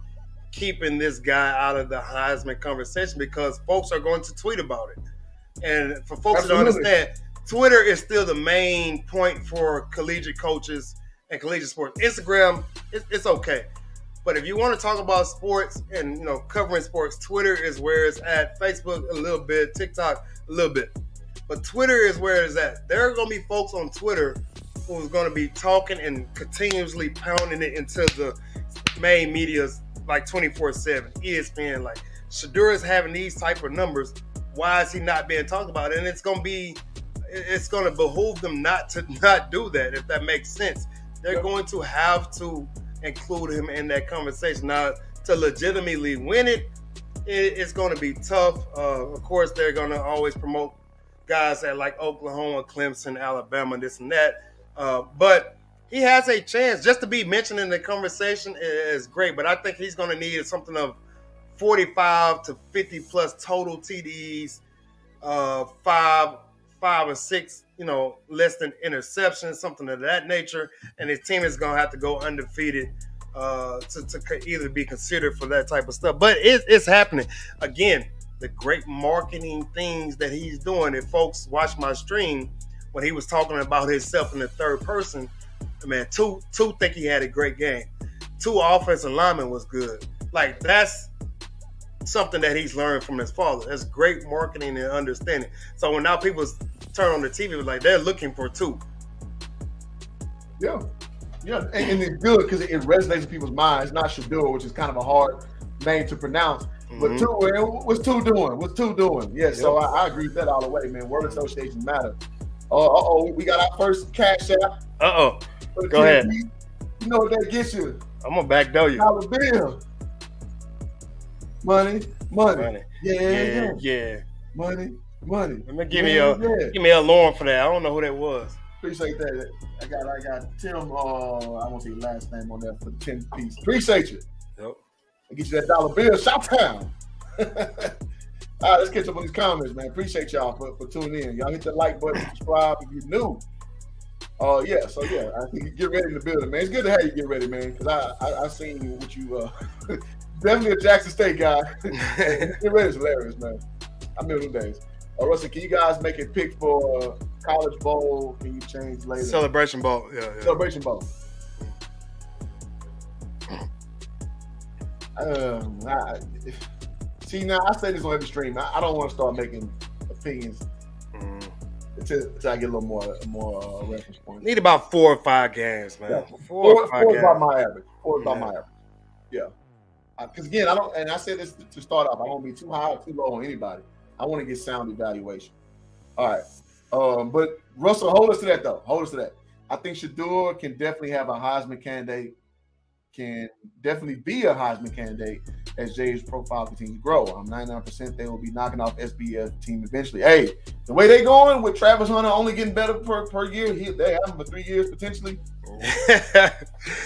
keeping this guy out of the Heisman conversation because folks are going to tweet about it. And for folks to understand, Twitter is still the main point for collegiate coaches and collegiate sports. Instagram, it's okay. But if you want to talk about sports and covering sports, Twitter is where it's at. Facebook a little bit, TikTok a little bit, but Twitter is where it's at. There are going to be folks on Twitter who's going to be talking and continuously pounding it into the main media's like 24/7. ESPN, like Shedeur is having these type of numbers. Why is he not being talked about? And it's going to behoove them not to not do that, if that makes sense. They're going to have to include him in that conversation. Now, to legitimately win it's going to be tough. Of course, they're going to always promote guys at like Oklahoma, Clemson, Alabama, this and that. But he has a chance. Just to be mentioned in the conversation is great, but I think he's going to need something of 45 to 50 plus total TDs, 5 or 6, less than interceptions, something of that nature. And his team is going to have to go undefeated to either be considered for that type of stuff. But it's happening. Again, the great marketing things that he's doing. If folks watch my stream, when he was talking about himself in the third person, man, two think he had a great game. 2 offensive linemen was good. Like, that's something that he's learned from his father. That's great marketing and understanding. So when now people turn on the TV, like they're looking for 2. Yeah, and it's good because it resonates in people's minds. It's not Shedeur, which is kind of a hard name to pronounce. But 2, what's 2 doing? What's 2 doing? Yeah, so I agree with that all the way, man. Word associations matter. We got our first Cash App. Go ahead. You know what that gets you. I'm gonna backdoor you. $1 bill. Money. Yeah. Money. Let me give me a alarm for that. I don't know who that was. Appreciate that. I got Tim. I won't say your last name on that for the 10 piece. Appreciate you. Yep. I get you that $1 bill. Shop town. All right, let's catch up on these comments, man. Appreciate y'all for tuning in. Y'all hit the like button, subscribe if you're new. I think you get ready in the building, man. It's good to have you get ready, man, because I seen what you definitely a Jackson State guy. Get ready is hilarious, man. I remember them days. Russell, can you guys make a pick for College Bowl? Can you change later? Celebration Bowl, yeah. Celebration Bowl. See, now I say this on every stream. I don't want to start making opinions until I get a little more reference points. Need about 4 or 5 games, man. Yeah. 4 or 5 is games. about my average. 4 is about my average. Yeah. Because again, I said this to start off. I don't want to be too high or too low on anybody. I want to get sound evaluation. All right. But Russell, hold us to that though. Hold us to that. I think Shedeur can definitely have a Heisman candidate. Can definitely be a Heisman candidate as Jay's profile continues to grow. I'm 99% they will be knocking off SBF team eventually. Hey, the way they going with Travis Hunter only getting better per year, they have him for 3 years potentially.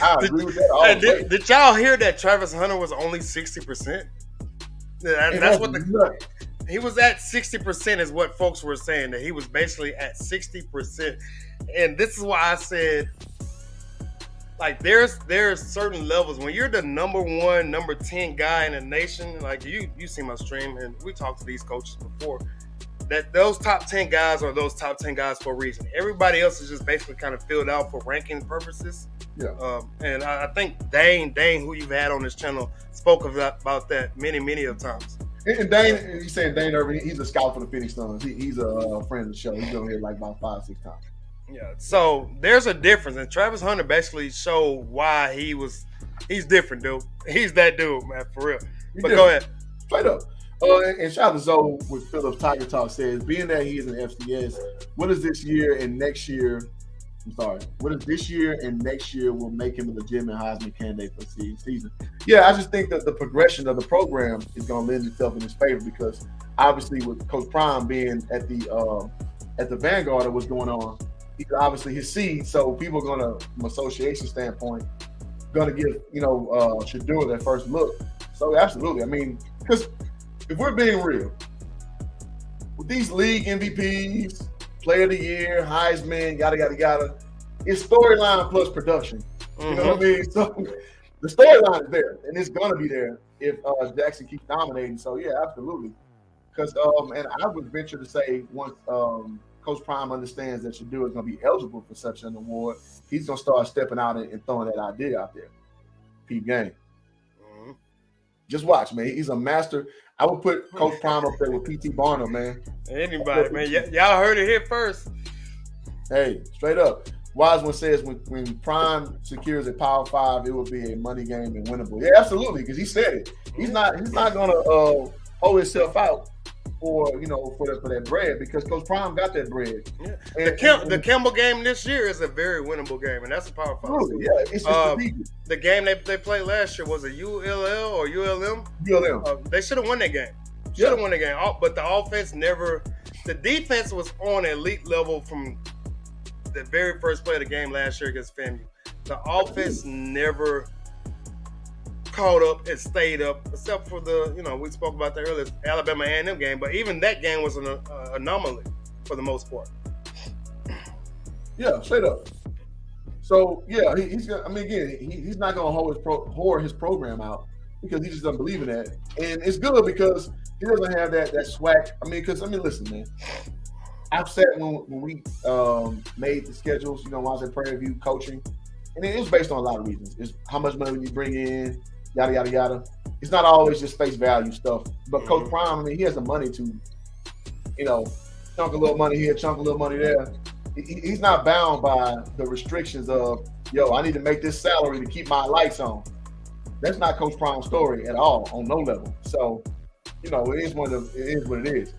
I agree with that. Did y'all hear that Travis Hunter was only 60%? That's what he was at 60% is what folks were saying, that he was basically at 60%. And this is why I said, like, there's certain levels when you're the number 1, number 10 guy in the nation. Like you see my stream, and we talked to these coaches before. That those top 10 guys are those top 10 guys for a reason. Everybody else is just basically kind of filled out for ranking purposes. Yeah. And I think Dane, who you've had on this channel, spoke about that many of times. And Dane, he's saying Dane Irvin, he's a scout for the Phoenix Suns. He's a friend of the show. He's been here like about 5-6 times. Yeah, so there's a difference, and Travis Hunter basically showed why he's different, dude. He's that dude, man, for real. But go ahead. Straight up. And shout out to Zoe with Phillips Tiger Talk says, being that he is an FCS, what is this year and next year will make him a legitimate Heisman candidate for the season? Yeah, I just think that the progression of the program is going to lend itself in his favor because obviously with Coach Prime being at the vanguard of what's going on, he's obviously his seed, so people are going to, from an association standpoint, going to give, Shedeur their first look. So absolutely. I mean, because if we're being real, with these league MVPs, Player of the Year, Heisman, yada, it's storyline plus production. You know what I mean? So the storyline is there, and it's going to be there if Jackson keeps dominating. So, yeah, absolutely. Because, and I would venture to say once Coach Prime understands that Shedeur is going to be eligible for such an award, he's going to start stepping out and throwing that idea out there. Peep game. Just watch, man. He's a master. I would put Coach Prime up there with P.T. Barnum, man. Anybody, man. Y'all heard it here first. Hey, straight up. Wise one says when Prime secures a Power 5, it will be a money game and winnable. Yeah, absolutely, because he said it. He's not going to hold himself out for that bread because Coach Prime got that bread. Yeah. And the Campbell game this year is a very winnable game, and that's a Power 5. Really, yeah, it's just the game they played last year was a ULL or ULM. ULM. They should have won that game. Won the game, but the offense never. The defense was on elite level from the very first play of the game last year against FAMU. The offense never caught up and stayed up, except for we spoke about that earlier, Alabama A&M game. But even that game was an anomaly for the most part. Yeah, straight up. So yeah, he's gonna. I mean, again, he's not gonna whore his program out because he just doesn't believe in that, and it's good because he doesn't have that swac. I mean, listen, man. I've said when we made the schedules, when I was at Prairie View coaching, and it was based on a lot of reasons. It's how much money you bring in, yada yada yada. It's not always just face value stuff. But Coach Prime, I mean, he has the money to, chunk a little money here, chunk a little money there. He's not bound by the restrictions of, I need to make this salary to keep my lights on. That's not Coach Prime's story at all, on no level. So, it is what it is.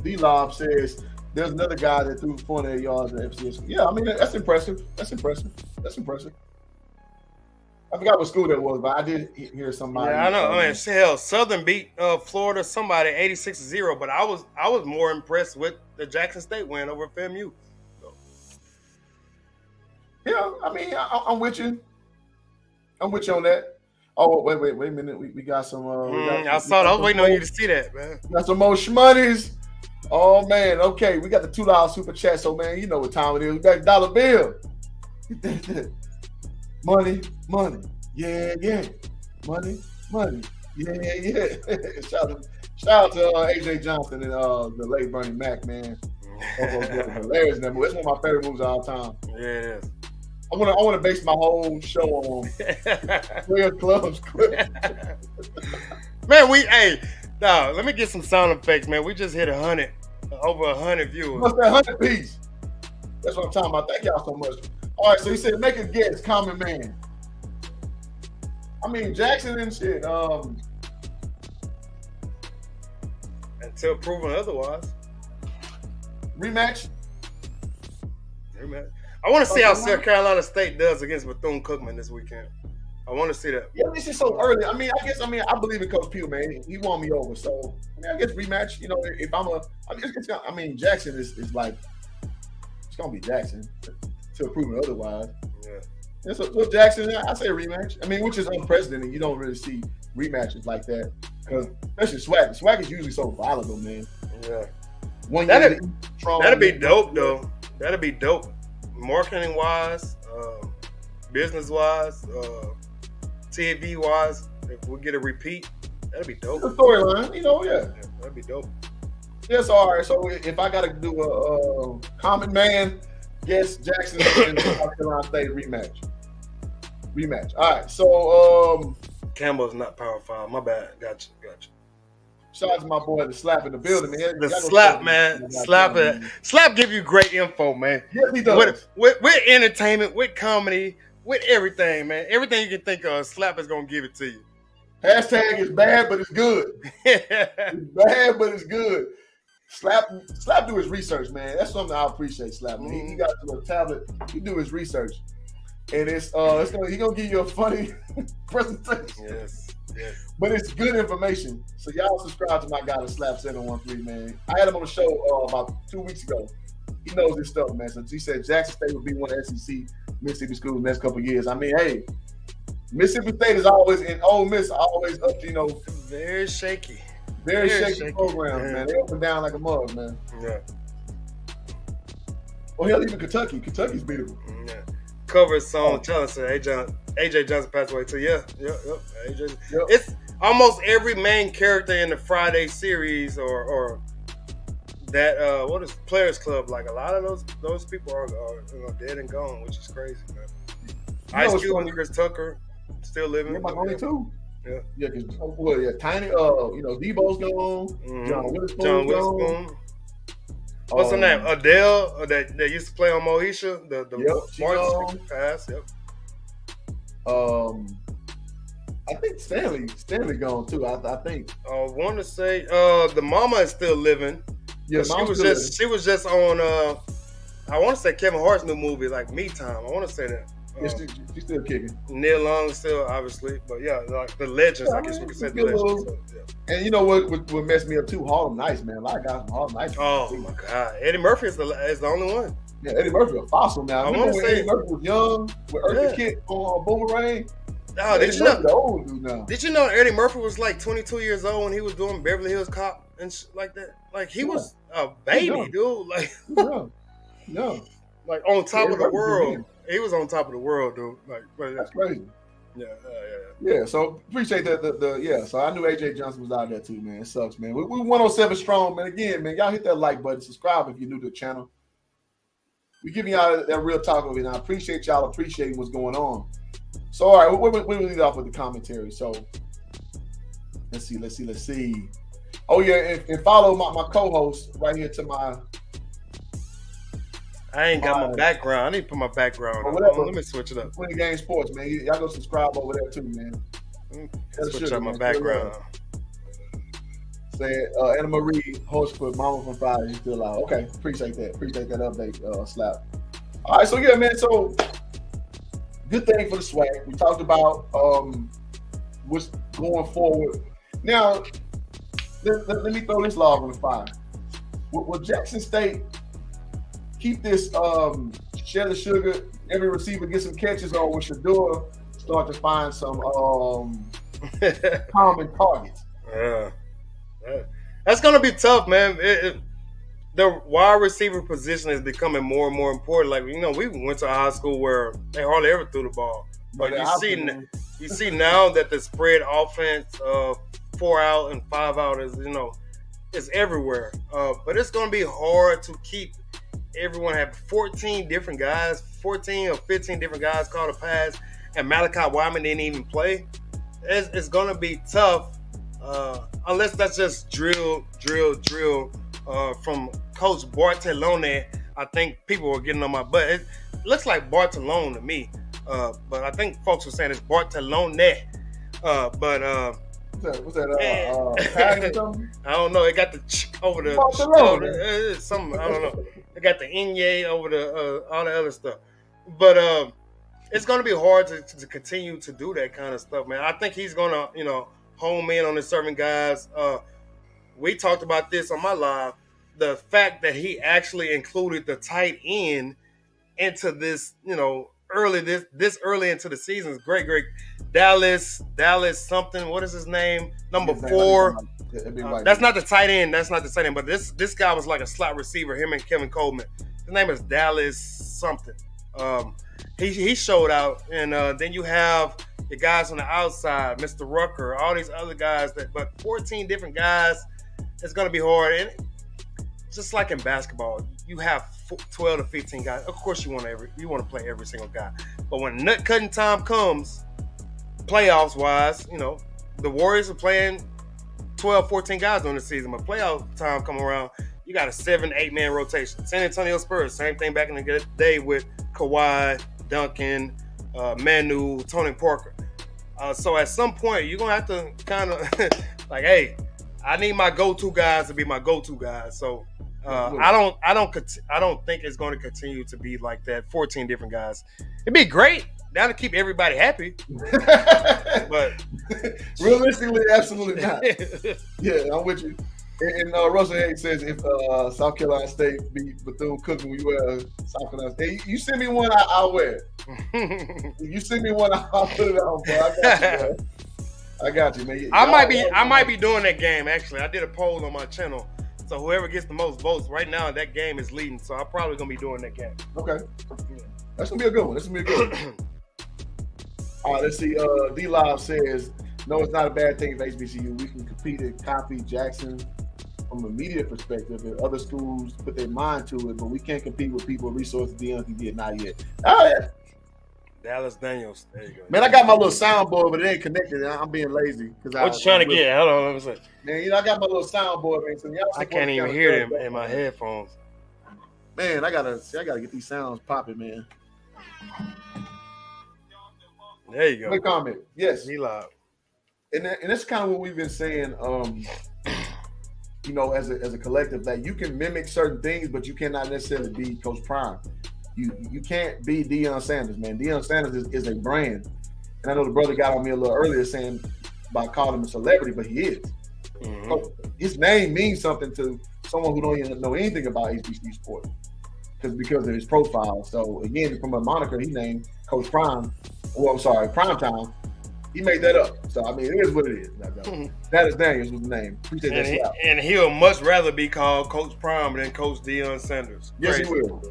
D-Lob says, There's another guy that threw 400 yards at FCS. Yeah, I mean that's impressive. That's impressive. I forgot what school that was, but I did hear somebody. Yeah, I know. I mean, hell, Southern beat Florida somebody 86-0, but I was more impressed with the Jackson State win over FAMU. So. Yeah, I mean, I'm with you. I'm with you on that. Oh, wait a minute. We got some. I saw that. I was waiting on you to see that, man. Got some more shmoneys. Oh man, okay. We got the $2 super chat. So man, you know what time it is. We got a dollar bill. Money. Yeah. Money. Yeah. Shout out to AJ Johnson and the late Bernie Mac, man. Hilarious in that movie. It's one of my favorite movies of all time. Yeah, it is. I want to base my whole show on Players Club's clip. Man, let me get some sound effects, man. We just hit over 100 viewers. What's that 100 piece? That's what I'm talking about. Thank y'all so much. All right, so he said, make a guess, common man. I mean, Jackson and shit. Until proven otherwise. Rematch. I want to see how South Carolina State does against Bethune-Cookman this weekend. I want to see that. Yeah, this is so early. I believe in Coach Pugh, man. He won me over. So, I guess rematch, you know, if Jackson is like, it's going to be Jackson till proven otherwise. Yeah. So Jackson, I say rematch. I mean, which is unprecedented. You don't really see rematches like that. Because especially swac. Swac is usually so volatile, man. Yeah. That'd be dope, though. That'd be dope. Marketing wise, business wise, TV wise, if we get a repeat, that'd be dope. The storyline, yeah, that'd be dope. Yes, all right. So if I gotta do a common man, guess Jackson and South Carolina State rematch. All right. So Campbell's not Power 5. My bad. Gotcha. Shout out to my boy, the Slap in the building, man. The Slap, man. Slap give you great info, man. Yes, he does. With entertainment, with comedy, with everything, man. Everything you can think of, Slap is going to give it to you. Hashtag is bad, but it's good. It's bad, but it's good. Slap do his research, man. That's something I appreciate, Slap. Man. He got to a tablet. He do his research. And he gonna give you a funny presentation. Yes. But it's good information. So y'all subscribe to my guy, the Slap 713, man. I had him on the show about 2 weeks ago. He knows his stuff, man. So he said Jackson State will be one of SEC Mississippi schools in the next couple of years. I mean, hey, Mississippi State is always in Ole Miss, always up, very shaky. Very shaky program, man. They up and down like a mug, man. Yeah. Well, hell, even Kentucky. Kentucky's beautiful. Yeah. Cover a song telling us AJ Johnson passed away too. Yeah. AJ. Yep. It's almost every main character in the Friday series or that what is Players Club, like a lot of those people are dead and gone, which is crazy, man. Ice Cube and Chris Tucker still living. They're my only two. Yeah, because Tiny, Debo's gone. John Witherspoon. What's her name? Adele, that used to play on Moesha. The Martin pass. Yep. I think Stanley gone too. I think. I want to say the mama is still living. Yeah, she was just on. I want to say Kevin Hart's new movie, like Me Time. I want to say that. She's still kicking. Neil Long still, obviously, but yeah, like the legends. I guess we could say the legends. So, yeah. And you know what messed me up too? Harlem Nights, man. A lot of guys from Harlem Nights. Oh my God, Eddie Murphy is the only one. Yeah, Eddie Murphy a fossil now. I want to say Eddie Murphy was young with Eartha Kitt on Boomerang. Oh, did you know? The old dude now. Did you know Eddie Murphy was like 22 years old when he was doing Beverly Hills Cop and shit like that? Like he was a baby, dude. Like like on top of the world. He was on top of the world, dude. Like that's crazy. Yeah. So appreciate that. So I knew AJ Johnson was out there too, man. It sucks, man. We 107 strong, man. Again, man, y'all hit that like button, subscribe if you're new to the channel. We giving y'all that real talk over here. And I appreciate y'all appreciating what's going on. So all right, we lead off with the commentary. So let's see. Oh yeah, and follow my co-host right here to my. I ain't got my background. I need to put my background on. Let me switch it up. 20 Game Sports, man. Y'all go subscribe over there too, man. Switch up my background. man. Anna Marie Host put Mama from Fire. She's still out. Okay, appreciate that. Appreciate that update, Slap. All right, so yeah, man. So good thing for the SWAC. We talked about what's going forward. Now, let me throw this log on the fire. Will Jackson State keep this share the sugar, every receiver get some catches, or will Shador start to find some common targets? Yeah. That's going to be tough, man. The wide receiver position is becoming more and more important. Like, we went to a high school where they hardly ever threw the ball. But you see now that the spread offense, 4 out and 5 out is everywhere. But it's going to be hard to keep everyone. Have 14 different guys, 14 or 15 different guys call a pass, and Malachi Wyman didn't even play. It's going to be tough unless that's just drill from Coach Bartolone. I think people were getting on my butt. It looks like Bartolone to me, but I think folks were saying it's Bartolone. What's that? Tag or something? I don't know. It got the over the something. I don't know. It got the inye over the all the other stuff. But it's going to be hard to continue to do that kind of stuff, man. I think he's going to home in on the certain guys. We talked about this on my live. The fact that he actually included the tight end into this, early into the season is great. Dallas something. What is his name? Number 4. That's not the tight end. But this guy was like a slot receiver. Him and Kevin Coleman. His name is Dallas something. He showed out, and then you have the guys on the outside, Mr. Rucker, all these other guys. But 14 different guys. It's going to be hard, and just like in basketball, you have 12 to 15 guys. Of course, you want to play every single guy. But when nut cutting time comes, playoffs wise, the Warriors are playing 12, 14 guys during the season. But playoff time come around, you got a 7-8 man rotation. San Antonio Spurs, same thing back in the day with Kawhi, Duncan, Manu, Tony Parker. So at some point, you're gonna have to kind of like, hey, I need my go-to guys to be my go-to guys. So I don't think it's going to continue to be like that. 14 different guys. It'd be great. Now to keep everybody happy. But realistically, absolutely not. Yeah, I'm with you. And Russell Hayes says if South Carolina State beat Bethune-Cookman, we wear South Carolina State. You send me one, I'll wear it. You send me one, I'll put it on, bro. I got you, man. I might be doing that game, actually. I did a poll on my channel. So whoever gets the most votes, right now that game is leading. So I'm probably going to be doing that game. Okay. That's going to be a good one. All right, let's see. D-Live says, no, it's not a bad thing for HBCU. We can compete and copy Jackson from a media perspective, and other schools put their mind to it, but we can't compete with people resources Deion can get, not yet. Oh, yeah. Dallas Daniels. There you go. Man, I got my little soundboard, but it ain't connected. I'm being lazy. What you trying to get? Hold on, let me see. Man, I got my little soundboard, man. So I can't even hear them in my headphones. Man, I gotta get these sounds popping, man. There you go. Quick comment. Yes. He live. And that's kind of what we've been saying, as a collective, that you can mimic certain things, but you cannot necessarily be Coach Prime. You can't be Deion Sanders, man. Deion Sanders is a brand. And I know the brother got on me a little earlier saying about calling him a celebrity, but he is. Mm-hmm. So his name means something to someone who don't even know anything about HBCU sports because of his profile. So again, from a moniker he named Coach Prime, Primetime, he made that up. So I mean, it is what it is. That is Daniels was the name. Appreciate that. And he'll much rather be called Coach Prime than Coach Deion Sanders. Yes, he will.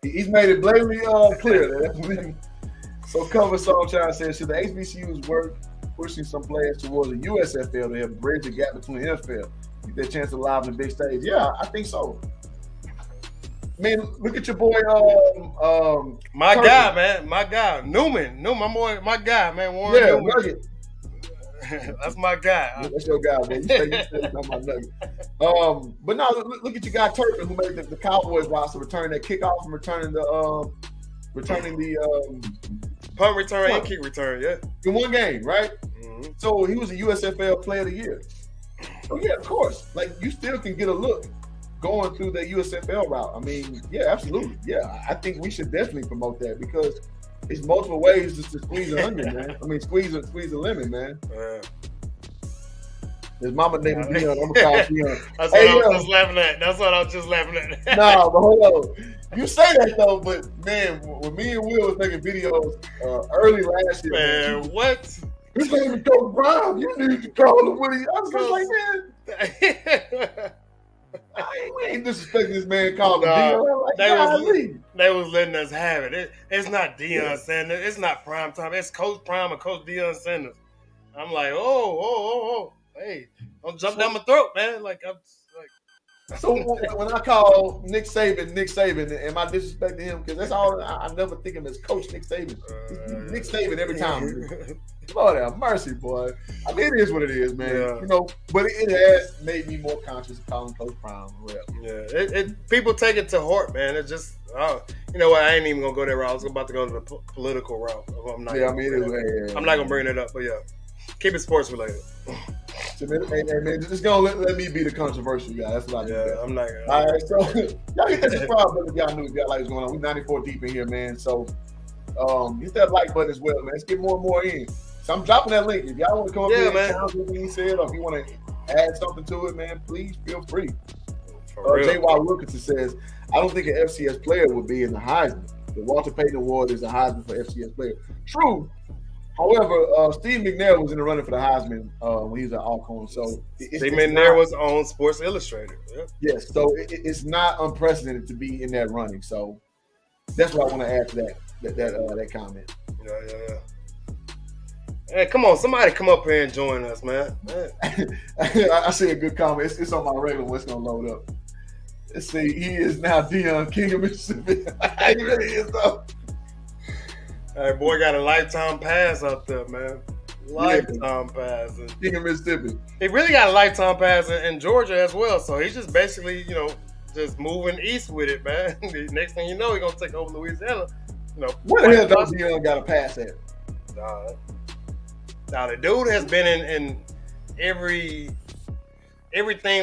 He's made it blatantly clear. So Cover Songchild says, should the HBCUs work pushing some players towards the USFL to help bridge the gap between the NFL? Get their chance to live in the big stage. Yeah, I think so. I mean, look at your boy, my Turkey. Guy, man, my guy, Newman, my guy, man, Warren Newman. Nugget. That's my guy. That's your guy, man. You say on my Nugget. But no, look at your guy Turpin, who made the Cowboys roster, returning that kickoff and returning the punt return and kick return. Yeah, in one game, right? Mm-hmm. So he was a USFL Player of the Year. So, yeah, of course. Like you still can get a look going through the USFL route. I mean, yeah, absolutely. Yeah, I think we should definitely promote that because it's multiple ways just to squeeze an onion, man. I mean, squeeze a lemon, man. His mama named him Deion. I'm gonna call Deion. That's what I was just laughing at. That's what I was just laughing at. Nah, but hold on. You say that though, but man, when me and Will was making videos early last year, Man, what? His name is Coach Brown. You need to call him Willie. I was just like, man, we ain't disrespecting this man called him Deion. Like, they was letting us have it. It's not Deion Sanders. It's not Prime Time. It's Coach Prime and Coach Deion Sanders. I'm like, oh. Hey, don't jump down my throat, man. Like, I'm like. So when I call Nick Saban, am I disrespecting him? Because that's all. I never think of him as Coach Nick Saban. Nick Saban every time. Lord have mercy, boy. I mean, it is what it is, man. Yeah. You know, but it has made me more conscious of calling Coach Prime. Yeah, people take it to heart, man. It's just, you know what? I ain't even gonna go that route. I was about to go to the political route. I'm not gonna bring it up, but yeah, keep it sports related. So, man, just gonna let me be the controversial guy. That's what I do. Yeah, I'm not gonna. All right, so y'all hit that subscribe button if y'all knew y'all like what's going on. We 94 deep in here, man. So hit that like button as well, man. Let's get more and more in. So I'm dropping that link. If y'all want to come up here and challenge what he said, or if you want to add something to it, man, please feel free. J.Y. Wilkinson says, I don't think an FCS player would be in the Heisman. The Walter Payton Award is a Heisman for FCS player. True. However, Steve McNair was in the running for the Heisman when he was at Alcorn. So Steve McNair was on Sports Illustrated. Yeah. Yes, so it's not unprecedented to be in that running. So that's what I want to add to that comment. Yeah. Hey, come on, somebody come up here and join us, man. I see a good comment. It's on my regular one. It's gonna load up. Let's see. He is now Deion, King of Mississippi. He really is though. Hey, boy, got a lifetime pass out there, man. Lifetime pass. King of Mississippi. He really got a lifetime pass in Georgia as well. So he's just basically, just moving east with it, man. The next thing you know, he's gonna take over Louisiana. Where the hell does Deion got a pass at? Now the dude has been in everything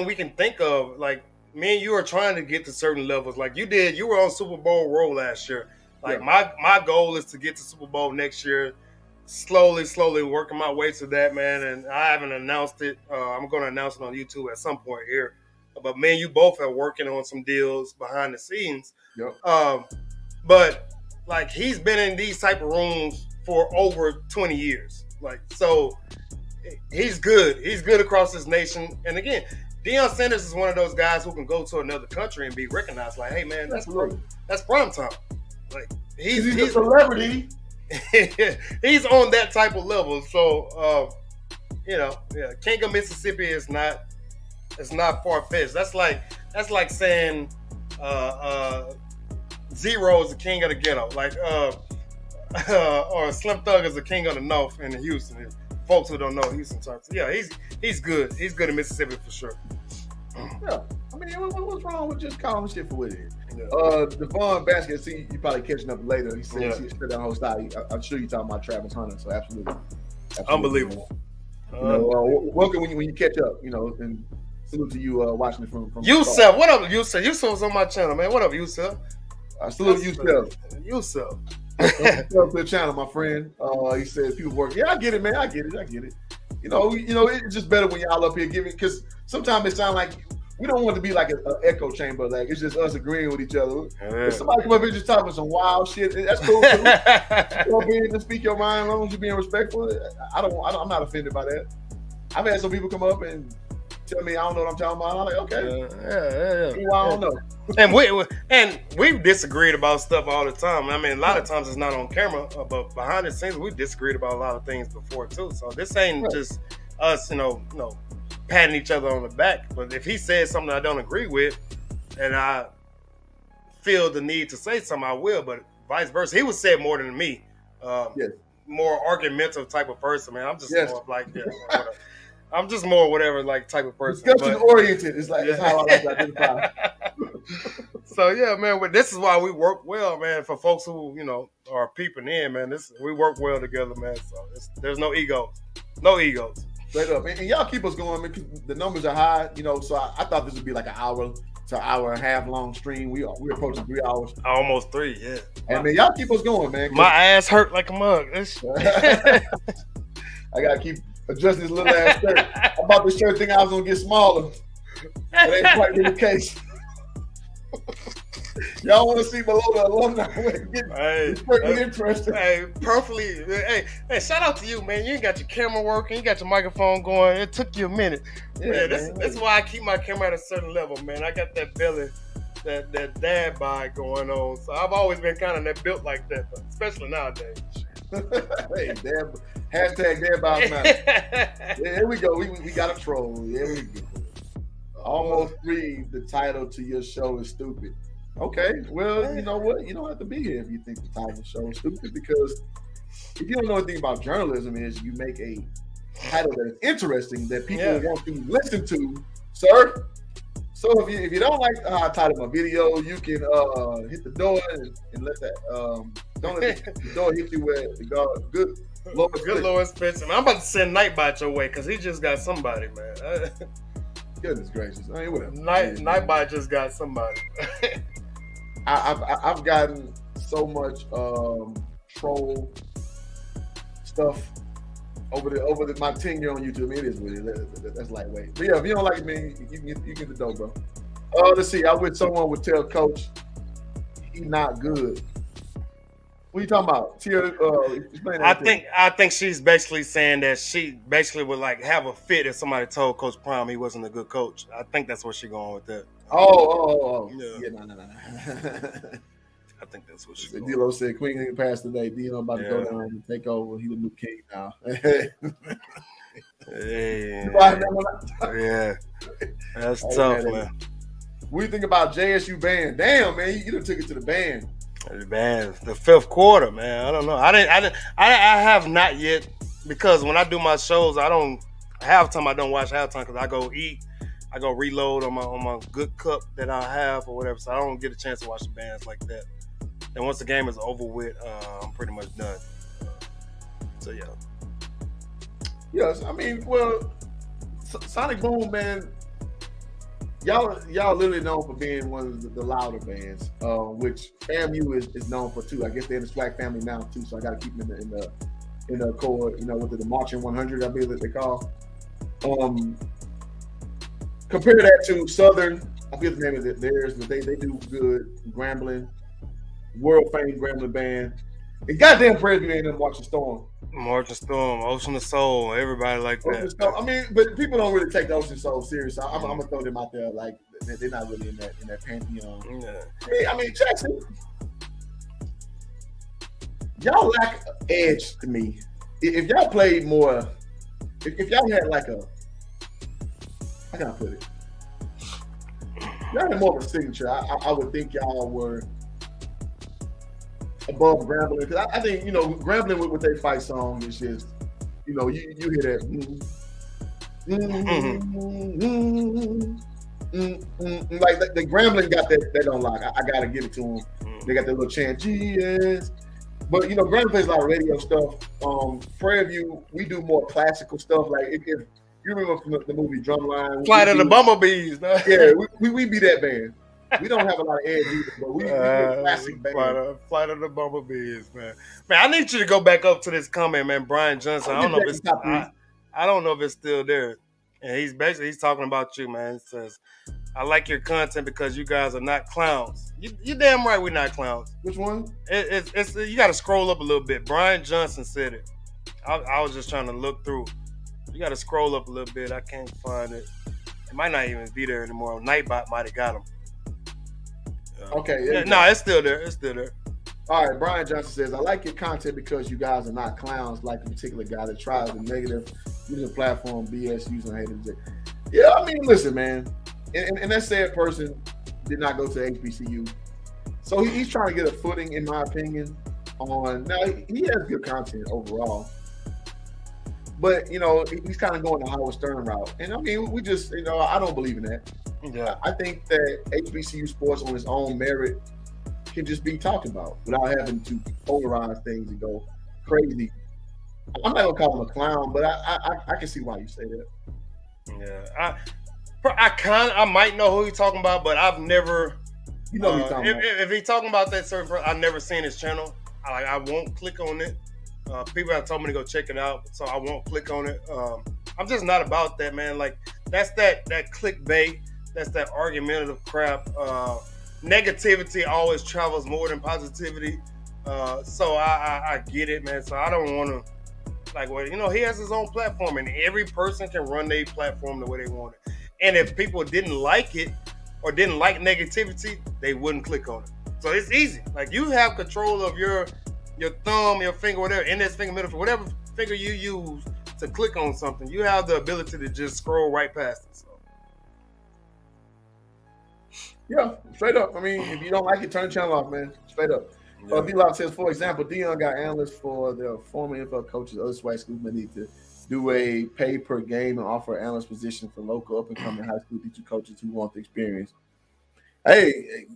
we can think of. Like me and you are trying to get to certain levels. Like you did, you were on Super Bowl roll last year. Like my goal is to get to Super Bowl next year. Slowly working my way to that, man. And I haven't announced it. I'm going to announce it on YouTube at some point here. But me and you both are working on some deals behind the scenes. Yep. But like he's been in these type of rooms for over 20 years. Like, so he's good. He's good across this nation. And again, Deion Sanders is one of those guys who can go to another country and be recognized. Like, hey man, that's prime time. Like he's a celebrity. He's on that type of level. So King of Mississippi is not far fetched. That's like saying Zero is the king of the ghetto. Like or Slim Thug is the king of the North in Houston. Folks who don't know Houston terms. Yeah, he's good. He's good in Mississippi for sure. Yeah, I mean, what's wrong with just calling shit for what it is? Devon Basket, see you probably catching up later. He says he's straight down whole style. I'm sure you're talking about Travis Hunter, so absolutely. Unbelievable. Welcome when you catch up, and salute to you watching it from Yusef. What up, Yusef? Yusef's on my channel, man. What up, Yusef? I salute Yusef. Yusef. To the channel, my friend. He says people work. Yeah, I get it, man. I get it. It's just better when y'all up here giving, because sometimes it sounds like we don't want to be like an echo chamber. Like it's just us agreeing with each other. If somebody come up here just talking some wild shit, that's cool too. You know, being to speak your mind, as long as you're being respectful. I'm not offended by that. I've had some people come up and tell me I don't know what I'm talking about. I'm like, okay, well, I don't know. And we've disagreed about stuff all the time. I mean, a lot of times it's not on camera, but behind the scenes we disagreed about a lot of things before too. So this ain't just us, patting each other on the back. But if he says something I don't agree with, and I feel the need to say something, I will. But vice versa, he would say it more than me. More argumentative type of person, man. I'm just more like whatever. I'm just more whatever like type of person. Discussion oriented is like how I like to identify. So yeah, man. But this is why we work well, man. For folks who are peeping in, man. We work well together, man. So there's no egos, Straight up. And y'all keep us going. I mean, the numbers are high, you know, so I thought this would be like an hour to an hour and a half long stream. We're approaching 3 hours. Almost 3, yeah. And man, y'all keep us going, man. My ass hurt like a mug. I gotta keep adjusting this little ass shirt. I bought this shirt thinking I was gonna get smaller. That ain't quite been the case. Y'all want to see below the alumni? Get interested. Hey, perfectly. Hey, shout out to you, man. You ain't got your camera working. You got your microphone going. It took you a minute. Yeah, that's why I keep my camera at a certain level, man. I got that belly, that dad bod going on. So I've always been kind of that built like that, but especially nowadays. Hey, hashtag dad bod matter. Yeah, here we go. We got a troll. Here we go. Almost 3. The title to your show is stupid. Okay, well, you know what? You don't have to be here if you think the title of the show is stupid, because if you don't know anything about journalism, is you make a title that is interesting that people want to listen to, sir. So if you don't like how I titled my video, you can hit the door and let that don't let the door hit you where the good Lord Spencer. I'm about to send Nightbot your way because he just got somebody, man. Goodness gracious! I mean, whatever. Nightbot just got somebody. I've gotten so much troll stuff over my tenure on YouTube. It is what it is. That's lightweight. But yeah, if you don't like me, you get the dough, bro. Let's see. I wish someone would tell Coach he not good. What are you talking about? Explain that. I think she's basically saying that she basically would like have a fit if somebody told Coach Prime he wasn't a good coach. I think that's where she's going with that. Oh. Yeah, no. I think that's what she's going. D-Lo said Queen didn't pass today. Deion about to go down and take over. He the new king now. Yeah. That's tough, man. What do you think about JSU band? Damn, man, you done took it to the band. Man, the 5th quarter, man. I don't know. I have not yet, because when I do my shows, I don't halftime. I don't watch halftime because I go eat. I go reload on my good cup that I have or whatever. So I don't get a chance to watch the bands like that. And once the game is over with, I'm pretty much done. So yeah. Yes, I mean, well, Sonic Boom, man. Y'all literally known for being one of the louder bands, which FAMU is known for too. I guess they're in the SWAC family now too, so I got to keep them in the core. You know, with the Marching 100, I believe that they call. Compare that to Southern. I forget the name of theirs, but they do good. Grambling, world famed Grambling band. And goddamn Prairie View ain't them Marching Storm. Marching Storm, Ocean of Soul, everybody like that. I mean, but people don't really take the Ocean of Soul serious. So I'm gonna throw them out there like they're not really in that pantheon. Yeah. I mean, Jackson, y'all lack edge to me. If y'all played more, if y'all had like how can I put it? Y'all had more of a signature. I would think y'all were above Grambling, because I think, you know, Grambling with their fight song is just, you know, you hear that like the Grambling got that on lock. I gotta give it to them. They got that little chant, GS. But you know, Grambling plays a lot of radio stuff. Prairie View, we do more classical stuff. Like if you remember from the movie Drumline, Flight of the Bumblebees. Yeah, we be that band. We don't have a lot of edge either, but we a classic band. Flight of the Bumblebees, man. Man, I need you to go back up to this comment, man. Brian Johnson. I don't know if it's still there. And he's talking about you, man. He says, I like your content because you guys are not clowns. You damn right we're not clowns. Which one? It's you got to scroll up a little bit. Brian Johnson said it. I was just trying to look through. You got to scroll up a little bit. I can't find it. It might not even be there anymore. Nightbot might have got him. Okay. It's still there. It's still there. All right. Brian Johnson says, I like your content because you guys are not clowns like the particular guy that tries the negative using the platform, BS, using haters. Yeah, I mean, listen, man. And that said person did not go to HBCU. So he's trying to get a footing, in my opinion, on. Now, he has good content overall. But, you know, he's kind of going the Howard Stern route. And, I mean, we just, you know, I don't believe in that. Yeah. I think that HBCU sports on its own merit can just be talked about without having to polarize things and go crazy I'm not gonna call him a clown, but I can see why you say that. Yeah, I might know who he's talking about, but I've never. You know who he's talking about. If he's talking about that certain person, I've never seen his channel. I won't click on it. People have told me to go check it out, so I won't click on it. I'm just not about that, man. Like that's that clickbait. That's that argumentative crap. Negativity always travels more than positivity. So I get it, man. So I don't want to. Like, well, he has his own platform, and every person can run their platform the way they want it. And if people didn't like it or didn't like negativity, they wouldn't click on it. So it's easy. Like, you have control of your thumb, your finger, whatever, index finger, middle finger, whatever finger you use to click on something. You have the ability to just scroll right past it. So. Yeah, straight up. I mean, if you don't like it, turn the channel off, man. Straight up. Yeah. D-Lock says, for example, Deion got analysts for the former NFL coaches. Other SWAC schools may need to do a pay per game and offer an analyst position for local up-and-coming high school teacher coaches who want the experience. Hey,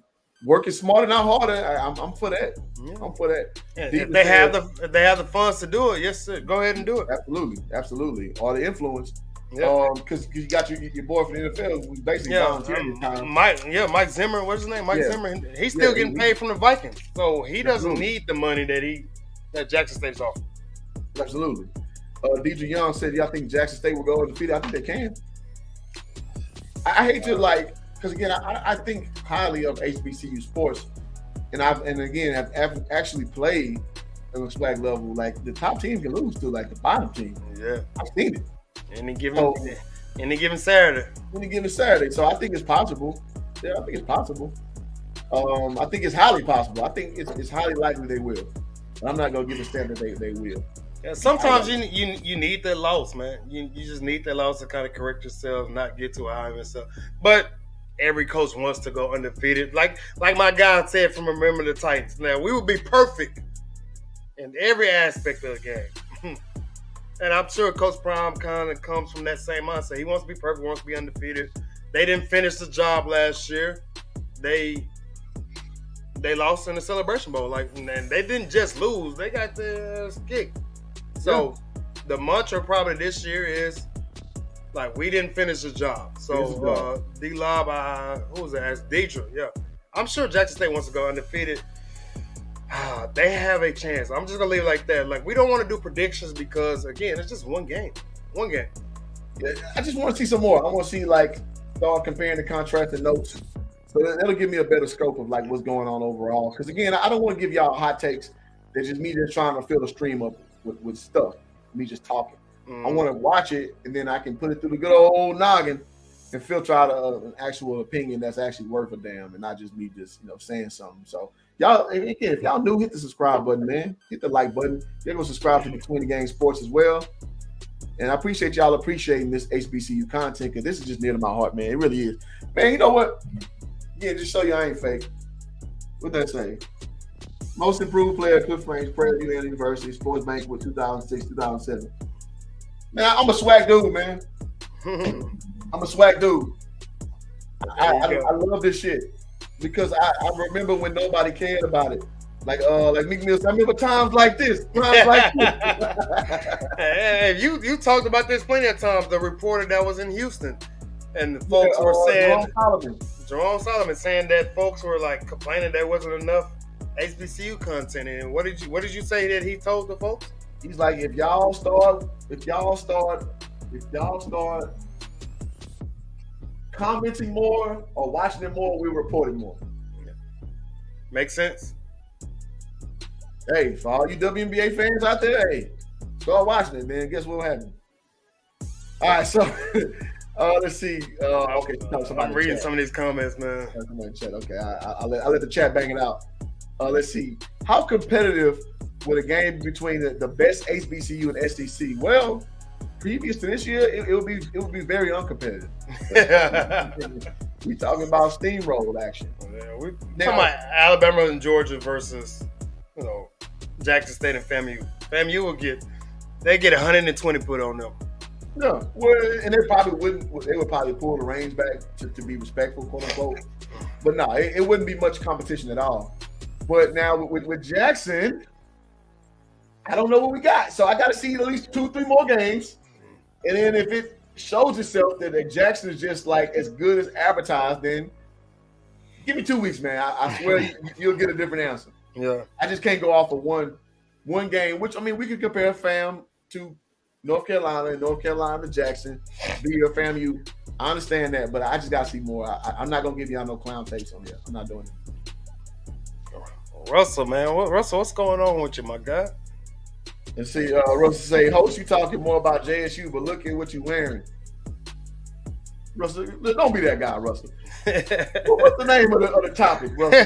working smarter, not harder. I'm for that. Yeah. I'm for that. Yeah, if they have the funds to do it, yes, sir. Go ahead and do it. Absolutely. Or the influence. Yeah. Because you got your boy from the NFL who's basically volunteering time. Mike Zimmer, what's his name? Mike Zimmer. He's still getting paid from the Vikings, so he doesn't need the money that Jackson State's offering. Absolutely. Deidre Young said, "Y'all think Jackson State will go undefeated?" I think they can. I hate to because again, I think highly of HBCU sports, and have actually played on the SWAC level. Like the top team can lose to like the bottom team. Yeah, I've seen it. Any given Saturday. So I think it's possible. Yeah, I think it's possible. I think it's highly possible. I think it's highly likely they will. But I'm not gonna give a stamp that they will. Yeah, sometimes you need that loss, man. You just need that loss to kind of correct yourself, not get too high on yourself. But every coach wants to go undefeated. Like my guy said from Remember the Titans. Now, we would be perfect in every aspect of the game. And I'm sure Coach Prime kind of comes from that same mindset. He wants to be perfect, wants to be undefeated. They didn't finish the job last year. They lost in the Celebration Bowl. And they didn't just lose. They got the kick. So the mantra probably this year is we didn't finish the job. So D-Lob, who was that? That's Deidre. Yeah. I'm sure Jackson State wants to go undefeated. They have a chance. I'm just gonna leave it like that. We don't want to do predictions because again, it's just one game. Yeah, I just want to see some more. I want to see start comparing the contrast and notes. So that'll give me a better scope of what's going on overall. Because again, I don't want to give y'all hot takes. They're just me just trying to fill the stream up with stuff. Me just talking. I want to watch it and then I can put it through the good old noggin and filter out an actual opinion that's actually worth a damn and not just me just saying something. So y'all, again, if y'all new, hit the subscribe button, man. Hit the like button. You're gonna subscribe to Between the Game Sports as well. And I appreciate y'all appreciating this HBCU content because this is just near to my heart, man. It really is. Man, you know what? Yeah, just show you I ain't fake. What that say? Most improved player, Cliff Range, Prairie View University, Sports Bank with 2006, 2007. Man, I'm a SWAC dude, man. I'm a SWAC dude. I love this shit because I remember when nobody cared about it. Like Meek Mill, I remember times like this. Hey, you talked about this plenty of times. The reporter that was in Houston, and the folks were saying Jerome Solomon saying that folks were complaining there wasn't enough HBCU content. And what did you say that he told the folks? He's like, if y'all start commenting more or watching it more, we report it more. Yeah. Makes sense. Hey, for all you WNBA fans out there, hey, start watching it, man. Guess what will happen? All right, so let's see. Okay, I'm reading some of these comments, man. Okay, I'll let the chat bang it out. Let's see. How competitive would a game between the best HBCU and SEC? Well, previous to this year, it would be very uncompetitive. We talking about steamroll action. Yeah, we talking about Alabama and Georgia versus Jackson State and FAMU. FAMU will get 120 put on them. No, well, and they would probably pull the reins back to be respectful, quote unquote. But no, it wouldn't be much competition at all. But now with Jackson, I don't know what we got. So I got to see at least 2-3 more games. And then if it shows itself that Jackson is just like as good as advertised, then give me 2 weeks, man. I swear you'll get a different answer. Yeah. I just can't go off of one game, which, I mean, we could compare FAM to North Carolina and North Carolina to Jackson. Be your FAMU. I understand that, but I just got to see more. I'm not going to give y'all no clown takes on that. I'm not doing it. Russell, man. Russell, what's going on with you, my guy? And see, Russell say, host, you talking more about JSU, but look at what you wearing. Russell, don't be that guy, Russell. What's the name of the topic, Russell?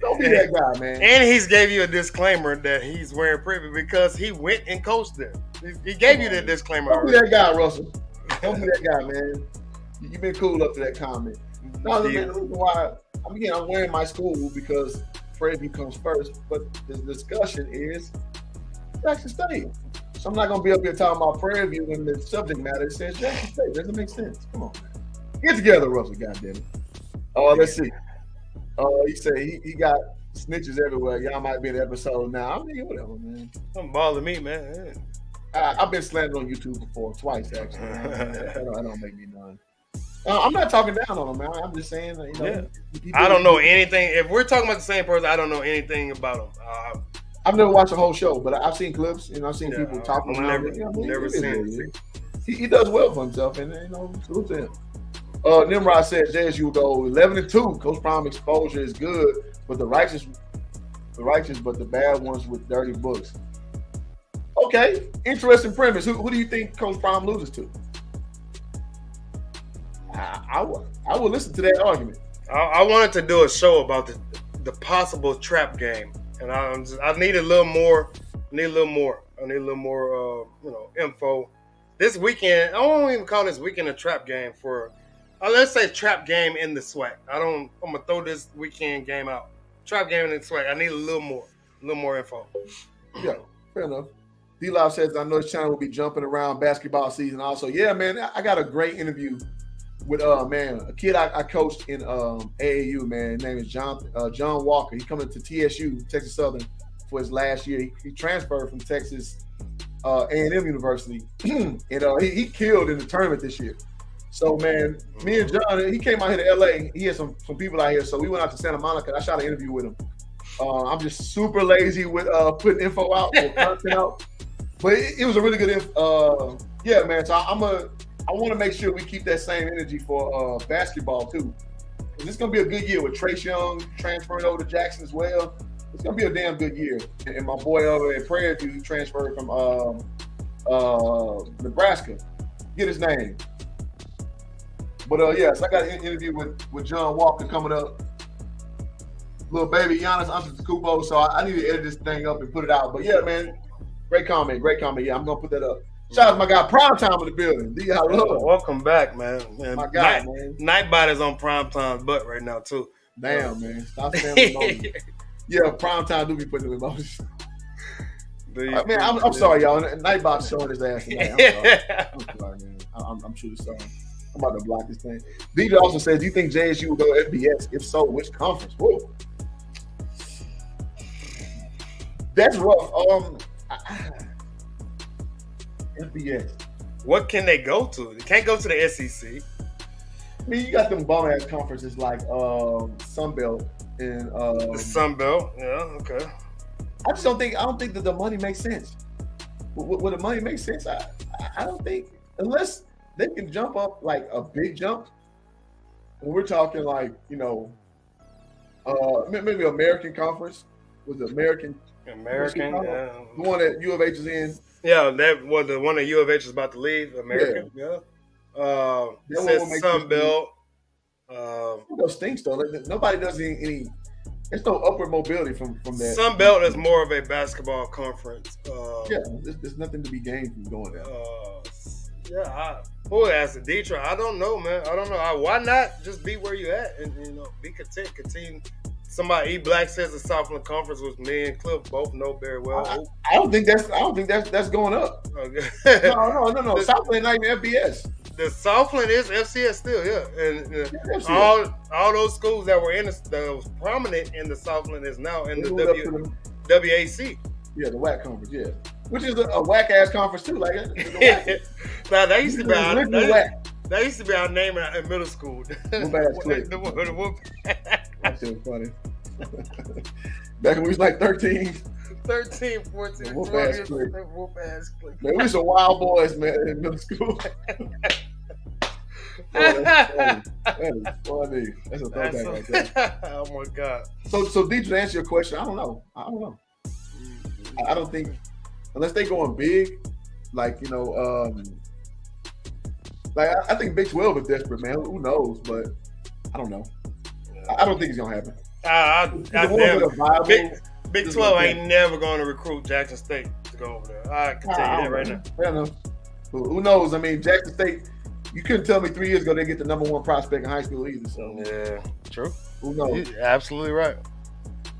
Don't be that guy, man. And he's gave you a disclaimer that he's wearing privy because he went and coached there. He gave you the disclaimer. Don't be that guy, Russell. Don't be that guy, man. You've been cool up to that comment. No, the reason why I'm wearing my school because Prairie View comes first, but the discussion is Jackson State. So I'm not gonna be up here talking about Prairie View when the subject matter says Jackson State. Doesn't make sense. Come on, man. Get together, Russell. Goddammit. Let's see. He said he got snitches everywhere. Y'all might be in the episode now. I mean, whatever, man. Don't bother me, man. I've been slandered on YouTube before, twice actually. That don't make me none. I'm not talking down on him, man. I'm just saying, I don't know anything. If we're talking about the same person, I don't know anything about him. I've never watched the whole show, but I've seen clips. I've seen people talking about it. Never seen it. He does well for himself, and salute to him. Nimrod said JSU will go 11-2. Coach Prime exposure is good, but the righteous, but the bad ones with dirty books. Okay, interesting premise. Who do you think Coach Prime loses to? I will listen to that argument. I wanted to do a show about the possible trap game, and I need a little more. I need a little more info. This weekend, I won't even call this weekend a trap game for. Let's say trap game in the SWAC. I'm gonna throw this weekend game out. Trap game in the SWAC. I need a little more info. Yeah, fair enough. D-Live says, I know this channel will be jumping around basketball season also. Yeah, man, I got a great interview with a kid I coached in AAU, man. His name is John Walker. He's coming to TSU, Texas Southern, for his last year. He transferred from Texas A&M University, and he killed in the tournament this year. So, man, me and John, he came out here to LA. He had some people out here, so we went out to Santa Monica. I shot an interview with him. I'm just super lazy with putting info out or content out, but it was a really good yeah, man. So I want to make sure we keep that same energy for basketball too. It's gonna be a good year with Trace Young transferring over to Jackson as well. It's gonna be a damn good year. And my boy over at Prairie View, he transferred from Nebraska. Get his name. But yes, I got an interview with John Walker coming up. Little baby Giannis Antetokounmpo. So I need to edit this thing up and put it out. But yeah, man, great comment. Yeah, I'm gonna put that up. Shout out to my guy Primetime in the building. D, I love him. Welcome back, man. My guy, man. Nightbody's on Primetime's butt right now too. Damn, man. Stop saying emojis. Yeah, Primetime do be putting the emojis. Man, I'm sorry, y'all. Nightbot's showing his ass tonight. I'm sorry, man. I'm truly sorry. I'm about to block this thing. DJ also says, do you think JSU will go FBS? If so, which conference? Whoa. That's rough. FBS. What can they go to? They can't go to the SEC. I mean, you got them bum ass conferences like Sunbelt and the Sunbelt. Yeah, okay. I don't think that the money makes sense. Would the money make sense? I don't think, unless they can jump up like a big jump. And we're talking like, maybe American Conference. Was the American, yeah. The one that U of H is in. Yeah, that was the one that U of H is about to leave. American, yeah. It says Sunbelt. Those stinks though. Nobody does any. There's no upward mobility from that. Sunbelt is more of a basketball conference. There's nothing to be gained from going there. Who asked it? Detroit? I don't know, man. I don't know. Why not just be where you at and be content. Continue. Somebody Black says the Southland Conference, which me and Cliff both know very well. I don't think that's going up. Okay. No. Southland not even FBS. The Southland is FCS still, yeah. And all those schools that were that was prominent in the Southland is now in the WAC. Yeah, the WAC conference. Yeah, which is a whack ass conference too. Like the Now that used to be our whack. That used to be our name in middle school. The whoop. That's so funny. Back when we was like 13. 13, 14, Whoop 12 ass years clique. Whoop ass clique. Man, we some wild boys, man, in middle school. That's funny. That is funny. That's a throwback right there. Oh my God. So D, to answer your question, I don't know. I don't think, unless they going big, like, you know, like I think Big 12 is desperate, man. Who knows? But I don't know. I don't think it's gonna happen. Big 12 ain't never going to recruit Jackson State to go over there. I can tell you that right now. Fair enough. Who knows? I mean, Jackson State. You couldn't tell me 3 years ago they get the #1 prospect in high school either. So yeah, true. Who knows? You're absolutely right.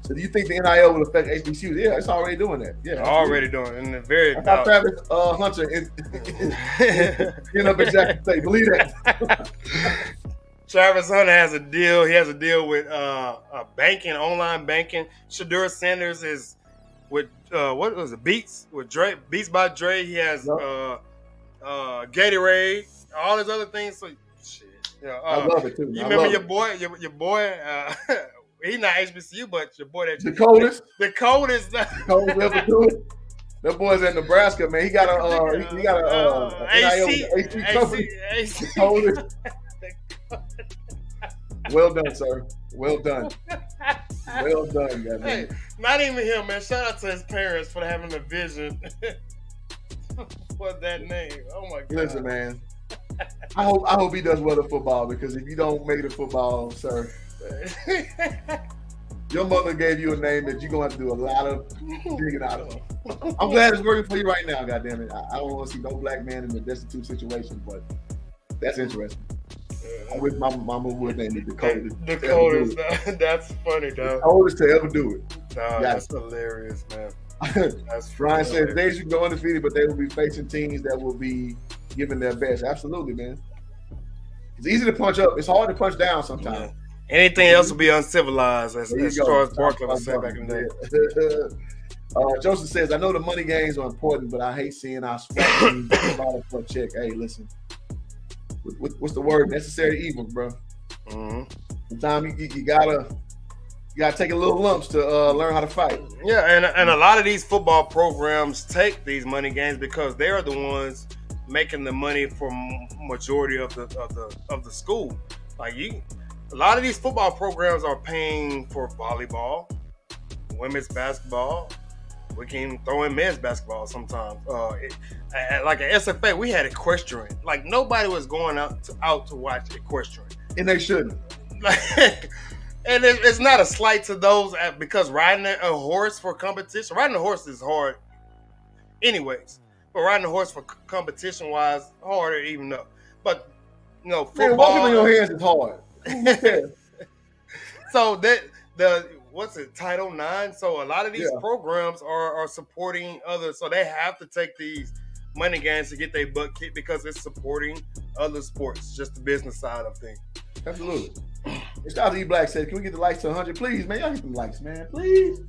So do you think the NIL will affect HBCUs? Yeah, it's already doing that. Yeah, already doing it. And very. I thought Travis Hunter end up at Jackson State. Believe that. Travis Hunter has a deal. He has a deal with banking, online banking. Shedeur Sanders is with what was it? Beats with Dre. Beats by Dre. He has Gatorade. All his other things. So shit. Yeah, I love it too. You remember your boy? Your boy. He's not HBCU, but your boy that the coldest. The coldest. The coldest ever do it. That boy's in Nebraska, man. He got a AC company. The coldest. Well done, sir. Well done. Well done, guys. Hey, not even him, man. Shout out to his parents for having a vision for that name. Oh my God. Listen, man. I hope he does well at football, because if you don't make it at football, sir, your mother gave you a name that you're gonna have to do a lot of digging out of. I'm glad it's working for you right now, goddammit. I don't want to see no black man in a destitute situation, but that's interesting. I wish my mama would name it the coldest. The coldest. That's funny, dog. The coldest to ever do it. Nah, that's hilarious, man. That's Brian says they should go undefeated, but they will be facing teams that will be giving their best. Absolutely, man. It's easy to punch up. It's hard to punch down sometimes. Yeah. Anything else will be uncivilized, as Charles Barkley would say back in the day. Joseph says, I know the money games are important, but I hate seeing our SWAC teams bottom for a check. Hey, listen. What's the word? Necessary evils, bro. Mm-hmm. Sometimes you gotta take a little lumps to learn how to fight. Yeah, and a lot of these football programs take these money games because they are the ones making the money for majority of the school. Like a lot of these football programs are paying for volleyball, women's basketball. We can throw in men's basketball sometimes. Like at SFA, we had equestrian. Like nobody was going out to watch equestrian, and they shouldn't. And it's not a slight to those, because riding a horse for competition, riding a horse is hard, anyways. But riding a horse for competition wise, harder even though. But you know, football. Man, walking on your hands is hard. So what's it, Title IX? So a lot of these programs are supporting others. So they have to take these money games to get their butt kicked because it's supporting other sports, just the business side of things. Absolutely. Shout out to E-Black said, can we get the likes to 100? Please, man. Y'all get some likes, man. Please.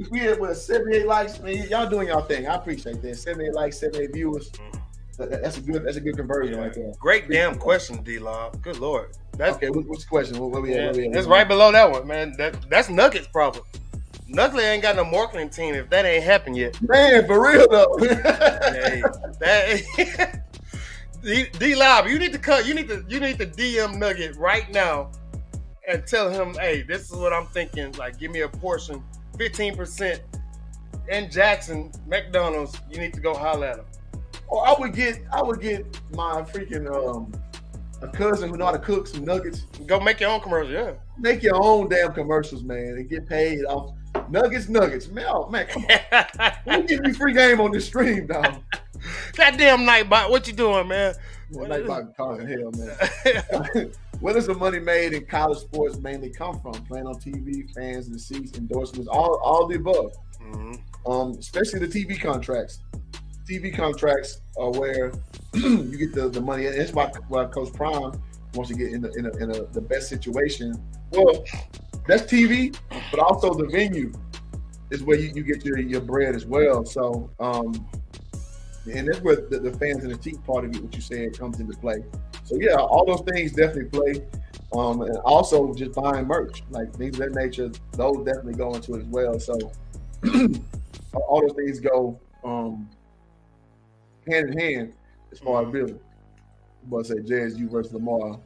We had 78 likes. Man, y'all doing y'all thing. I appreciate that. 78 likes, 78 viewers. That's a good conversion right there. Great damn question, D-Lob. Good Lord. Okay, what's the question? What we at? It's right below that one, man. That's Nuggets' problem. Nuggets ain't got no marketing team if that ain't happened yet. Man, for real though. D-Lob, you need to DM Nugget right now and tell him, hey, this is what I'm thinking. Like, give me a portion, 15% in Jackson, McDonald's. You need to go holler at him. Or I would get my freaking a cousin who know how to cook some nuggets. Go make your own commercial, yeah. Make your own damn commercials, man, and get paid off nuggets. Man, come on. We'll give you free game on this stream, dog. Goddamn Nightbot, what you doing, man? Nightbot causing hell, man. Where does the money made in college sports mainly come from? Playing on TV, fans, the seats, endorsements, all the above. Mm-hmm. Especially the TV contracts. TV contracts are where you get the money, and it's why Coach Prime wants to get in the best situation. Well, that's TV, but also the venue. is where you get your bread as well. So, and that's where the fans and the team part of it, what you said, comes into play. So yeah, all those things definitely play. And also just buying merch, like things of that nature, those definitely go into it as well. So all those things go hand in hand as far as building. But say Jazz, you versus Lamar.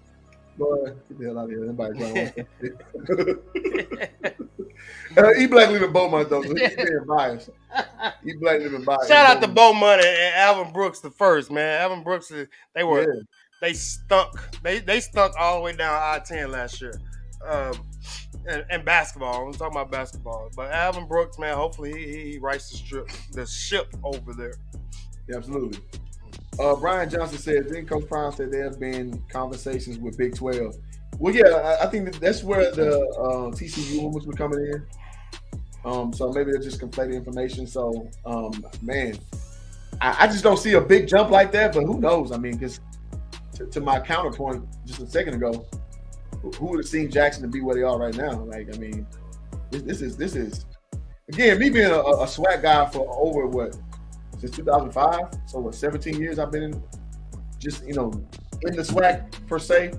Boy, get the hell out of here. Everybody's going E-Black living Beaumont though, so he's being biased. E-Black living biased. Shout out to Beaumont and Alvin Brooks the first, man. Alvin Brooks, they stunk. They stunk all the way down I-10 last year. And basketball. I'm talking about basketball. But Alvin Brooks, man, hopefully he rights the ship over there. Yeah, absolutely. Brian Johnson says, then Coach Prime said there have been conversations with Big 12. Well, yeah, I think that's where the TCU rumors were coming in. So maybe they're just conflating information. So, man, I just don't see a big jump like that, but who knows? I mean, because to my counterpoint just a second ago, who would have seen Jackson to be where they are right now? Like, I mean, this is again, me being a SWAC guy for over since 2005, so 17 years I've been in the SWAC per se.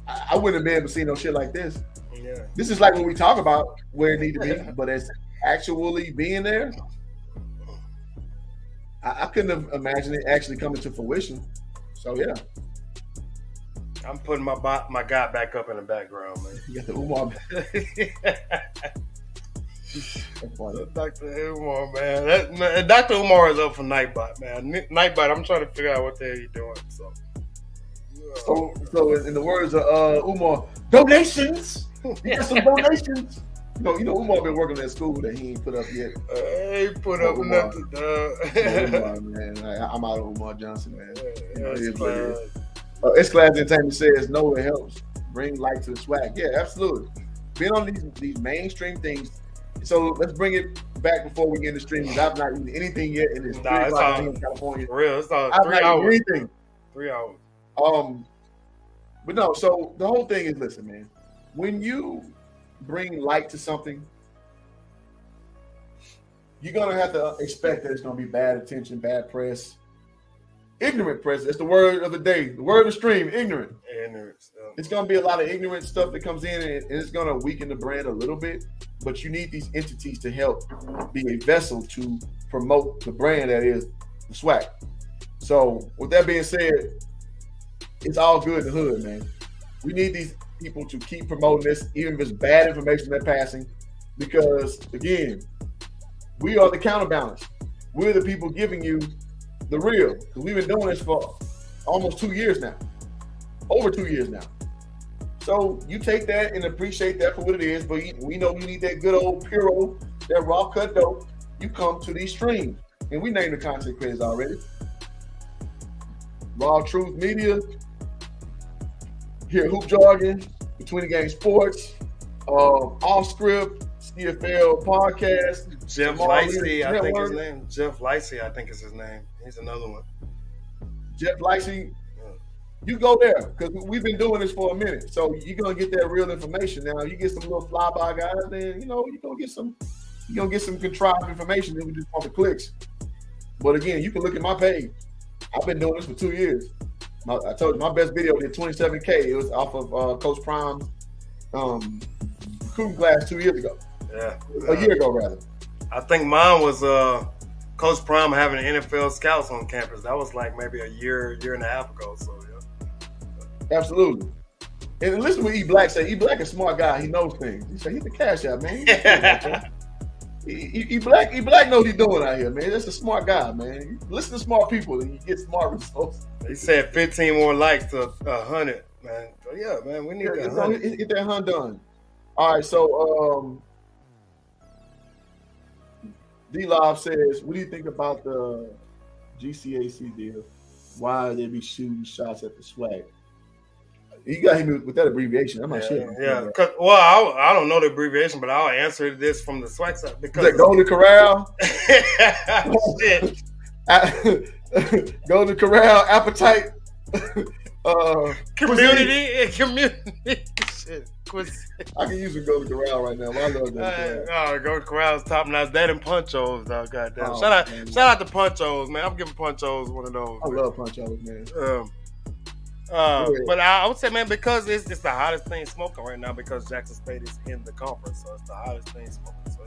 I wouldn't have been able to see no shit like this. Yeah. This is like what we talk about where it need to be, but as actually being there, I couldn't have imagined it actually coming to fruition. So yeah. I'm putting my guy back up in the background, man. You got the Umar. Dr. Umar, man. Dr. Umar is up for Nightbot, man. Nightbot, I'm trying to figure out what the hell he's doing. So in the words of Umar, donations. You got some donations. You know, Umar been working at school that he ain't put up yet. He put up nothing, Umar, man. I'm out of Umar Johnson, man. S-Class Entertainment says, no, it helps bring light to the SWAC. Yeah, absolutely. Being on these mainstream things. So let's bring it back before we get in the stream. I've not eaten anything yet in this 3 o'clock in California. For real, it's all I've 3 not hours. eaten anything. 3 hours. But no, so the whole thing is, listen, man, when you bring light to something, you're gonna have to expect that it's gonna be bad attention, bad press, ignorant press. That's the word of the day, the word of the stream, ignorant. Ignorance. It's gonna be a lot of ignorant stuff that comes in, and it's gonna weaken the brand a little bit. But you need these entities to help be a vessel to promote the brand that is the SWAC. So with that being said, it's all good in the hood, man. We need these people to keep promoting this, even if it's bad information they're passing, because again, we are the counterbalance. We're the people giving you the real, because we've been doing this for almost 2 years now, over 2 years now. So you take that and appreciate that for what it is, but we know you need that good old puro, that raw cut dope. You come to these streams, and we named the content creators already. Raw Truth Media, here Hoop Jargon, Between the Game Sports, Off Script, CFL Podcast. Jeff Lacey, I think his name. Jeff Lacey, I think is his name. He's another one. Jeff Lacey. You go there, because we've been doing this for a minute. So you're gonna get that real information. Now you get some little flyby guys, then you're gonna get some contrived information that we just want the clicks. But again, you can look at my page. I've been doing this for 2 years. I told you my best video did 27K. It was off of Coach Prime's recruiting class 2 years ago. Yeah. A year ago, rather. I think mine was Coach Prime having NFL scouts on campus. That was like maybe a year and a half ago. So yeah. Absolutely. And listen to what E-Black say. E-Black is a smart guy. He knows things. He said, he's the cash out, man. E-Black knows what he's doing out here, man. That's a smart guy, man. Listen to smart people and you get smart results. He said 15 more likes to 100, man. So yeah, man, we need that 100. Get that 100 done. All right, so D-Lob says, what do you think about the GCAC deal? Why they be shooting shots at the SWAC? You got him with that abbreviation. I'm not sure. Yeah. Well, I don't know the abbreviation, but I'll answer this from the SWAC side because Golden Corral. Shit. Golden Corral appetite. Community. shit. Quincy. I can use a Golden Corral right now. I love that. Golden Corral's top notch. That and Punchos, though. Goddamn. Oh, shout man. out to Punchos, man. I'm giving Punchos one of those. I love Punchos, man. But I would say, man, because it's the hottest thing smoking right now, because Jackson State is in the conference, so it's the hottest thing smoking. So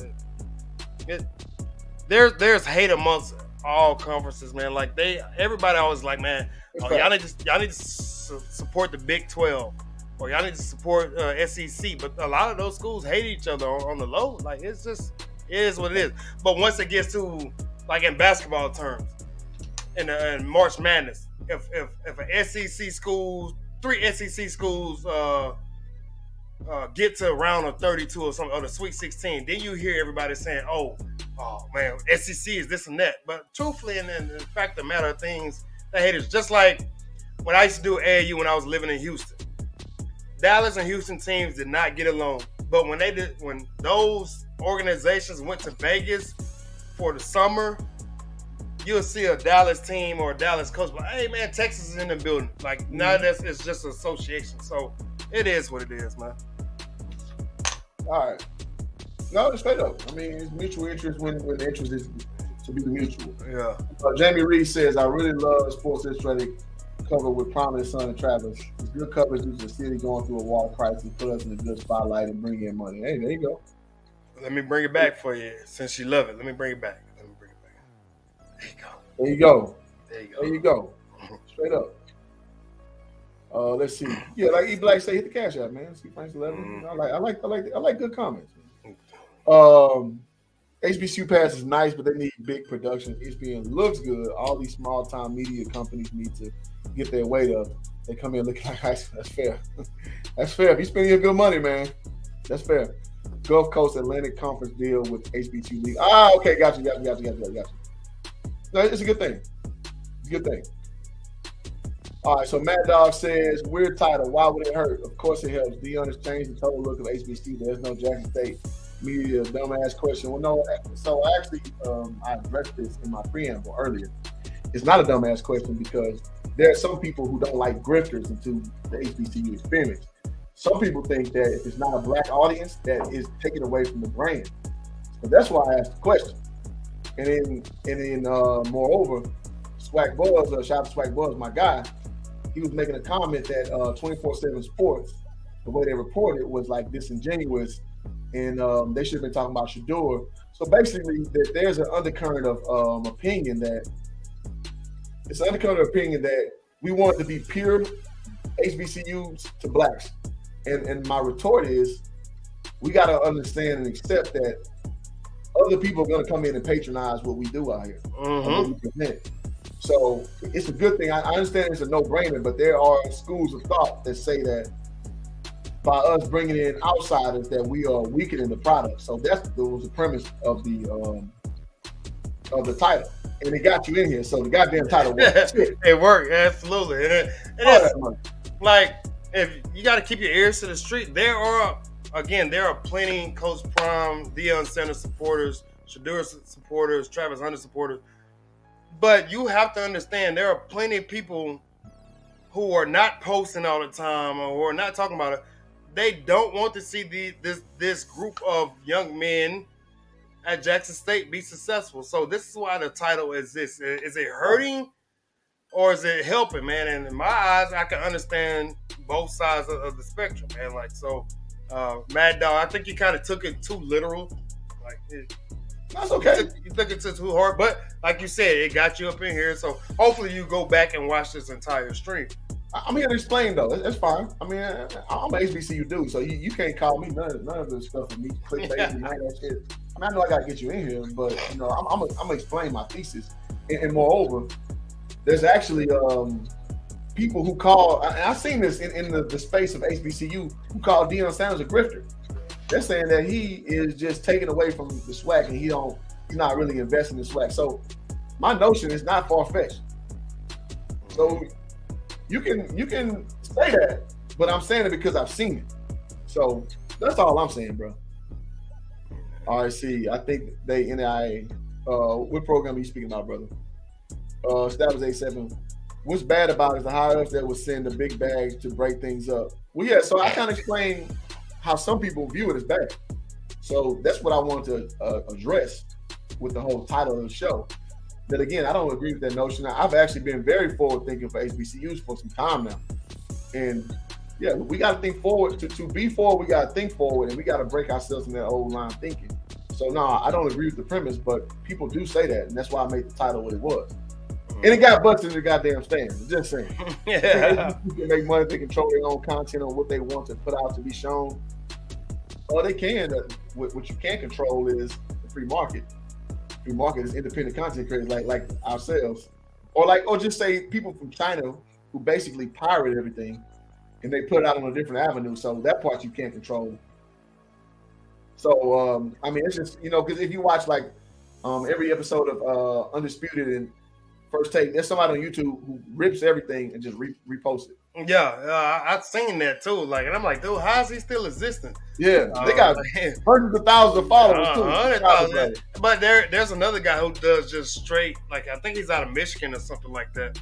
there's hate amongst all conferences, man. Like everybody always like, man, y'all need to support the Big 12, or y'all need to support SEC. But a lot of those schools hate each other on the low. Like it is what it is. But once it gets to like in basketball terms, in March Madness. If an SEC schools, 3 SEC schools get to a round of 32 or something, or the Sweet 16, then you hear everybody saying, oh man, SEC is this and that. But truthfully, and in the fact of the matter of things, the haters, just like when I used to do AAU when I was living in Houston, Dallas and Houston teams did not get along. But when those organizations went to Vegas for the summer, you'll see a Dallas team or a Dallas coach, but hey man, Texas is in the building. Like now it's just an association. So it is what it is, man. All right. No, it's straight up. I mean, it's mutual interest when the interest is to be mutual. Yeah. Jamie Reed says, I really love Sports Illustrated cover with Prominence, Son, and Travis. It's good coverage due to the city going through a water crisis, put us in a good spotlight and bring in money. Hey, there you go. Let me bring it back for you since you love it. Let me bring it back. There you go. There you go. Straight up. Let's see. Yeah, like E Black say, hit the cash out, man. See Frank's 11. I like good comments. HBCU pass is nice, but they need big production. ESPN looks good. All these small time media companies need to get their weight up. They come in looking like high school. That's fair. That's fair. If you're spending your good money, man, that's fair. Gulf Coast Atlantic Conference deal with HBCU League. Okay, got you. No, it's a good thing. It's a good thing. All right, so Mad Dog says, weird title. Why would it hurt? Of course it helps. Deion has changed the total look of HBCU. There's no Jackson State media dumbass question. Well, no, so actually, I addressed this in my preamble earlier. It's not a dumbass question because there are some people who don't like grifters into the HBCU experience. Some people think that if it's not a black audience, that is taken away from the brand. But that's why I asked the question. And then moreover, Swac Buzz, shout out to Swac Buzz, my guy, he was making a comment that 24/7 Sports, the way they reported was like disingenuous, and they should have been talking about Shador. So basically, there's an undercurrent of opinion that we want to be pure HBCUs to blacks, and my retort is, we got to understand and accept that other people are going to come in and patronize what we do out here. What we present. So it's a good thing. I understand it's a no-brainer, but there are schools of thought that say that by us bringing in outsiders that we are weakening the product. So that was the premise of the title, and it got you in here. So the goddamn title worked. It worked, absolutely. It is like, if you got to keep your ears to the street. There are plenty Coach Prime, Deion Sanders supporters, Shador supporters, Travis Hunter supporters. But you have to understand there are plenty of people who are not posting all the time or who are not talking about it. They don't want to see this group of young men at Jackson State be successful. So this is why the title is this. Is it hurting or is it helping, man? And in my eyes, I can understand both sides of the spectrum, man. Like, so Mad Dog, I think you kind of took it too literal. Like, that's okay. You took it too hard, but like you said, it got you up in here. So hopefully you go back and watch this entire stream. I'm here to explain though. That's fine. I mean, I'm an HBCU dude, so you can't call me none of this stuff with me clickbait and all that shit. I mean, I know I gotta get you in here, but you know, I'm gonna explain my thesis. And moreover, there's actually people who call. I've seen this in the space of HBCU who call Deion Sanders a grifter. They're saying that he is just taken away from the SWAC and he's not really investing in SWAC. So my notion is not far-fetched. So you can say that, but I'm saying it because I've seen it. So that's all I'm saying, bro. RSC, I think they NIA. What program are you speaking about, brother? Established 87 what's bad about it is the higher-ups that would send the big bags to break things up. Well, yeah, so I kind of explained how some people view it as bad. So that's what I wanted to address with the whole title of the show. That again, I don't agree with that notion. I've actually been very forward-thinking for HBCUs for some time now. And yeah, we got to think forward. To be forward, we got to think forward, and we got to break ourselves from that old line of thinking. So no, I don't agree with the premise, but people do say that, and that's why I made the title what it was. And it got busted in the goddamn stands. Just saying. Yeah. You can make money, they control their own content on what they want to put out to be shown. Or they can. What you can't control is the free market. Free market is independent content creators like ourselves, or just say people from China who basically pirate everything, and they put it out on a different avenue. So that part you can't control. So I mean, it's just because if you watch like every episode of Undisputed and First Take, there's somebody on YouTube who rips everything and just reposts it. Yeah, I've seen that too. Like, and I'm like, dude, how is he still existing? Yeah, they got hundreds of thousands of followers too. 100,000. But there's another guy who does just straight, like I think he's out of Michigan or something like that,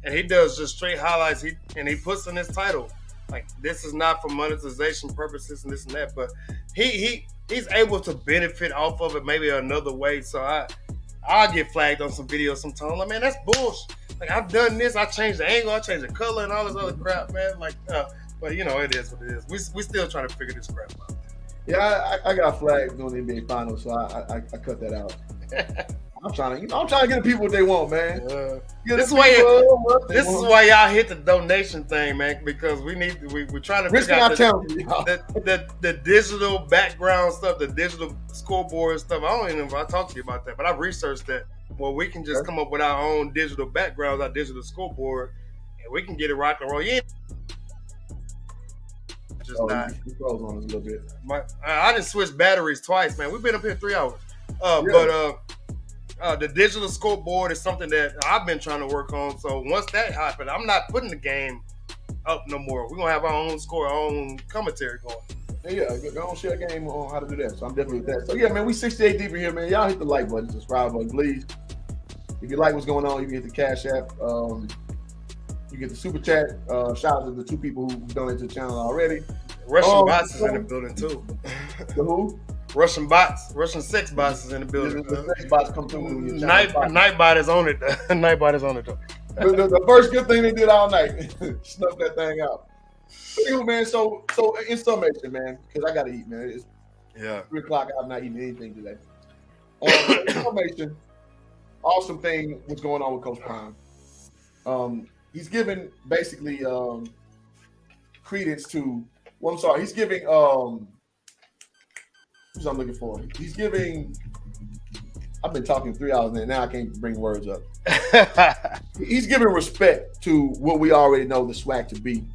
and he does just straight highlights. He puts in his title like, this is not for monetization purposes and this and that, but he's able to benefit off of it maybe another way. So I'll get flagged on some videos sometimes. Like, man, that's bullshit. Like, I've done this. I changed the angle. I changed the color and all this other crap, man. Like, but it is what it is. We still trying to figure this crap out. Yeah, I got flagged during the NBA Finals, so I cut that out. I'm trying to get the people what they want, man. This is why y'all hit the donation thing, man, because we're trying to figure out the digital background stuff, the digital scoreboard stuff. I don't even know if I talked to you about that, but I researched that. Well, we can just come up with our own digital backgrounds, our digital scoreboard, and we can get it rock and roll. Not. You froze on us a little bit. I just switched batteries twice, man. We've been up here 3 hours. But the digital scoreboard is something that I've been trying to work on. So once that happens, I'm not putting the game up no more. We're gonna have our own score, our own commentary going. Yeah, go on, share a game on how to do that. So I'm definitely with that. So yeah, man, we 68 deep in here, man. Y'all hit the like button, subscribe button, please. If you like what's going on, you can hit the Cash App. You get the super chat. Shout out to the 2 people who donated to the channel already. Russian bots is in the building too. The who? Russian sex bots is in the building. The sex bots come through. Nightbot is on it. Nightbot is on it though. The first good thing they did all night, snuff that thing out. But anyway, man. So in summation, man, because I gotta eat, man. It's 3 o'clock. I'm not eating anything today. In summation, awesome thing what's going on with Coach Prime. He's giving basically credence to. Well, I'm sorry. He's giving who's I'm looking for. He's giving. I've been talking 3 hours now I can't bring words up. He's giving respect to what we already know the SWAC to be.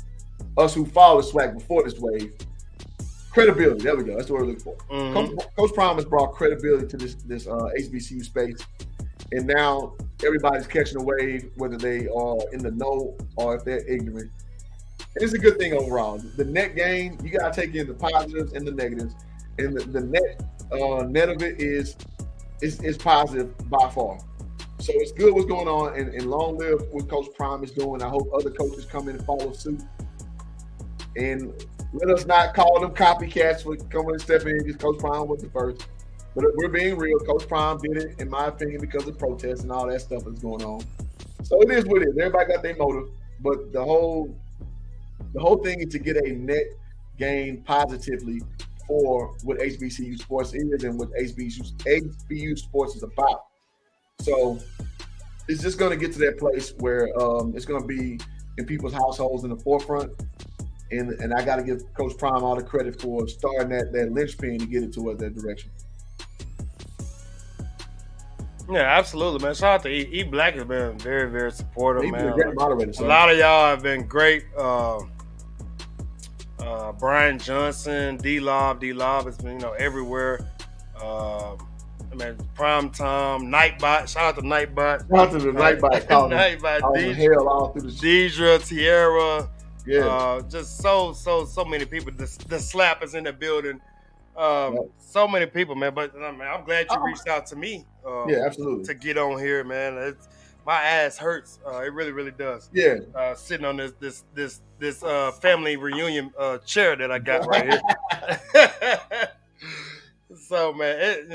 Us who followed the SWAC before this wave. Credibility. There we go. That's what we're looking for. Mm-hmm. Coach Prime has brought credibility to this HBCU space. And now everybody's catching a wave, whether they are in the know or if they're ignorant. It's a good thing overall. The net gain, you got to take in the positives and the negatives. And the net of it is positive by far. So it's good what's going on, and long live what Coach Prime is doing. I hope other coaches come in and follow suit. And let us not call them copycats for coming and stepping in because Coach Prime was the first. But if we're being real, Coach Prime did it, in my opinion, because of protests and all that stuff that's going on. So it is what it is. Everybody got their motive. But the whole thing is to get a net gain positively for what HBCU sports is and what HBCU sports is about. So it's just going to get to that place where it's going to be in people's households in the forefront. And I got to give Coach Prime all the credit for starting that linchpin to get it towards that direction. Yeah, absolutely, man. Shout out to E Black has been very, very supportive, He's man. been a great moderator, a lot of y'all have been great. Brian Johnson, D-Lob has been, Shout everywhere. Prime Time, Nightbot. Shout out to Nightbot. Shout out to the Nightbot. Nightbot. Deidre, Tierra. Yeah. Just so many people. The slap is in the building. So many people, man. But man, I'm glad you reached out to me. Yeah, absolutely. To get on here, man. my ass hurts. It really, really does. Yeah. Sitting on this family reunion chair that I got right here. So man,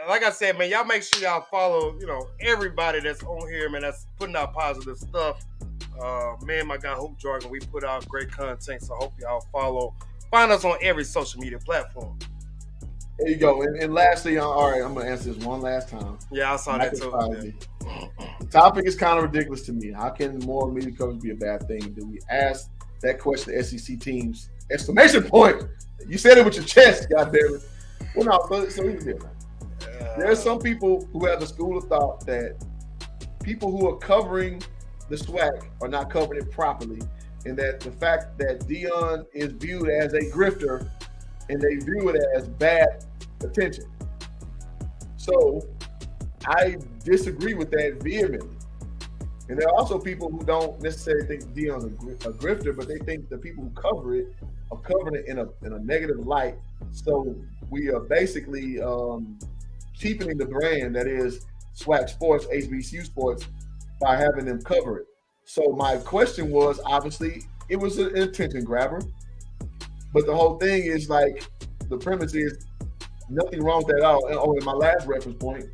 like I said, man, y'all make sure y'all follow, everybody that's on here, man, that's putting out positive stuff. Me and my guy Hoop Jargon, we put out great content, so I hope y'all follow. Find us on every social media platform. There you go. And lastly, all right, I'm gonna answer this one last time. Yeah, I saw that too. The topic is kind of ridiculous to me. How can more media coverage be a bad thing? Do we ask that question to SEC teams? Exclamation point! You said it with your chest, goddammit. Well, no, so here's the deal, man. There are some people who have the school of thought that people who are covering the SWAC are not covering it properly, and that the fact that Deion is viewed as a grifter and they view it as bad attention. So I disagree with that vehemently. And there are also people who don't necessarily think Deion's a grifter, but they think the people who cover it are covering it in a negative light. So we are basically cheapening the brand that is SWAC Sports, HBCU Sports, by having them cover it. So my question was, obviously, it was an attention grabber. But the whole thing is like, the premise is nothing wrong with that at all. And in my last reference point,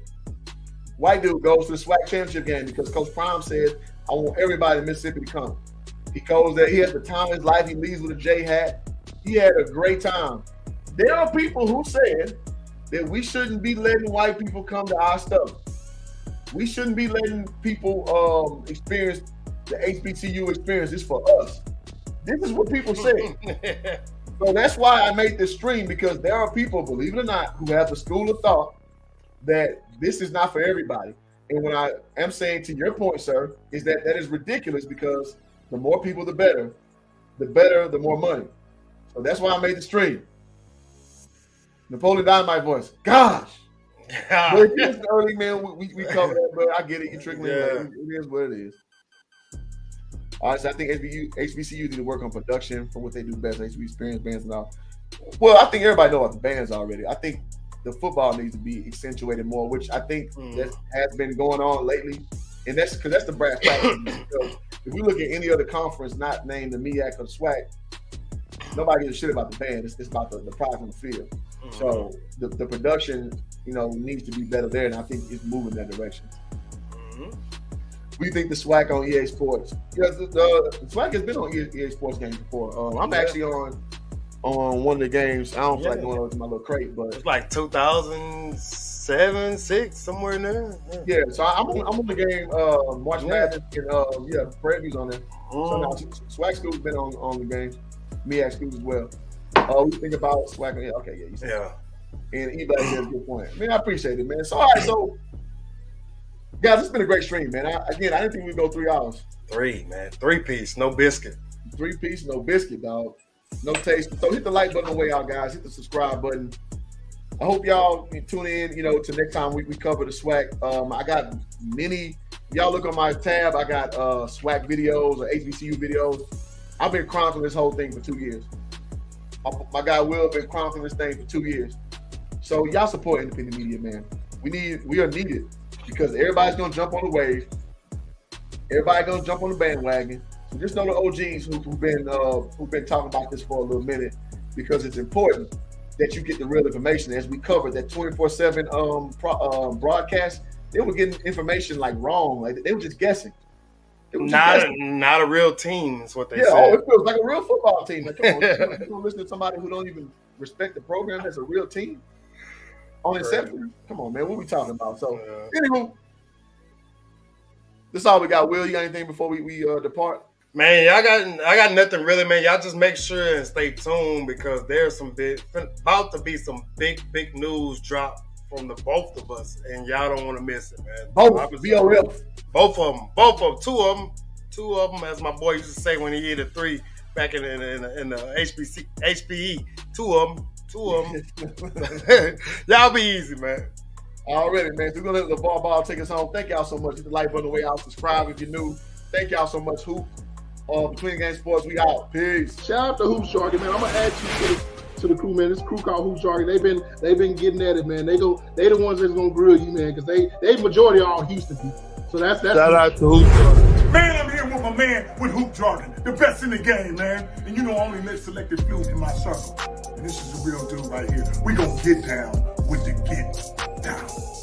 white dude goes to the SWAC championship game because Coach Prime says, I want everybody in Mississippi to come. He goes there, he has the time of his life, he leaves with a J hat. He had a great time. There are people who said that we shouldn't be letting white people come to our stuff. We shouldn't be letting people experience the HBCU experience. This for us. This is what people say. So that's why I made this stream, because there are people, believe it or not, who have the school of thought that this is not for everybody. And what I am saying, to your point, sir, is that is ridiculous, because the more people, the better, the more money. So that's why I made the stream. Napoleon Dynamite voice. Gosh. But if it's early, man, we cover that, but I get it. You trickling. Yeah. It is what it is. All right, so I think HBCU need to work on production for what they do best, HBCU experience bands and all. Well, I think everybody knows about the bands already. I think the football needs to be accentuated more, which I think that has been going on lately. And that's because that's the brass tacks. If we look at any other conference not named the MEAC or the SWAC, nobody gives a shit about the band. It's about the product on the field. So the production, needs to be better there, and I think it's moving that direction. We think the SWAC on EA Sports. Yeah, the SWAC has been on EA Sports games before. I'm actually on one of the games. I don't feel like going over to my little crate, but it's like 2007, 6, somewhere in there. Yeah, so I'm on the game. March Madness and Prairie on there. So now SWAC school's been on the game. MEAC school as well. We think about SWAC. Okay, you said. Yeah. And eBay has a good point. Man, I appreciate it, man. So all right, so. Guys, it's been a great stream, man. I didn't think we'd go 3 hours. 3, man. 3-piece, no biscuit. 3-piece, no biscuit, dog. No taste. So hit the like button on the way out, guys. Hit the subscribe button. I hope y'all tune in, to next time we cover the SWAC. I got many. Y'all look on my tab. I got SWAC videos or HBCU videos. I've been chronicling this whole thing for 2 years. My guy Will been chronicling this thing for 2 years. So y'all support independent media, man. We are needed. Because everybody's gonna jump on the wave, everybody gonna jump on the bandwagon. So just know the OGs who've been talking about this for a little minute, because it's important that you get the real information. As we covered that 24/7 broadcast, they were getting information like wrong, like they were just guessing. Not a real team is what they said. Oh, it feels like a real football team. Like, come on, you don't listen to somebody who don't even respect the program as a real team. On inception, come on, man. What are we talking about? So, anywho, this is all we got. Will, you got anything before we depart? Man, I got nothing really, man. Y'all just make sure and stay tuned, because there's about to be some big news drop from the both of us, and y'all don't want to miss it, man. Both BOF. Both of them, two of them, as my boy used to say when he hit a 3 back in the HBE. Two of them. Y'all be easy, man. Already, man. So we're gonna let the ball take us home. Thank y'all so much. Hit the like button on the way out. Subscribe if you're new. Thank y'all so much. Hoop. Between the Game Sports, we out. Peace. Shout out to Hoop Jargon, man. I'm gonna add you to the crew, man. This crew called Hoop Jargon. They've been getting at it, man. They the ones that's gonna grill you, man, because they majority are all Houston people. So that's Shout out to Hoop Jargon. Man, I'm here with my man with Hoop Jargon, the best in the game, man. And you know I only let selected few in my circle. And this is the real dude right here. We gonna get down with the get down.